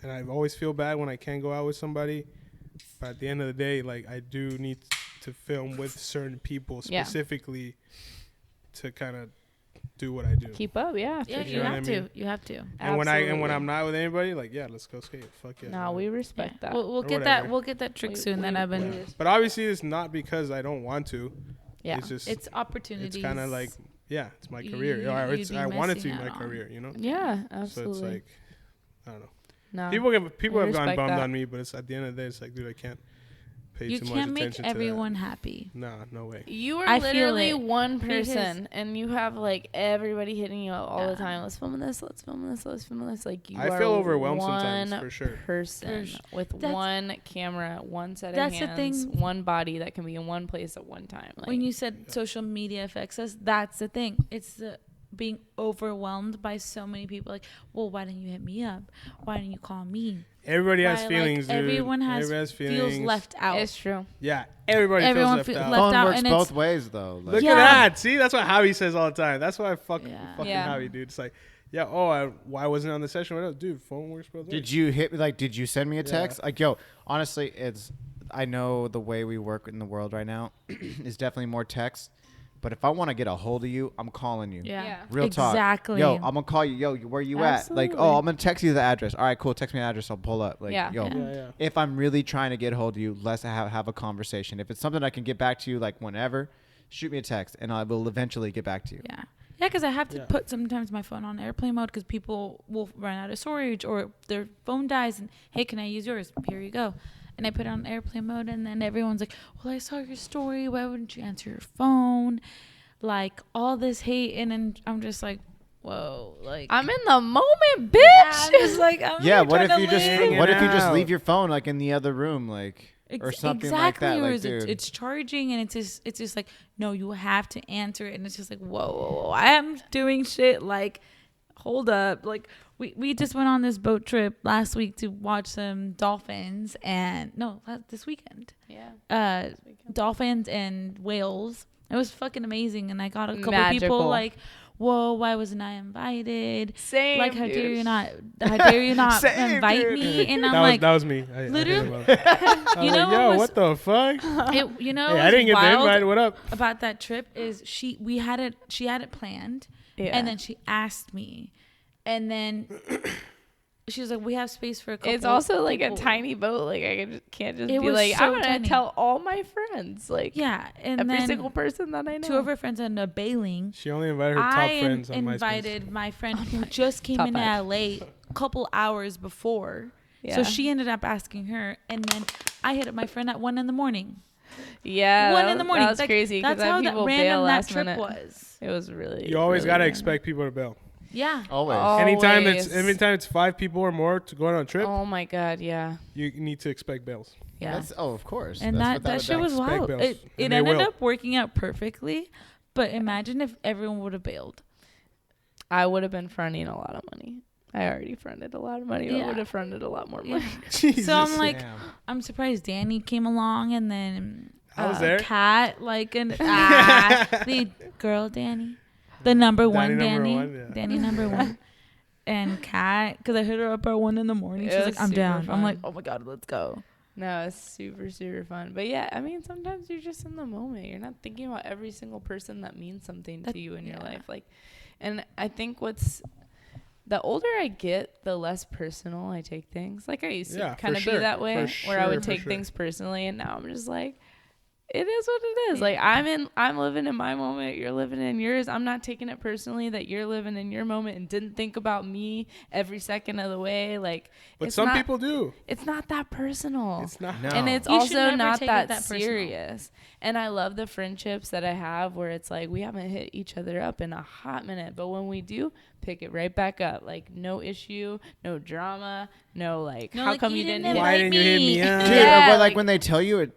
and I always feel bad when I can't go out with somebody. But at the end of the day, like I do need to film with certain people Yeah. specifically to kind of do what I do. Keep up, yeah. Yeah, You you know what have I to. mean? You have to. And when Absolutely. I'm not with anybody, like let's go skate. Fuck yeah. No, we respect that. We'll Or get whatever. that. We'll get that trick We- soon. That we- I've been. we- Yeah. But obviously, it's not because I don't want to. yeah. It's just It's opportunities. it's kind of like it's my You- career. Or you'd it's be I want it to be missing my out on. career. You know. Yeah, So absolutely. it's like I don't know. no. People I have gone respect bummed that. on me, but it's at the end of the day, it's like, dude, I can't pay You too much can't make attention everyone happy. to that. Nah, no way. You are I feel literally it. one Because- person, and you have like everybody hitting you up all the Yeah. time. Let's film this. Let's film this. Let's film this. Like you I are feel overwhelmed one sometimes, for sure. person with That's- one camera, one set of That's the hands, thing. one body that can be in one place at one time. Like, When you said social media affects us, that's the thing. It's the being overwhelmed by so many people. Like, well, why didn't you hit me up? Why didn't you call me? Everybody has Why, like, feelings, dude. everyone Everybody feels left out. it's true. Yeah, everybody Everyone feels left fe- out. left Phone out, works and both it's- ways though. Like, Look Yeah. at that. See, that's what Javi says all the time. That's why I fucking Yeah. Javi, dude. It's like, yeah, why wasn't I on the session? What else? Dude, phone works both ways. Did you hit like? Did you send me a Yeah. text? Like, yo, honestly, I know the way we work in the world right now is definitely more text. But if I want to get a hold of you, I'm calling you. Yeah. Real talk. Exactly. Yo, I'm gonna call you. Yo, where you at? Like, Absolutely. oh, I'm gonna text you the address. All right, cool. Text me the address. I'll pull up. Like, Yeah. yo, Yeah. Yeah. if I'm really trying to get a hold of you, let's have a conversation. If it's something I can get back to you like whenever, shoot me a text, and I will eventually get back to you. Yeah. Yeah, because I have to put sometimes my phone on airplane mode because people will run out of storage or their phone dies and, hey, can I use yours? Here you go. And I put it on airplane mode and then everyone's like, well, I saw your story. Why wouldn't you answer your phone? Like all this hate. And then I'm just like, whoa. Like I'm in the moment, bitch. I'm just like, I'm What if trying you to just live. what if you just leave your phone like in the other room, like or something exactly, like that? or Like, is it, dude. it's charging and it's just like, no, you have to answer it. And it's just like, whoa, I am doing shit. Like, hold up. Like we just went on this boat trip last week to watch some dolphins this weekend. Yeah. Dolphins and whales. It was fucking amazing. And I got a couple Magical. people like, whoa, why wasn't I invited? Same. Like, how dare dude. you not Same, invite dude. me? And I'm like, that was me. I literally- hit him up. I was You know like, yo, what was- what the fuck? Hey, I didn't get the wild invite. What up? about that trip is she had it planned, Yeah. and then she asked me, and then she was like, we have space for a couple. It's also like a people." tiny boat. Like I can't just It be was like, so I'm gonna tiny. tell all my friends, like Yeah, and every then single person that I know. two of her friends ended up bailing. She only invited her top I friends on invited my friend who just came Top in five. LA a couple hours before. Yeah. So she ended up asking her, and then I hit up my friend at 1 a.m. Yeah. 1 a.m. That was Like, crazy. 'cause That's I had how that people bail random that last trip minute. was. It was really. You always really gotta random. expect people to bail. Yeah. Always. Oh. Anytime Always. it's 5 people or more to go on a trip, Oh my god. Yeah. you need to expect bails. Yeah. Of course. And That's that without a shit doubt. was Expect wild. bills. It And they ended will. up working out perfectly, but imagine if everyone would have bailed. I would have been fronting a lot of money. I already fronted a lot of money. I Yeah. would have fronted a lot more money. Jesus. So I'm like, Damn. I'm surprised Danny came along, and then I was there. Kat, like the girl Danny, the number one Danny number Danny, one, yeah. Danny number one, and Kat, because I hit her up at 1 a.m. It She's was like, I'm super down. I'm like, fun. oh my god, let's go. No, it's super, super fun. But yeah, I mean, sometimes you're just in the moment. You're not thinking about every single person that means something to you in your life. Like, and I think the older I get, the less personal I take things. Like I used to Yeah, kind for of sure. be that way, where I would For take sure. things personally, and now I'm just like, it is what it is. Like I'm living in my moment, you're living in yours. I'm not taking it personally that you're living in your moment and didn't think about me every second of the way. Like, But it's some not- people do. it's not that personal. It's not. No. And it's You should also never not take it that, that personal. serious. And I love the friendships that I have where it's like we haven't hit each other up in a hot minute, but when we do, pick it right back up. Like no issue, no drama, no like No, how like, come you you didn't didn't hit Why invite didn't you hit me up? Dude, Yeah, but like like- when they tell you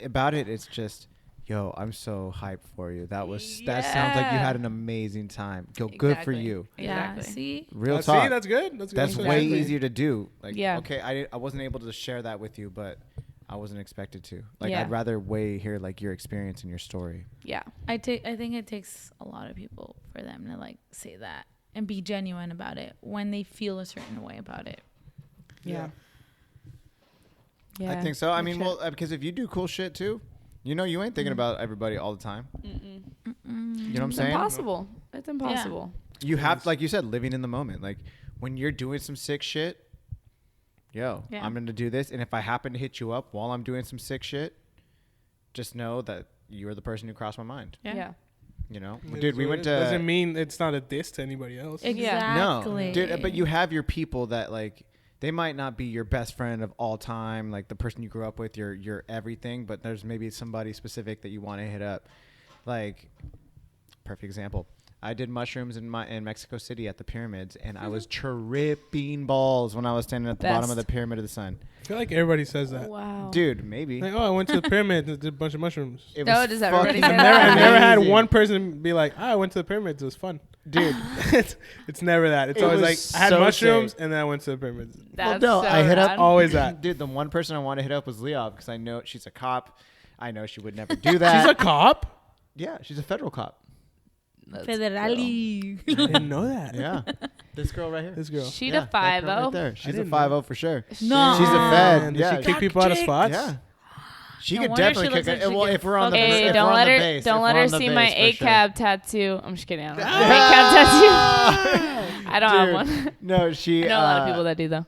about it, it's just, yo, I'm so hyped for you. That sounds like you had an amazing time. Yo, good for Exactly. you. Yeah, Exactly. see, Real See, talk. that's good. That's good. That's That's way exactly. easier to do. Like, Yeah. okay, I wasn't able to share that with you, but I wasn't expected to. Like, Yeah. I'd rather hear like your experience and your story. Yeah. I think it takes a lot of people for them to like say that and be genuine about it when they feel a certain way about it. Yeah. I think so. I Good mean, shit. well, because if you do cool shit too, you know, you ain't thinking about everybody all the time. Mm-mm. You know what I'm It's saying? impossible. It's impossible. You have, like you said, living in the moment. Like when you're doing some sick shit, yo, Yeah. I'm going to do this. And if I happen to hit you up while I'm doing some sick shit, just know that you're the person who crossed my mind. Yeah. You know, It dude, is we what went it is. to. Doesn't mean it's not a diss to anybody else. Exactly. No, dude, but you have your people that like they might not be your best friend of all time, like the person you grew up with, your everything, but there's maybe somebody specific that you want to hit up. Like, perfect example. I did mushrooms in Mexico City at the pyramids, and I was tripping balls when I was standing at the bottom of the Best. Pyramid of the Sun. I feel like everybody says that. Wow. Dude, maybe. Like, oh, I went to the pyramid and did a bunch of mushrooms. It No, was does everybody fucking say I've that? never had amazing. one person be like, I went to the pyramids. It was fun. Dude, It's never that. It's It always was like, I had so mushrooms sick. and then I went to the pyramids. That's no, so I hit up rad. Always that. dude, the one person I want to hit up was Leov because I know she's a cop. I know she would never do that. She's a cop? Yeah, she's a federal cop. That's Federali. I didn't know that. Yeah. This girl right here. This girl. She Yeah, the that girl 5-0. right there. She's a didn't know. 5-0 for sure. No. She's a Man, fed. does Yeah. she kick people out of spots? Yeah. She No could wonder definitely she looks kick like it. she Well, could if we're on the fuck base, Hey, if don't we're on let the her base, don't if let we're her on the see base, my for sure. ACAB tattoo. I'm just kidding. I don't have an ACAB tattoo. I don't have Dude, one. No, she. I know a lot of people that do though.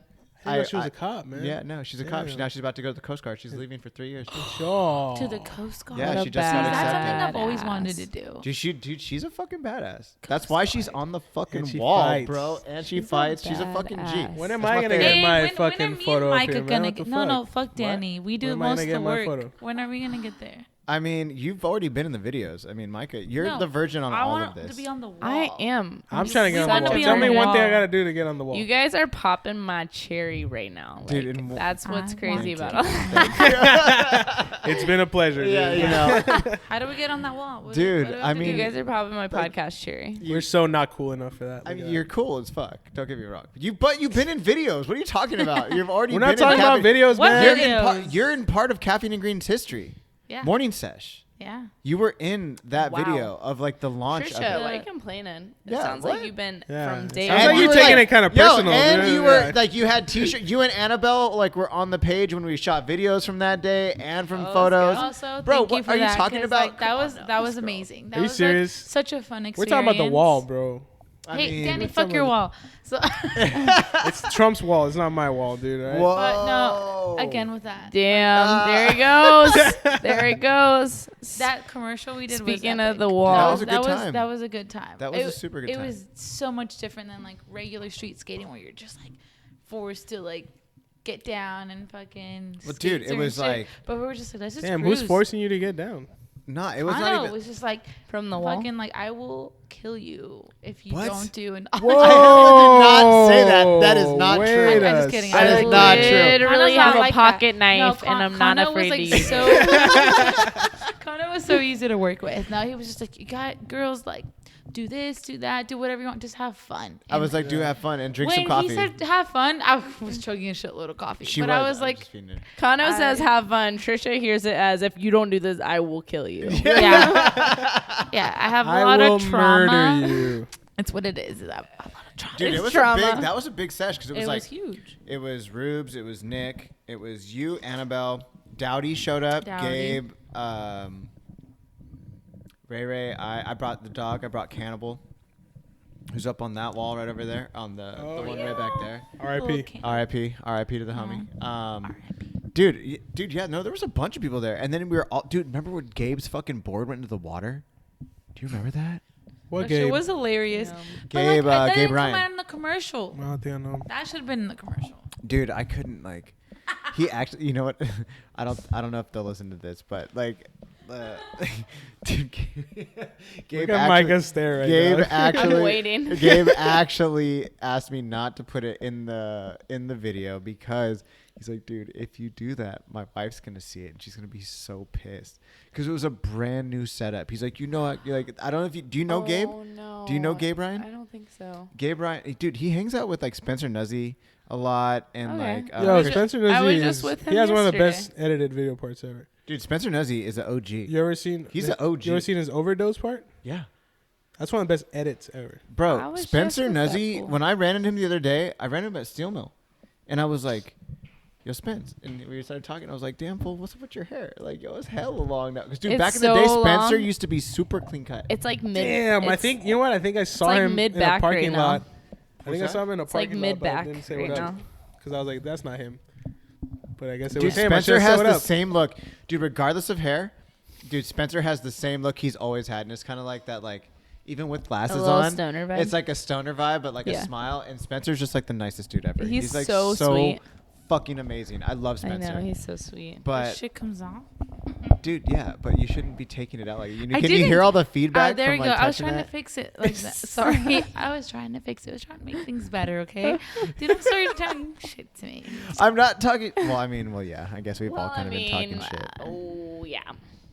I thought she was a cop, man. Yeah, no, she's a cop. Damn. Now she's about to go to the Coast Guard. She's leaving for 3 years. Sure. To the Coast Guard. Yeah, What she a just got That's something accepted. I've always wanted to do. Dude, she's a fucking badass. That's why she's on the fucking And she wall, fights. bro. And she She's a fights. She's a fucking G. badass. When am That's I my gonna favorite. get my when fucking are me photo and up Micah here, man? gonna What the get? No, fuck? fuck Danny. We do When am I most gonna of get the my work. photo? When are we gonna get there? I mean, you've already been in the videos. I mean, Micah, you're No, the virgin on I all want of this. to be on the wall. I am. I'm trying to get on such the a wall. be Tell on me the one thing I wall. gotta do to get on the wall. You guys are popping my cherry right now. Dude, Like, and that's what's I crazy want about to. it. It's been a pleasure. Yeah, dude. you know. How do we get on that wall? What Dude, what do we I have to mean- You do? guys are popping my podcast cherry. We're so not cool enough for that. I Look mean, at you're that. cool as fuck. Don't get me wrong. But you've been in videos. What are you talking about? You've already We're been not talking about videos, What man. video? You're in part of Caffeine and Green's history. Yeah. Morning sesh. Yeah. You were in that Wow. video of like the launch of Trisha, it. why are you complaining? It Yeah, sounds what? like you've been Yeah. from It day sounds one. like you you're were taking it kinda personal, and dude. you were Yeah. like you had t-shirt. You and Annabelle like were on the page when we shot videos from that day and from Oh, photos. let's Also, Bro, thank what you for are you that, talking 'cause, about? Like, that Come was on now, that was this girl. amazing. That Are you was serious? Like, such a fun We're experience. talking about the wall, bro. I Hey, mean, Danny, what's fuck up your with- wall. So, It's Trump's wall. It's not my wall, dude. Right? Whoa. but no, again with that. Damn, there he goes. There he goes. That commercial we did. Speaking was of the epic. wall. That was a good time. That was a good time. That was a super good It time. was so much different than like regular street skating where you're just like forced to like get down and fucking. Well, skate dude, it certain was shit. like- But we were just like, let's just Damn, cruise. who's forcing you to get down? Nah, it was I not know. even. It was just like From the wall. fucking like I will kill you if you What? don't do an. Whoa! I did not say that. That is not Wait true. I'm just a kidding. That is I second. not true. literally Connor's not have a like pocket that. knife, No, and I'm not Connor afraid to was, use like, it. Connor was so easy to work with. No, he was just like, you got girls like, do this, do that, do whatever you want, just have fun. I was And like, do have fun and drink when some coffee. he said have fun, I was chugging a shitload of coffee. She but I was I'm like, just feeding her. Kano I- says have fun. Trisha hears it as if you don't do this, I will kill you. yeah, yeah. I have a I lot will of trauma. murder you. It's what it is. I have a lot of trauma. Dude, it It's was trauma. that was a big sesh because it was It like was huge. it was Rubes, it was Nick, it was you, Annabelle, Dowdy showed up, Dowdy. Gabe, Ray. I brought the dog. I brought Cannibal, who's up on that wall right over there on the one right back there. R.I.P. Okay. R.I.P. to the homie. Dude, yeah, no, there was a bunch of people there, and then we were all, dude. Remember when Gabe's fucking board went into the water? Do you remember that? What That shit game? was hilarious. Yeah. But, Gabe, like, that Gabe didn't Ryan. come out in the commercial. I don't think I know. That should have been in the commercial. Dude, I couldn't like. He actually, you know what? I don't know if they'll listen to this, but like, dude, Gabe Look at Micah's stare right Gabe now. actually, I'm waiting. Gabe actually asked me not to put it in the video because he's like, dude, if you do that, my wife's gonna see it and she's gonna be so pissed because it was a brand new setup. He's like, you're like, I don't know if you do you know Gabe? Oh, no. Do you know Gabe Ryan? I don't think so. Gabe Ryan, dude, he hangs out with like Spencer Nuzzy a lot and Okay. like Yo, ju- Spencer I was Nuzzi just is, with he him has one of the yesterday. best edited video parts ever. dude, Spencer Nuzzy is an OG. You ever seen? He's an OG. You ever seen his overdose part? Yeah. That's one of the best edits ever. I Bro, was Spencer just with that Nuzzy, fool. when I ran into him the other day, I ran into him at Steel Mill. And I was like, yo, Spence. And we started talking. I was like, damn, fool, what's up with your hair? Like, yo, it's hella long now. Because, dude, It's back in the day, so Spencer long. used to be super clean cut. It's like mid. Damn, I it's- think you know what? I think I saw like him in a mid-back parking right now. lot. I think I What's saw him in a It's like parking lot, but I mid-back didn't say right what up now. because I was like, that's not him. But I guess it Dude, was him. I Spencer should've said has what the up. same look. Dude, regardless of hair, dude, Spencer has the same look he's always had. And it's kind of like that, like, even with glasses little on, stoner vibe. it's like a stoner vibe, but like a Yeah. smile. And Spencer's just like the nicest dude ever. He's like so sweet. fucking amazing. I love I Spencer. know he's so sweet. but Shit comes on. dude, yeah, but you shouldn't be taking it out like. I Can you hear didn't. all the feedback? There from, we go. like, I was touching trying it? to fix it like that. Sorry. I was trying to fix it. I was trying to make things better, okay? Dude, I'm sorry you're talking shit to me. I'm not talking. Well, I mean, well, yeah. I guess we've all Well, kind of been talking shit, Oh yeah,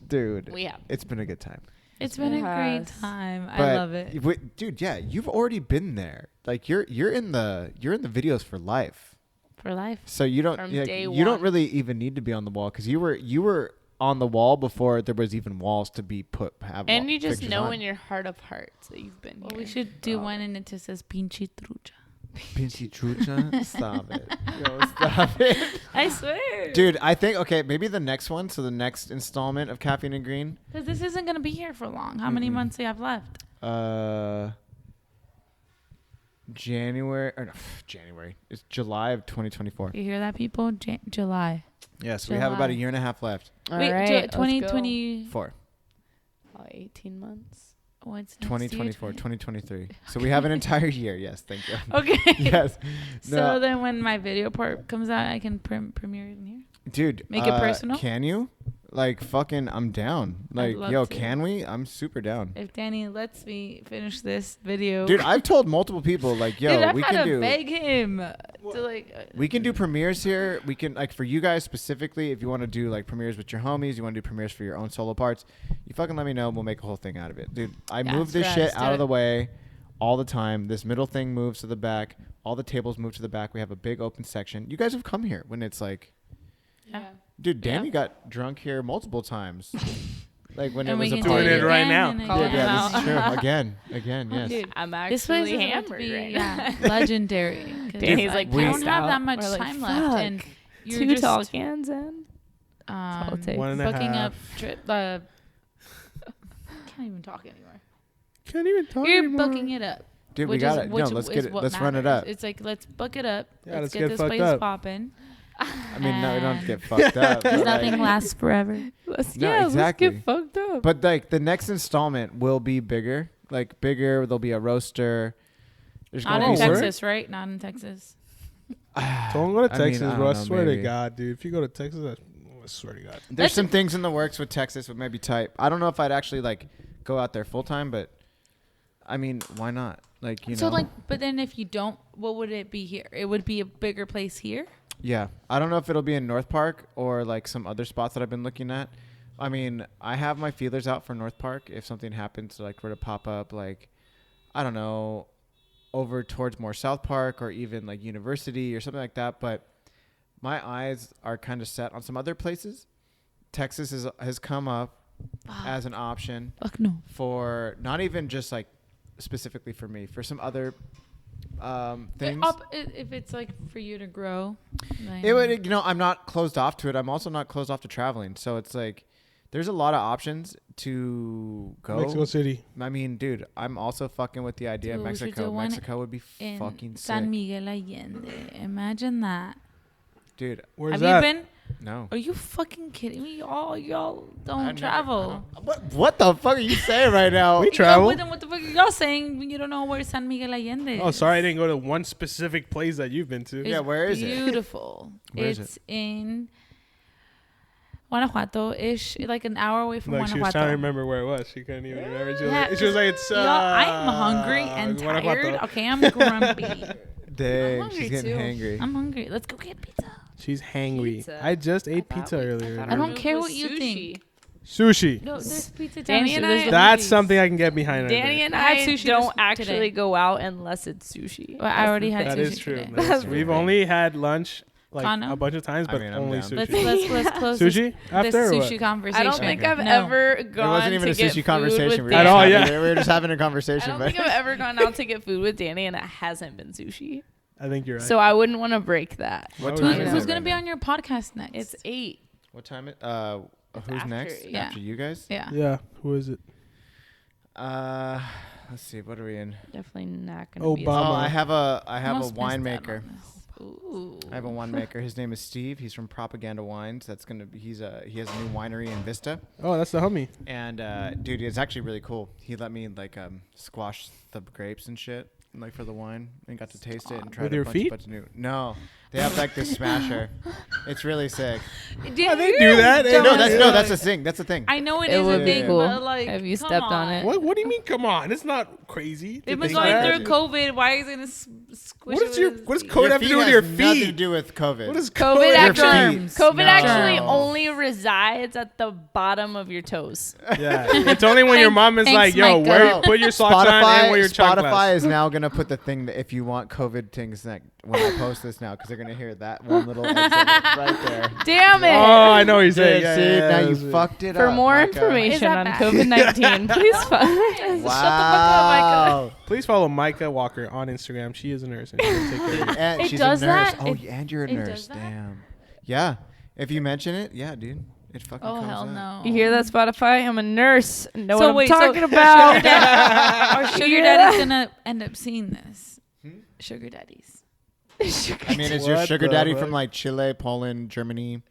dude. we have. It's been a good time. It's been a great Yes. time. I But love it. dude. Yeah, you've already been there. Like you're in the videos for life. For life. So you don't From like, day you don't one. really even need to be on the wall because you were on the wall before there was even walls to be put. And you just pictures know on. in your heart of hearts that you've been Well, here. we should do one and it just says pinche trucha. Pinche trucha. Stop it. Yo, stop it. I swear. Dude, I think maybe the next one. So the next installment of Caffeine and Green. Because this isn't going to be here for long. How many Mm-mm. months do you have left? January. It's July of 2024. You hear that, people? July. Yes, we have about a year and a half left. All Wait, right, 2024. 18 months. What's next 2024, year? 2023. So we have an entire year. Yes, thank you. Okay. Yes. So then when my video part comes out, I can premiere it in here? Dude, Make it personal? Can you? Like, fucking, I'm down. Like, love yo, to. can we? I'm super down. If Danny lets me finish this video. Dude, I've told multiple people, like, yo, Dude, I've we had can to do. beg him to like. We can do premieres here. We can, like, for you guys specifically, if you want to do, like, premieres with your homies, you want to do premieres for your own solo parts, you fucking let me know and we'll make a whole thing out of it. Dude, I move this shit out of the way all the time. This middle thing moves to the back. All the tables move to the back. We have a big open section. You guys have come here when it's like. Yeah. Dude, Danny got drunk here multiple times. Like when it was a Doing party. it right now. Yeah, this is true. Again, yes. Dude, I'm this place actually is about to hammered be right now. legendary. Danny's like, we don't passed have out. that much We're like, time left, and fuck. you're Two just tall cans in. um, it takes. 1.5. booking up trip. Can't even talk anymore. Can't even talk You're anymore. booking it up. Dude, we which got is- it. No, which let's is get it. what Let's run it matters. up. It's like, let's book it up. Yeah, let's get get this fucked place up. popping. I mean, no, we don't have to get And fucked up. but, nothing like- lasts forever. Let's, No, yeah, exactly. let's get fucked up. But like the next installment will be bigger. Like bigger. There'll be a roaster. There's Not gonna in be Texas, right? Not in Texas. Don't go to I mean, Texas, I don't bro. I know, swear maybe. to God, dude. If you go to Texas, I swear to God. There's some things in the works with Texas that may be tight. I don't know if I'd actually like go out there full time, but I mean, why not? Like, you So know. like, but then if you don't, what would it be here? It would be a bigger place here. Yeah. I don't know if it'll be in North Park or like some other spots that I've been looking at. I mean, I have my feelers out for North Park. If something happens to like were to pop up, like, I don't know, over towards more South Park or even like University or something like that. But my eyes are kind of set on some other places. Texas has come up as an option Fuck no. for not even just like specifically for me, for some other things. If it's like for you to grow, like, It would, you know, I'm not closed off to it. I'm also not closed off to traveling. So it's like, there's a lot of options to go. Mexico City. I mean, dude, I'm also fucking with the idea of Dude, we should Mexico. do one Mexico would be in fucking San sick. Miguel Allende. Imagine that. Dude, Where's Have that? you been? no. Are you fucking kidding me? Y'all don't I've never- travel. What the fuck are you saying right now? We travel. Then what the fuck are y'all saying when you don't know where San Miguel Allende is? Oh, sorry, I didn't go to one specific place that you've been to. It's Yeah, where is it? beautiful. Where is It's in Guanajuato-ish, like an hour away from Like she was Guanajuato. trying to remember where it was. She couldn't even remember. She was, Yeah, like, she was like, it's. Y'all, I'm hungry and Guanajuato. tired. Okay, I'm grumpy. Dang, hungry she's getting too. hangry. I'm hungry. Let's go get pizza. She's hangry. Pizza. I just ate I thought pizza we- earlier. thought I don't it care was what you sushi. think. Sushi. No, there's pizza. Danny down and the street. I- There's That's Luigi's. something I can get behind. Danny and I had I sushi don't this- actually today. go out unless it's sushi. Well, I already had That sushi is true. today. That's true. We've only had lunch like Kana? a bunch of times, I but mean, I'm only down. sushi. Let's close Sushi this after or sushi what? conversation. I don't think I've No. ever It gone wasn't even to a get sushi food conversation. with We were At just all, Danny. having- yeah. We were just having a I conversation. don't But think I've ever gone out to get food with Danny and it hasn't been sushi. I think you're right. So I wouldn't want to break that. what Who's- time is Who's it gonna right be now? on your podcast next? It's 8. What time it? It's Who's after, next? yeah. After you guys? yeah. yeah. Who is it? Let's see. What are we in? Definitely not going to be. Obama. Oh, Mama. I have a Almost missed out winemaker. on this. Ooh. I have a winemaker. His name is Steve. He's from Propaganda Wines. That's gonna be. He has a new winery in Vista. Oh, that's the homie. And dude, it's actually really cool. He let me like squash the grapes and shit, like for the wine, and got to taste it and try With a your bunch feet? of new. No, they have like this smasher. It's really sick. Yeah, they do that. They No, don't that's do no, that. that's the thing. That's the thing. I know it It is would a be thing, cool. but like, Have you come stepped on it? What do you mean? Come on, it's not crazy. to They've been think going that. through COVID. Why is it gonna squish? What is it your with what does his COVID Your have to feet do with has your nothing to feet? do with COVID. What is COVID Your actually, feet. COVID No. actually Germs. only resides at the bottom of your toes. Yeah, it's only when your mom is Thanks, like, "Yo, Micah. where put your socks on and wear your Spotify chocolate." is now gonna put the thing that if you want COVID things that when I post this now because they're gonna hear that one little exit right there. Damn it. Oh, I know what you're Dude, saying. see, now you that's it. fucked it For up. more Micah. Is information that on bad? COVID-19, please find. Wow. Please follow Micah Walker on Instagram. She is a nurse and she'll take care of you. And It she's does a nurse. that? Oh, It- and you're a it nurse. does that? Damn. Yeah. If you mention it, yeah, dude. It fucking Oh comes hell up. no! You hear that, Spotify? I'm a nurse. Know So what wait, I'm so talking about. Our sugar daddy's gonna end up seeing this. sugar daddies. I mean, is your What sugar the daddy fuck? from like Chile, Poland, Germany,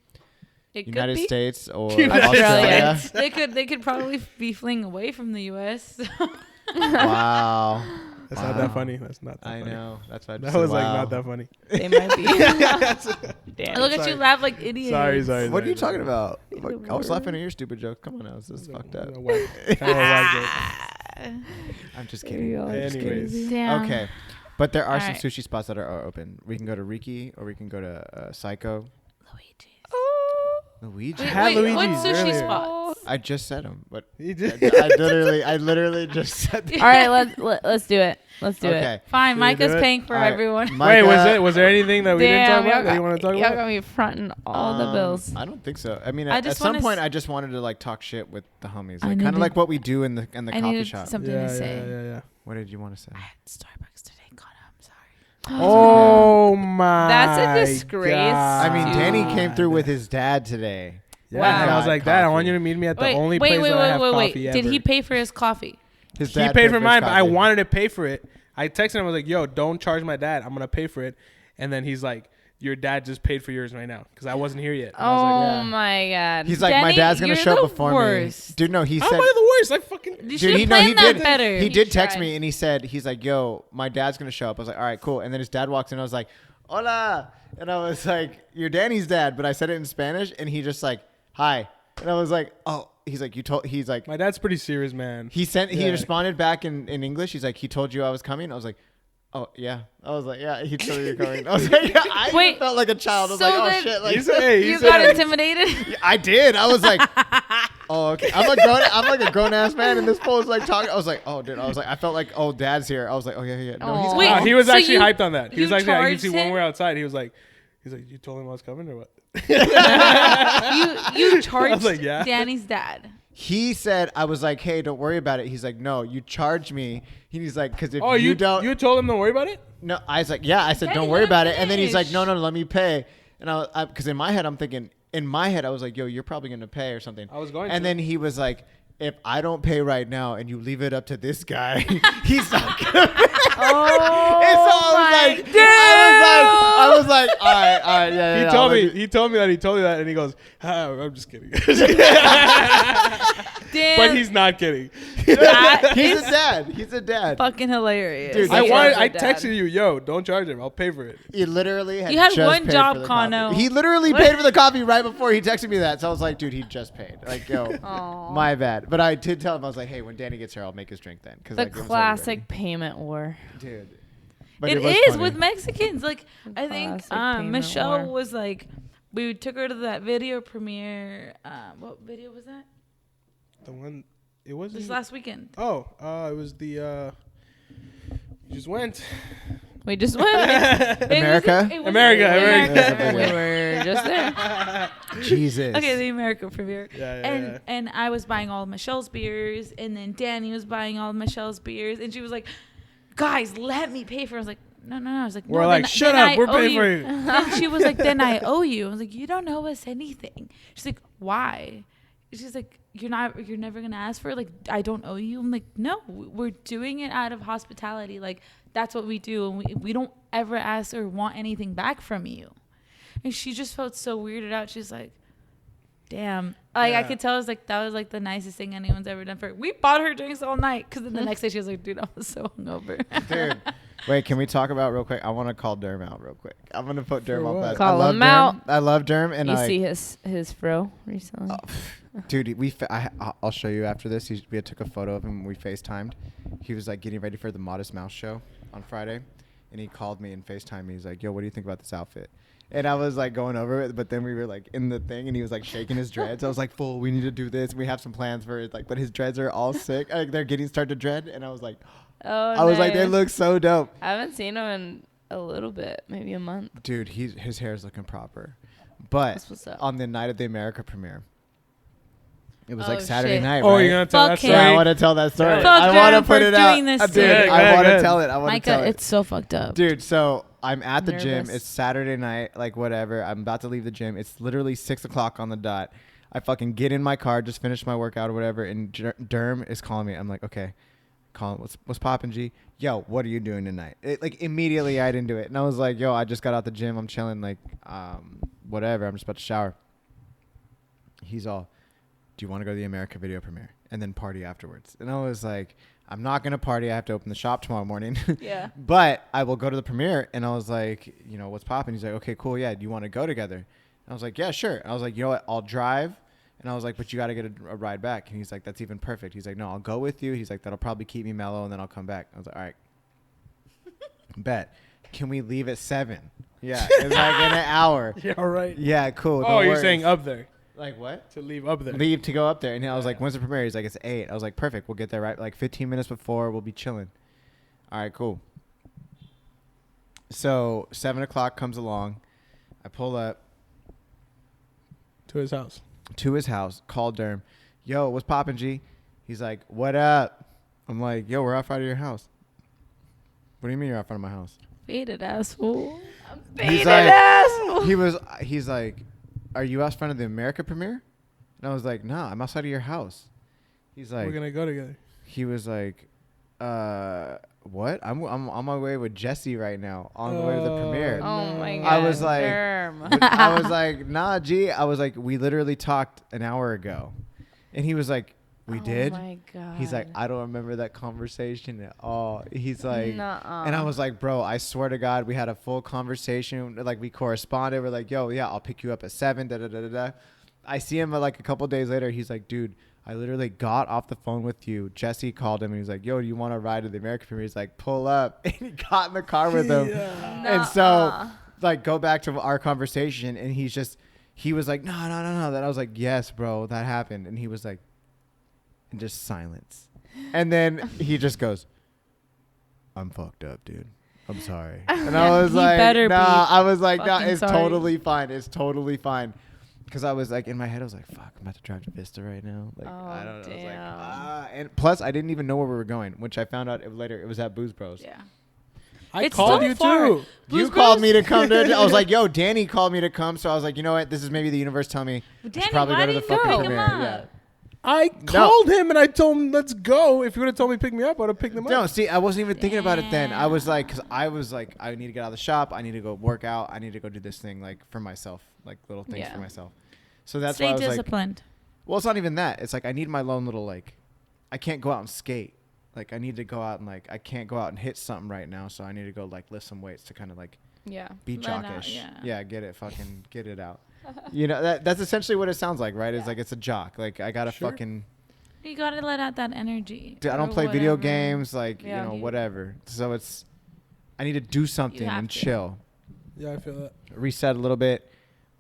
It United could be. States, or Australia. Australia? They could probably be fleeing away from the U.S. Wow. That's not that funny. That's not that I funny. know. That's why I just That said, was like wow. not that funny. They might be. Damn. Look at Sorry. you laugh like idiots. Sorry. What are you talking about? The I was word. laughing at your stupid joke. Come on now. This is fucked up. Kind of whack I'm just There kidding. you go. Just Anyways. crazy. Damn. Okay. But there are some Alright. sushi spots that are open. We can go to Riki or we can go to Psycho. Luigi's. Luigi. Wait, Had wait, what Luigi's sushi earlier. spots? I just said them, but He I, did. I literally just said them. All right, let's do it. Let's do Okay. it. Fine, Should we Micah's do it? paying for All right. everyone. Wait, Micah, was there anything that we didn't talk about that you want to talk y'all about? got me fronting all the bills. I don't think so. I mean, I at just some wanna point, s- I just wanted to like talk shit with the homies, I like kind of needed- like what we do in the I coffee needed shop. something Yeah, to say. yeah. What did you want to say? I had Starbucks today, Connor. I'm sorry. Oh my! That's a disgrace. I mean, Danny God. came through with his dad today. Yeah, Wow. and I was like, Dad, I want Coffee. you to meet me at the Wait, only wait, place wait, where I have wait, wait, coffee wait. ever. Did he pay for his coffee? His He dad paid for his mine, but I coffee. wanted to pay for it. I texted him. I was like, "Yo, don't charge my dad. I'm gonna pay for it." And then he's like, "Your dad just paid for yours right now because I wasn't here yet." And I was Oh like, yeah. my god. He's like, my Danny, dad's gonna you're show up the before worst. me. Dude, no, he "How said. am I the worst? I fucking." You Dude, should he have no, he planned that did. better. He did text tried. me and he said, he's like, yo, my dad's gonna show up. I was like, all right, cool. And then his dad walks in. I was like, hola, and I was like, you're Danny's dad, but I said it in Spanish, and he just like, hi, and I was like, oh, he's like, he's like, My dad's pretty serious, man. he Yeah. responded back in English. He's like, he told you I was coming. I was like, oh yeah. I was like, yeah, he told you you're coming. I was like, yeah, I even Wait, felt like a child. I was so like, oh then- shit, like. He said, hey, he You said, got intimidated? Yeah, I did. I was like, oh, okay. I'm like a grown ass man, and this fool was like talking. I was like, oh, dude. I was like, I felt like, oh, dad's here. I was like, oh yeah, yeah. No, he's Aw. Wait, Wow, he was so actually you- hyped on that. He was you actually, I could charged see when him? we were outside, he was like, you told him I was coming or what? you charged like, yeah. Danny's dad. He said, I was like, hey, don't worry about it. He's like, no, you charge me. He's like, because if Oh, you don't, you told him don't worry about it? no, I was like, yeah. I said, Daddy, don't worry let him about it. And then he's like, finish. no, let me pay. And I because in my head, I'm thinking, in my head, I was like, yo, you're probably gonna pay or something. I was going And to. then he was like, if I don't pay right now and you leave it up to this guy, he's not gonna pay. Oh And so I was like, all right, yeah. He yeah, told I'll me. let you- He told me that, and he goes, "I'm just kidding." Damn, But he's not kidding. that He's is a dad. He's a dad. fucking hilarious. Dude, I He I Dad. texted you, "Yo, don't charge him. I'll pay for it." He literally had You had just one paid job, for the coffee. Kano. He literally paid for the coffee right before he texted me that. So I was like, dude, he just paid. Like, yo, Aw. my bad. But I did tell him, I was like, hey, when Danny gets here, I'll make his drink then. Cause The like, it was already classic payment war. ready. Dude. But It was is funny. with Mexicans. Like I think Classic payment Michelle war. was like, we took her to that video premiere. What video was that? The one it was This last weekend. Oh, it was the. You just went. We just went. America? America. we were just there. Jesus. Okay, the America premiere. Yeah. And I was buying all of Michelle's beers, and then Danny was buying all of Michelle's beers, and she was like, "Guys, let me pay for it." I was like, "No." I was like, We're "No, like, then- "Shut then up, I we're owe paying you." for you. Then she was like, "Then I owe you." I was like, "You don't owe us anything." She's like, "Why?" She's like, you're never gonna ask for it? Like, I don't owe you." I'm like, "No, we're doing it out of hospitality. Like, that's what we do, and we don't ever ask or want anything back from you." And she just felt so weirded out. She's like, damn. Like, I Yeah. could tell it was like, that was like the nicest thing anyone's ever done for her. We bought her drinks all night, because then the next day she was like, "Dude, I was so hungover." Dude. Wait, can we talk about real quick? I want to call Derm out real quick. I'm going to put Derm For off what? that. Call I love him Derm. out. I love Derm. And You I, see his fro recently? dude, I'll show you after this. We took a photo of him when we FaceTimed. He was like getting ready for the Modest Mouse show on Friday. And he called me and FaceTimed me. He's like, yo, what do you think about this outfit? And I was like going over it, but then we were like in the thing and he was like shaking his dreads. I was like, fool, we need to do this. We have some plans for it. Like, but his dreads are all sick. Like, they're getting started to dread. And I was like, Oh, I was like, they nice. look so dope. I haven't seen him in a little bit, maybe a month. Dude, his hair is looking proper. But That's what's up. on the night of the America premiere, it was like Oh, Saturday shit. night, Oh, right? you're gonna tell Fuck that him. Yeah, I story? want to tell that story. Fuck I want to Jen put for it out. doing this Dude, to me. Go I ahead, want go to ahead. tell it. I want to tell Micah, it. it's so fucked up. Dude, so I'm at the gym. Nervous. It's Saturday night, like whatever. I'm about to leave the gym. It's literally 6 o'clock on the dot. I fucking get in my car, just finish my workout or whatever, and Derm is calling me. I'm like, okay, calling, what's poppin', G? Yo, what are you doing tonight? Like immediately I didn't do it. And I was like, yo, I just got out the gym. I'm chilling, like, whatever. I'm just about to shower. He's all, do you want to go to the America video premiere and then party afterwards? And I was like, I'm not going to party. I have to open the shop tomorrow morning. Yeah. But I will go to the premiere. And I was like, you know, what's poppin'? He's like, okay, cool. Yeah. Do you want to go together? And I was like, yeah, sure. And I was like, you know what? I'll drive. And I was like, but you got to get a ride back. And he's like, that's even perfect. He's like, no, I'll go with you. He's like, that'll probably keep me mellow, and then I'll come back. I was like, all right. Bet. Can we leave at 7? Yeah. It's like in an hour. Yeah, all right. Yeah, cool. Oh, you're saying up there. Like what? To leave up there. Leave to go up there. And I was like, when's the premiere? He's like, it's 8. I was like, perfect. We'll get there right like 15 minutes before. We'll be chilling. All right, cool. So 7 o'clock comes along. I pull up To his house. Call Derm. Yo, what's poppin', G? He's like, what up? I'm like, yo, we're out front of your house. What do you mean you're out front of my house? Faded asshole. He's like, he's like, are you out front of the America premiere? And I was like, nah, I'm outside of your house. He's like, we're going to go together. He was like, what? I'm on my way with Jesse right now on the way to the premiere. Oh my god. I was like, Derm. I was like, nah, G. I was like, we literally talked an hour ago. And he was like, we did? Oh my god. He's like, I don't remember that conversation at all. He's like, Nuh-uh. and I was like, bro, I swear to God, we had a full conversation. Like we corresponded. We're like, yo, yeah, I'll pick you up at 7. Da da da da da. I see him like a couple days later. He's like, dude, I literally got off the phone with you. Jesse called him and he's like, yo, do you want to ride to the American premiere? He's like, pull up. And he got in the car with him. Yeah. And so like go back to our conversation. And he was like, no. Then I was like, yes, bro, that happened. And he was like, and just silence. And then he just goes, I'm fucked up, dude. I'm sorry. And I was like, nah, I was like, nah, it's totally fine. It's totally fine. Because I was like, in my head, I was like, fuck, I'm about to drive to Vista right now. Like, I don't know. Damn. I was like, and plus, I didn't even know where we were going, which I found out later. It was at Booze Bros. Yeah. I It's called so you far. too. You called me to come to I was like, yo, Danny called me to come. So I was like, you know what? This is maybe the universe telling me I Danny, should probably why go to the didn't you fucking pick him premiere. up? I called him and I told him, let's go. If you would have told me pick me up, I would have picked him up. No, see, I wasn't even thinking about it then. I was Damn. like, because I was like, I need to get out of the shop. I need to go work out. I need to go do this thing like for myself, like little things Yeah. for myself. So that's Stay why I was like, disciplined. well, it's not even that. It's like I need my lone little like, I can't go out and skate. Like I need to go out and like, I can't go out and hit something right now. So I need to go like lift some weights to kind of like Yeah. be Let out, jockish. yeah. Get it out. You know, that's essentially what it sounds like, right? It's like it's a jock. Like I gotta Sure. fucking. You gotta let out that energy. Dude, I don't or play video whatever. games, like Yeah. you know, whatever. So I need to do something have and to. chill, Yeah, I feel that. reset a little bit.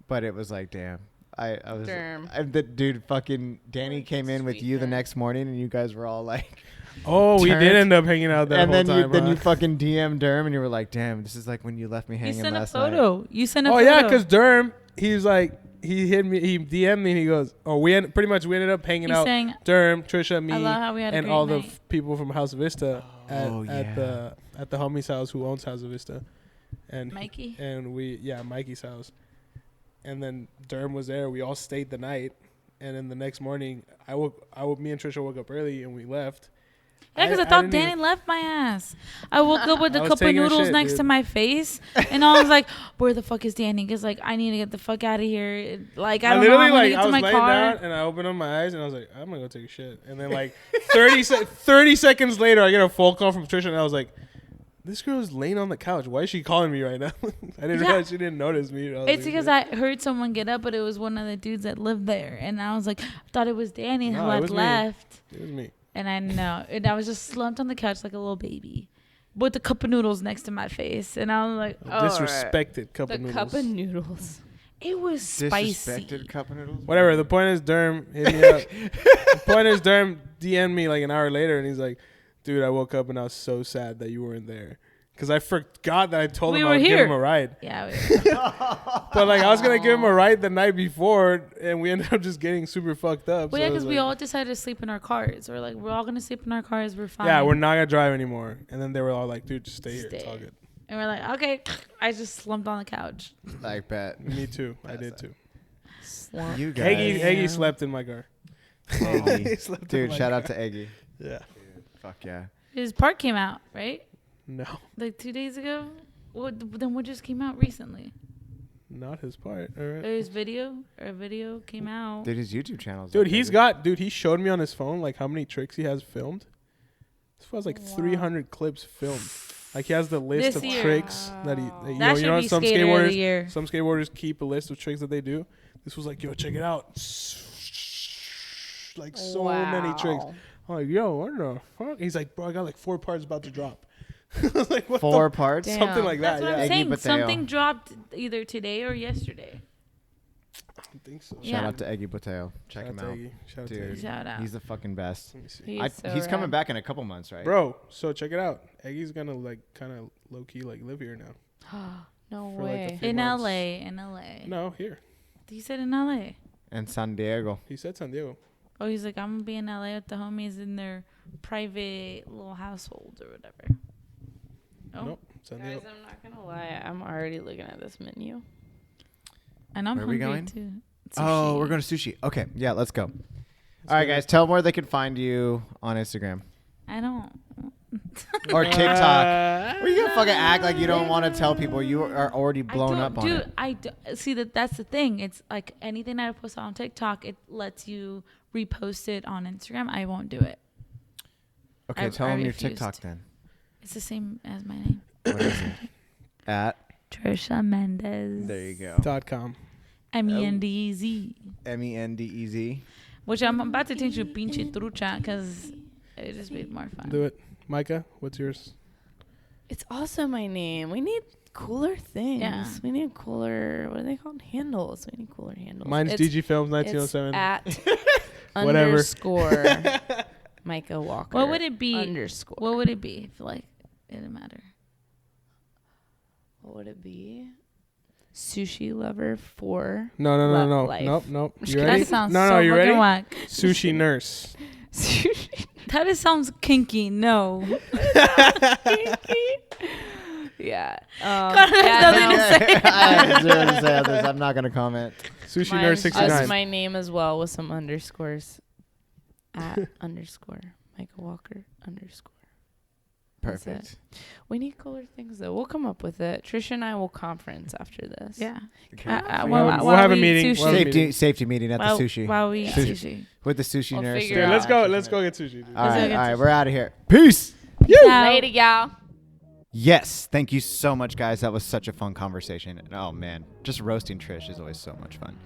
But it was like, damn, I was. Derm. The dude, fucking Danny came in with Sweet you the derm. next morning, and you guys were all like, Oh, we Turned. did end up hanging out that and whole then time. then you fucking DM Derm, and you were like, damn, this is like when you left me You hanging sent a last night. photo. You sent a Oh photo. yeah, because Derm, he's like, he hit me, he DM'd me, and he goes, oh, we ended up hanging He's out. saying, Derm, Trisha, me, I love how we had a and great all night. the people from House Vista Oh, at the homie's house who owns House Vista, and Mikey. and Mikey's house, and then Derm was there. We all stayed the night, and then the next morning, me and Trisha woke up early and we left. Yeah, because I thought didn't Danny even- left my ass. I woke up with I a was cup of taking a noodles shit, next dude. to my face, and I was like, "Where the fuck is Danny?" Because like I need to get the fuck out of here. Like I don't know. I'm gonna get I to was my laying car. down and I opened up my eyes and I was like, I'm gonna go take a shit. And then like 30 seconds later, I get a phone call from Trisha and I was like, this girl's laying on the couch. Why is she calling me right now? I didn't Yeah. realize she didn't notice me. I was It's like, because shit. I heard someone get up, but it was one of the dudes that lived there, and I was like, I thought it was Danny No, who it had was me. left, It was me. and I know, and I was just slumped on the couch like a little baby, with a cup of noodles next to my face, and I was like, A all right. disrespected cup The of noodles. cup of noodles. It was spicy. Disrespected cup of noodles. Whatever. The point is, Derm hit me up. The point is, Derm DM'd me like an hour later, and he's like, "Dude, I woke up and I was so sad that you weren't there, because I forgot that I told We him I were would give here. him a ride. Yeah, But like I was gonna give him a ride the night before, and we ended up just getting super fucked up. well, So yeah, I was because we like, all decided to sleep in our cars. We're like, we're all gonna sleep in our cars. We're fine. yeah, we're not gonna drive anymore. And then they were all like, "Dude, just stay here. It's Stay. all good." And we're like, okay. I just slumped on the couch. Like bet. Me too. I did too. Slump. You guys. Eggy, Yeah. Eggy slept in my car. Eggy. He slept in Dude, my shout out car. to Eggy. Yeah. Fuck yeah. His part came out, right? No, Like 2 days ago. Then what just came out recently? not his part. All right. His video. Or a video came out. Dude, his YouTube channel. Dude, he showed me on his phone like how many tricks he has filmed. This was like 300 clips filmed. Like he has the list This of year. tricks that he. Wow. You That know, should be some skater of the skateboarders. year. Some skateboarders keep a list of tricks that they do. This was like, yo, check it out. Like so many tricks. Wow. I'm like, yo, what the fuck? He's like, bro, I got like 4 parts about to drop. I was like, what 4 the? parts. Damn. Something like that. That's what Yeah. I'm Eggy saying. Potato. Something dropped either today or yesterday. I don't think so. Yeah. Shout out to Eggy Potato. Check him Shout out out. to Iggy. Shout out to Dude. Iggy. Shout out. He's the fucking best. Let me see. He's so He's coming rad. back in a couple months, right? Bro, so check it out. Eggy's gonna like kind of low key like live here now. No For, like, a way. few In months. LA. In LA. No, here. He said in LA. And San Diego. He said San Diego. Oh, he's like, I'm gonna be in LA with the homies in their private little household or whatever. Oh, Nope. San Guys, Diego. I'm not gonna lie. I'm already looking at this menu. and I'm Where are we hungry going? too. Oh, Sushi. we're going to sushi. Okay, yeah, let's go. All right, guys, tell them where they can find you on Instagram I don't. or TikTok. Or you gonna fucking act like you don't want to tell people you are already blown up on it. I do, see that's the thing. It's like anything that I post on TikTok, it lets you repost it on Instagram. I won't do it. Okay, I tell them your refused. TikTok then. It's the same as my name, What is it? At Trisha Mendez. there you go. .com. MENDEZ. MENDEZ. Which I'm about to change to pinche trucha because it just made more fun. Do it. Micah, what's yours? It's also my name. We need cooler things. Yeah. We need cooler. What are they called? Handles. We need cooler handles. Mine's It's- DG Films It's 1907. at Whatever. underscore Micah Walker. What would it be? Underscore. What would it be if like it didn't matter? What would it be? Sushi lover 4. No. Life. Nope. Just You kidding. ready? That sounds No, so you fucking ready? whack. Sushi nurse. Sushi. That just sounds kinky. No. Yeah. nothing to say. I have zero to say on this. I'm not gonna comment. Sushi Mine's nurse just 69. my name as well with some underscores. At underscore Micah Walker underscore. That's it. Perfect. We need cooler things though. We'll come up with it. Trisha and I will conference after this. Yeah. Okay. We'll have a meeting. We'll have a meeting. Safety meeting at the sushi While we eat Sushi. sushi. with the sushi We'll nurse. figure Dude, it let's out. go. Let's go get sushi. Dude. All Let's right, go get all right, sushi. we're out of here. Peace. Out. Later, y'all. Yes, thank you so much, guys. That was such a fun conversation. And, oh man, just roasting Trish is always so much fun.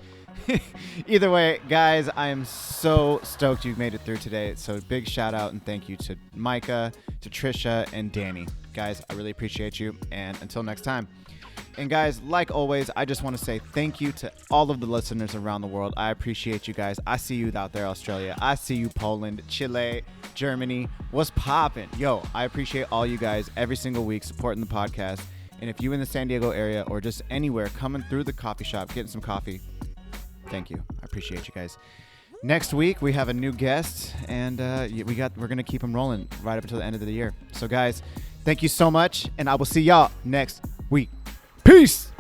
Either way, guys, I am so stoked you made it through today. So big shout out and thank you to Micah, to Trisha, and Danny. Guys, I really appreciate you. And until next time. And guys, like always, I just want to say thank you to all of the listeners around the world. I appreciate you guys. I see you out there, Australia. I see you, Poland, Chile, Germany. What's poppin'? Yo, I appreciate all you guys every single week supporting the podcast. And if you in the San Diego area or just anywhere coming through the coffee shop, getting some coffee, thank you. I appreciate you guys. Next week, we have a new guest, and we're going to keep them rolling right up until the end of the year. So, guys, thank you so much, and I will see y'all next week. Peace!